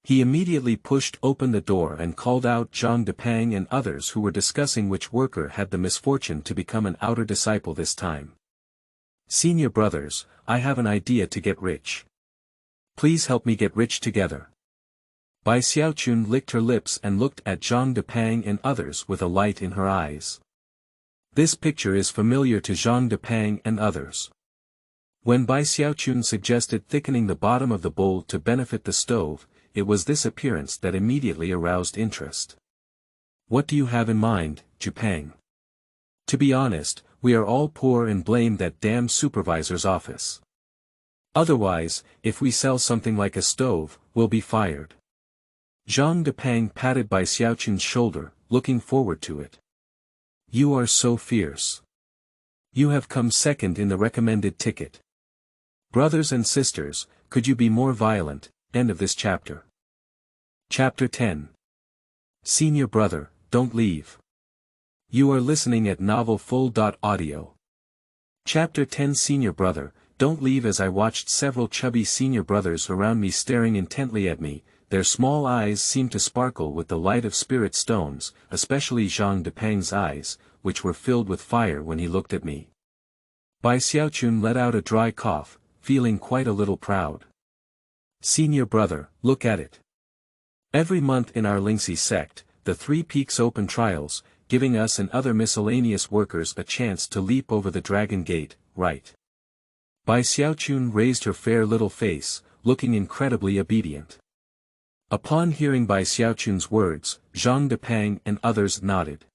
He immediately pushed open the door and called out Zhang Depang and others who were discussing which worker had the misfortune to become an outer disciple this time. Senior brothers, I have an idea to get rich. Please help me get rich together. Bai Xiaochun licked her lips and looked at Zhang Depang and others with a light in her eyes. This picture is familiar to Zhang Depang and others. When Bai Xiaochun suggested thickening the bottom of the bowl to benefit the stove, it was this appearance that immediately aroused interest. What do you have in mind, Jupang? To be honest, we are all poor and blame that damn supervisor's office. Otherwise, if we sell something like a stove, we'll be fired. Zhang Depang patted Bai Xiaochun's shoulder, looking forward to it. You are so fierce. You have come second in the recommended ticket. Brothers and sisters, could you be more violent? End of this chapter. Chapter 10. Senior brother, don't leave. You are listening at novelfull.audio. Chapter 10. Senior brother, don't leave. As I watched several chubby senior brothers around me staring intently at me, their small eyes seemed to sparkle with the light of spirit stones, especially Zhang Depang's eyes, which were filled with fire when he looked at me. Bai Xiaochun let out a dry cough, feeling quite a little proud. Senior brother, look at it. Every month in our Lingqi sect, the 3 peaks open trials, giving us and other miscellaneous workers a chance to leap over the dragon gate, right? Bai Xiaochun raised her fair little face, looking incredibly obedient. Upon hearing Bai Xiaochun's words, Zhang Depang and others nodded.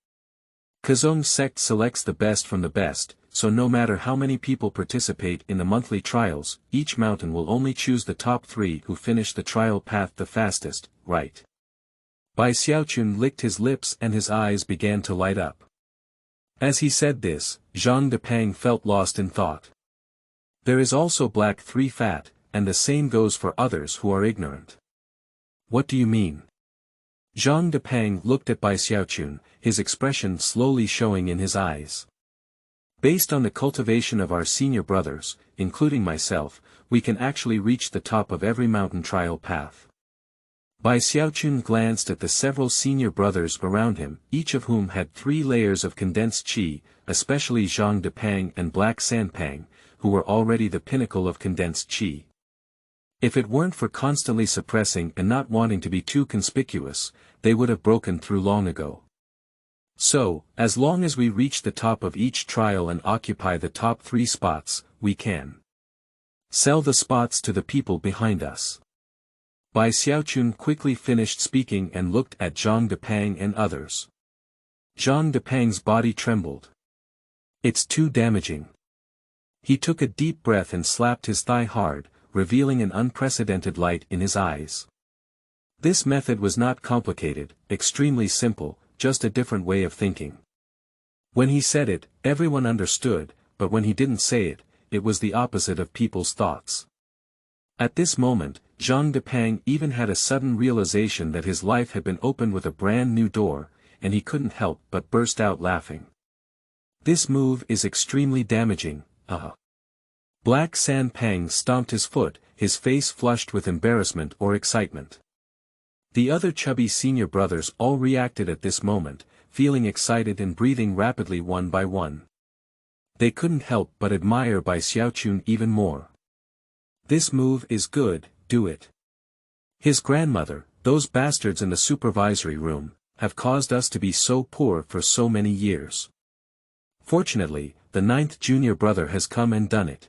Kazong sect selects the best from the best, so no matter how many people participate in the monthly trials, each mountain will only choose the top 3 who finish the trial path the fastest, right? Bai Xiaochun licked his lips and his eyes began to light up. As he said this, Zhang Depang felt lost in thought. There is also black 3 fat, and the same goes for others who are ignorant. What do you mean? Zhang Depang looked at Bai Xiaochun, his expression slowly showing in his eyes. Based on the cultivation of our senior brothers, including myself, we can actually reach the top of every mountain trial path. Bai Xiaochun glanced at the several senior brothers around him, each of whom had 3 layers of condensed qi, especially Zhang Depang and Black Sanpang, who were already the pinnacle of condensed qi. If it weren't for constantly suppressing and not wanting to be too conspicuous, they would have broken through long ago. So, as long as we reach the top of each trial and occupy the top 3 spots, we can sell the spots to the people behind us. Bai Xiaochun quickly finished speaking and looked at Zhang Depang and others. Zhang Depang's body trembled. It's too damaging. He took a deep breath and slapped his thigh hard, revealing an unprecedented light in his eyes. This method was not complicated, extremely simple, just a different way of thinking. When he said it, everyone understood, but when he didn't say it, it was the opposite of people's thoughts. At this moment, Zhang Depang even had a sudden realization that his life had been opened with a brand new door, and he couldn't help but burst out laughing. This move is extremely damaging, Black Sanpang stomped his foot, his face flushed with embarrassment or excitement. The other chubby senior brothers all reacted at this moment, feeling excited and breathing rapidly one by one. They couldn't help but admire Bai Xiaochun even more. This move is good, do it. His grandmother, those bastards in the supervisory room, have caused us to be so poor for so many years. Fortunately, the 9th junior brother has come and done it.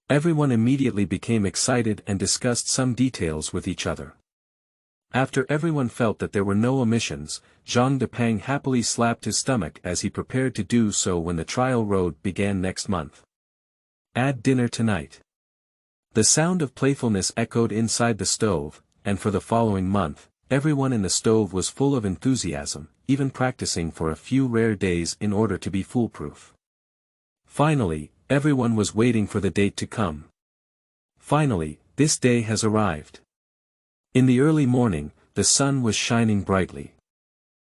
Everyone immediately became excited and discussed some details with each other. After everyone felt that there were no omissions, Zhang Depang happily slapped his stomach as he prepared to do so when the trial road began next month. Add dinner tonight. The sound of playfulness echoed inside the stove, and for the following month, everyone in the stove was full of enthusiasm, even practicing for a few rare days in order to be foolproof. Finally, everyone was waiting for the date to come. Finally, this day has arrived. In the early morning, the sun was shining brightly.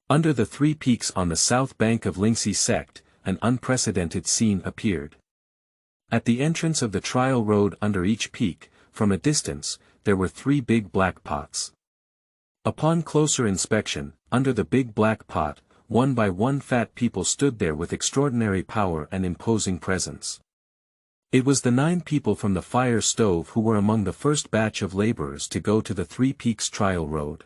Under the 3 peaks on the south bank of Lingqi sect, an unprecedented scene appeared. At the entrance of the trial road under each peak, from a distance, there were 3 big black pots. Upon closer inspection, under the big black pot, one by one fat people stood there with extraordinary power and imposing presence. It was the 9 people from the fire stove who were among the first batch of laborers to go to the 3 peaks trial road.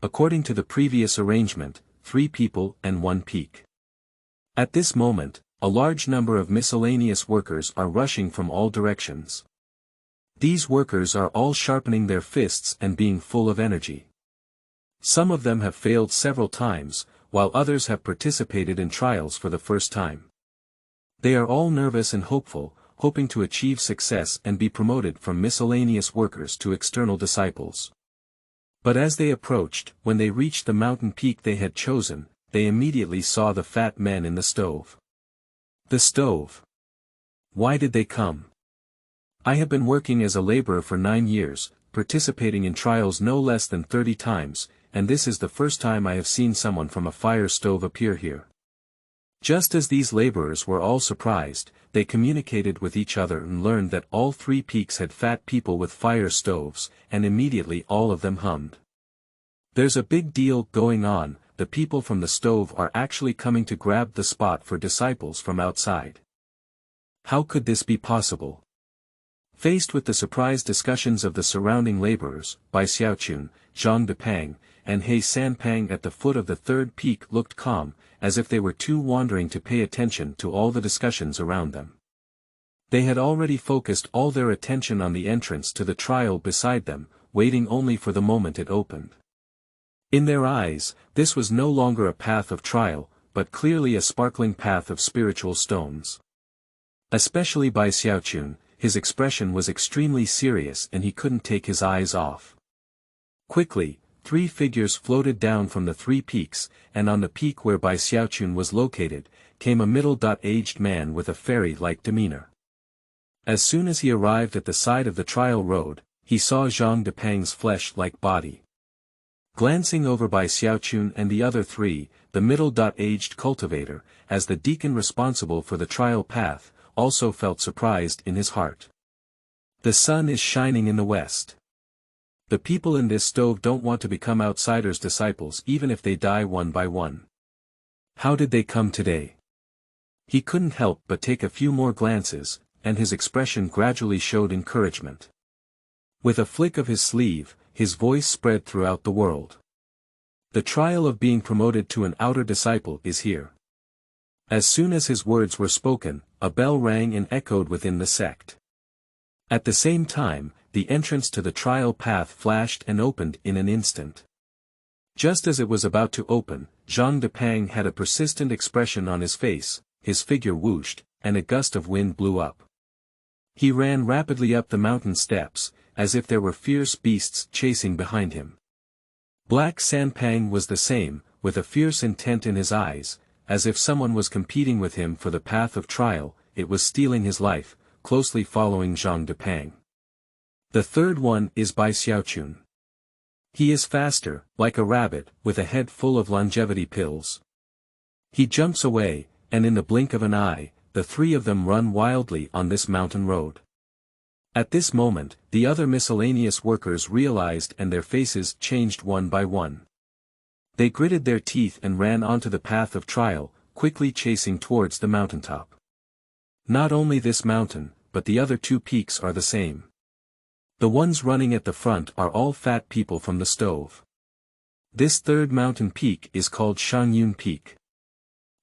According to the previous arrangement, 3 people and 1 peak. At this moment, a large number of miscellaneous workers are rushing from all directions. These workers are all sharpening their fists and being full of energy. Some of them have failed several times, while others have participated in trials for the first time. They are all nervous and hopeful, hoping to achieve success and be promoted from miscellaneous workers to external disciples. But as they approached, when they reached the mountain peak they had chosen, they immediately saw the fat men in the stove. The stove. Why did they come? I have been working as a laborer for 9 years, participating in trials no less than 30 times, and this is the first time I have seen someone from a fire stove appear here. Just as these laborers were all surprised, they communicated with each other and learned that all 3 peaks had fat people with fire stoves, and immediately all of them hummed. There's a big deal going on, the people from the stove are actually coming to grab the spot for disciples from outside. How could this be possible? Faced with the surprised discussions of the surrounding laborers, Bai Xiaochun, Zhang Depang, and He Sanpang at the foot of the 3rd peak looked calm, as if they were too wandering to pay attention to all the discussions around them. They had already focused all their attention on the entrance to the trial beside them, waiting only for the moment it opened. In their eyes, this was no longer a path of trial, but clearly a sparkling path of spiritual stones. Especially Bai Xiaochun, his expression was extremely serious and he couldn't take his eyes off. Quickly, three figures floated down from the three peaks, and on the peak where Bai Xiaochun was located, came a middle-aged man with a fairy-like demeanor. As soon as he arrived at the side of the trial road, he saw Zhang Depang's flesh-like body. Glancing over Bai Xiaochun and the other three, the middle-aged cultivator, as the deacon responsible for the trial path, also felt surprised in his heart. The sun is shining in the west. The people in this stove don't want to become outsiders' disciples even if they die one by one. How did they come today? He couldn't help but take a few more glances, and his expression gradually showed encouragement. With a flick of his sleeve, his voice spread throughout the world. The trial of being promoted to an outer disciple is here. As soon as his words were spoken, a bell rang and echoed within the sect. At the same time, the entrance to the trial path flashed and opened in an instant. Just as it was about to open, Zhang Depang had a persistent expression on his face, his figure whooshed, and a gust of wind blew up. He ran rapidly up the mountain steps, as if there were fierce beasts chasing behind him. Black Sanpang was the same, with a fierce intent in his eyes, as if someone was competing with him for the path of trial. It was stealing his life, closely following Zhang Depang. The third one is Bai Xiaochun. He is faster, like a rabbit, with a head full of longevity pills. He jumps away, and in the blink of an eye, the three of them run wildly on this mountain road. At this moment, the other miscellaneous workers realized and their faces changed one by one. They gritted their teeth and ran onto the path of trial, quickly chasing towards the mountaintop. Not only this mountain, but the other two peaks are the same. The ones running at the front are all fat people from the stove. This third mountain peak is called Shangyun Peak.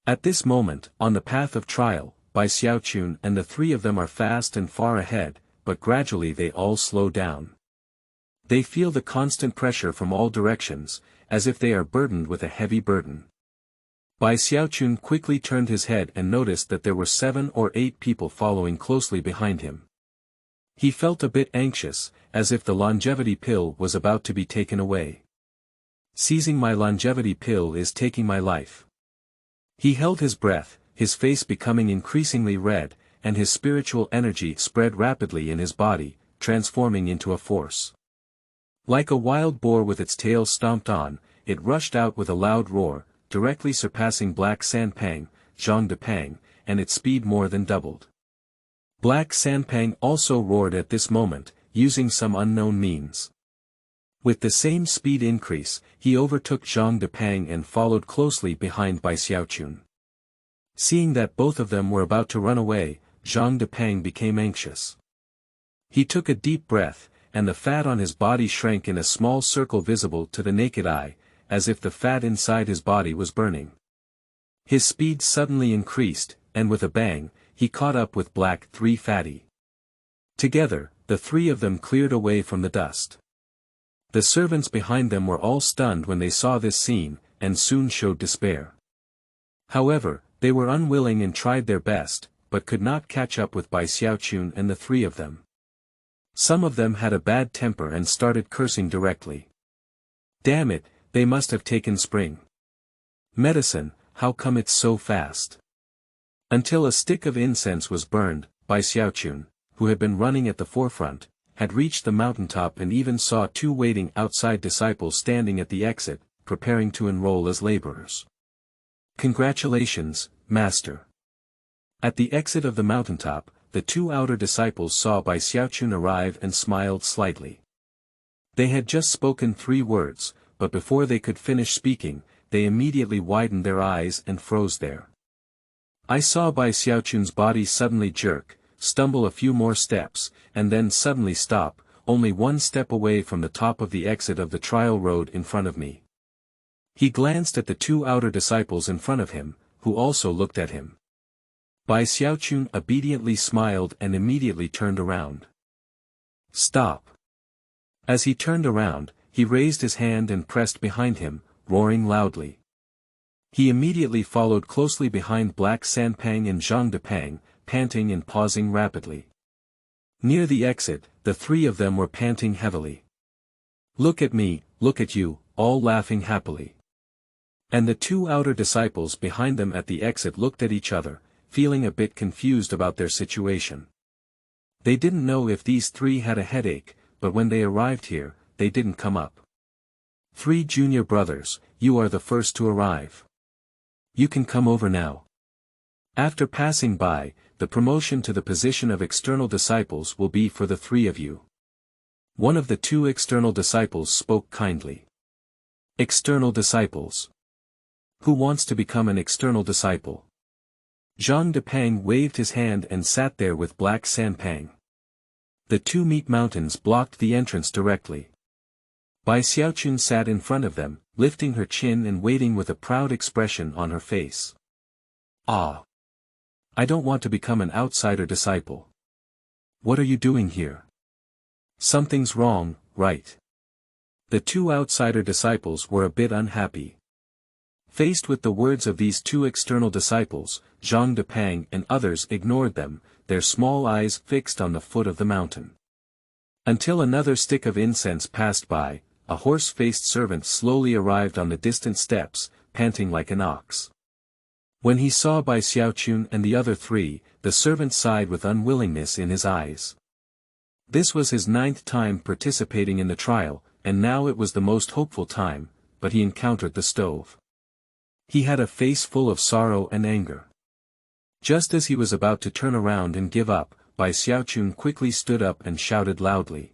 At this moment, on the path of trial, Bai Xiaochun and the three of them are fast and far ahead, but gradually they all slow down. They feel the constant pressure from all directions, as if they are burdened with a heavy burden. Bai Xiaochun quickly turned his head and noticed that there were 7 or 8 people following closely behind him. He felt a bit anxious, as if the longevity pill was about to be taken away. Seizing my longevity pill is taking my life. He held his breath, his face becoming increasingly red, and his spiritual energy spread rapidly in his body, transforming into a force. Like a wild boar with its tail stomped on, it rushed out with a loud roar, directly surpassing Black Sanpang, Zhang Depang, and its speed more than doubled. Black Sanpang also roared at this moment, using some unknown means. With the same speed increase, he overtook Zhang Depang and followed closely behind Bai Xiaochun. Seeing that both of them were about to run away, Zhang Depang became anxious. He took a deep breath, and the fat on his body shrank in a small circle visible to the naked eye, as if the fat inside his body was burning. His speed suddenly increased, and with a bang, he caught up with Black 3 Fatty. Together, the three of them cleared away from the dust. The servants behind them were all stunned when they saw this scene, and soon showed despair. However, they were unwilling and tried their best, but could not catch up with Bai Xiaochun and the three of them. Some of them had a bad temper and started cursing directly. Damn it, they must have taken spring medicine, how come it's so fast? Until a stick of incense was burned, Bai Xiaochun, who had been running at the forefront, had reached the mountaintop and even saw 2 waiting outside disciples standing at the exit, preparing to enroll as laborers. Congratulations, Master. At the exit of the mountaintop, the 2 outer disciples saw Bai Xiaochun arrive and smiled slightly. They had just spoken 3 words, but before they could finish speaking, they immediately widened their eyes and froze there. I saw Bai Xiaochun's body suddenly jerk, stumble a few more steps, and then suddenly stop, only 1 step away from the top of the exit of the trial road in front of me. He glanced at the 2 outer disciples in front of him, who also looked at him. Bai Xiaochun obediently smiled and immediately turned around. Stop. As he turned around, he raised his hand and pressed behind him, roaring loudly. He immediately followed closely behind Black Sanpang and Zhang Depang, panting and pausing rapidly. Near the exit, the 3 of them were panting heavily. Look at me, look at you, all laughing happily. And the two outer disciples behind them at the exit looked at each other, feeling a bit confused about their situation. They didn't know if these three had a headache, but when they arrived here, they didn't come up. 3 junior brothers, you are the first to arrive. You can come over now. After passing by, the promotion to the position of external disciples will be for the 3 of you. One of the 2 external disciples spoke kindly. External disciples. Who wants to become an external disciple? Zhang Depang waved his hand and sat there with Black Sanpang. The 2 meat mountains blocked the entrance directly. Bai Xiaochun sat in front of them, lifting her chin and waiting with a proud expression on her face. Ah! I don't want to become an outsider disciple. What are you doing here? Something's wrong, right? The 2 outsider disciples were a bit unhappy. Faced with the words of these 2 external disciples, Zhang Depang and others ignored them, their small eyes fixed on the foot of the mountain. Until another stick of incense passed by, a horse-faced servant slowly arrived on the distant steps, panting like an ox. When he saw Bai Xiaochun and the other 3, the servant sighed with unwillingness in his eyes. This was his 9th time participating in the trial, and now it was the most hopeful time, but he encountered the stove. He had a face full of sorrow and anger. Just as he was about to turn around and give up, Bai Xiaochun quickly stood up and shouted loudly.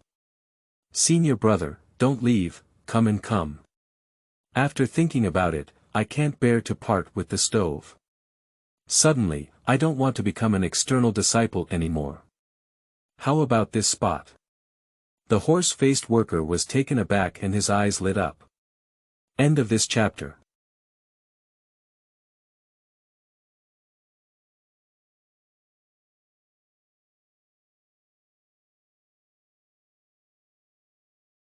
Senior brother, don't leave, come and come. After thinking about it, I can't bear to part with the stove. Suddenly, I don't want to become an external disciple anymore. How about this spot? The horse-faced worker was taken aback and his eyes lit up. End of this chapter.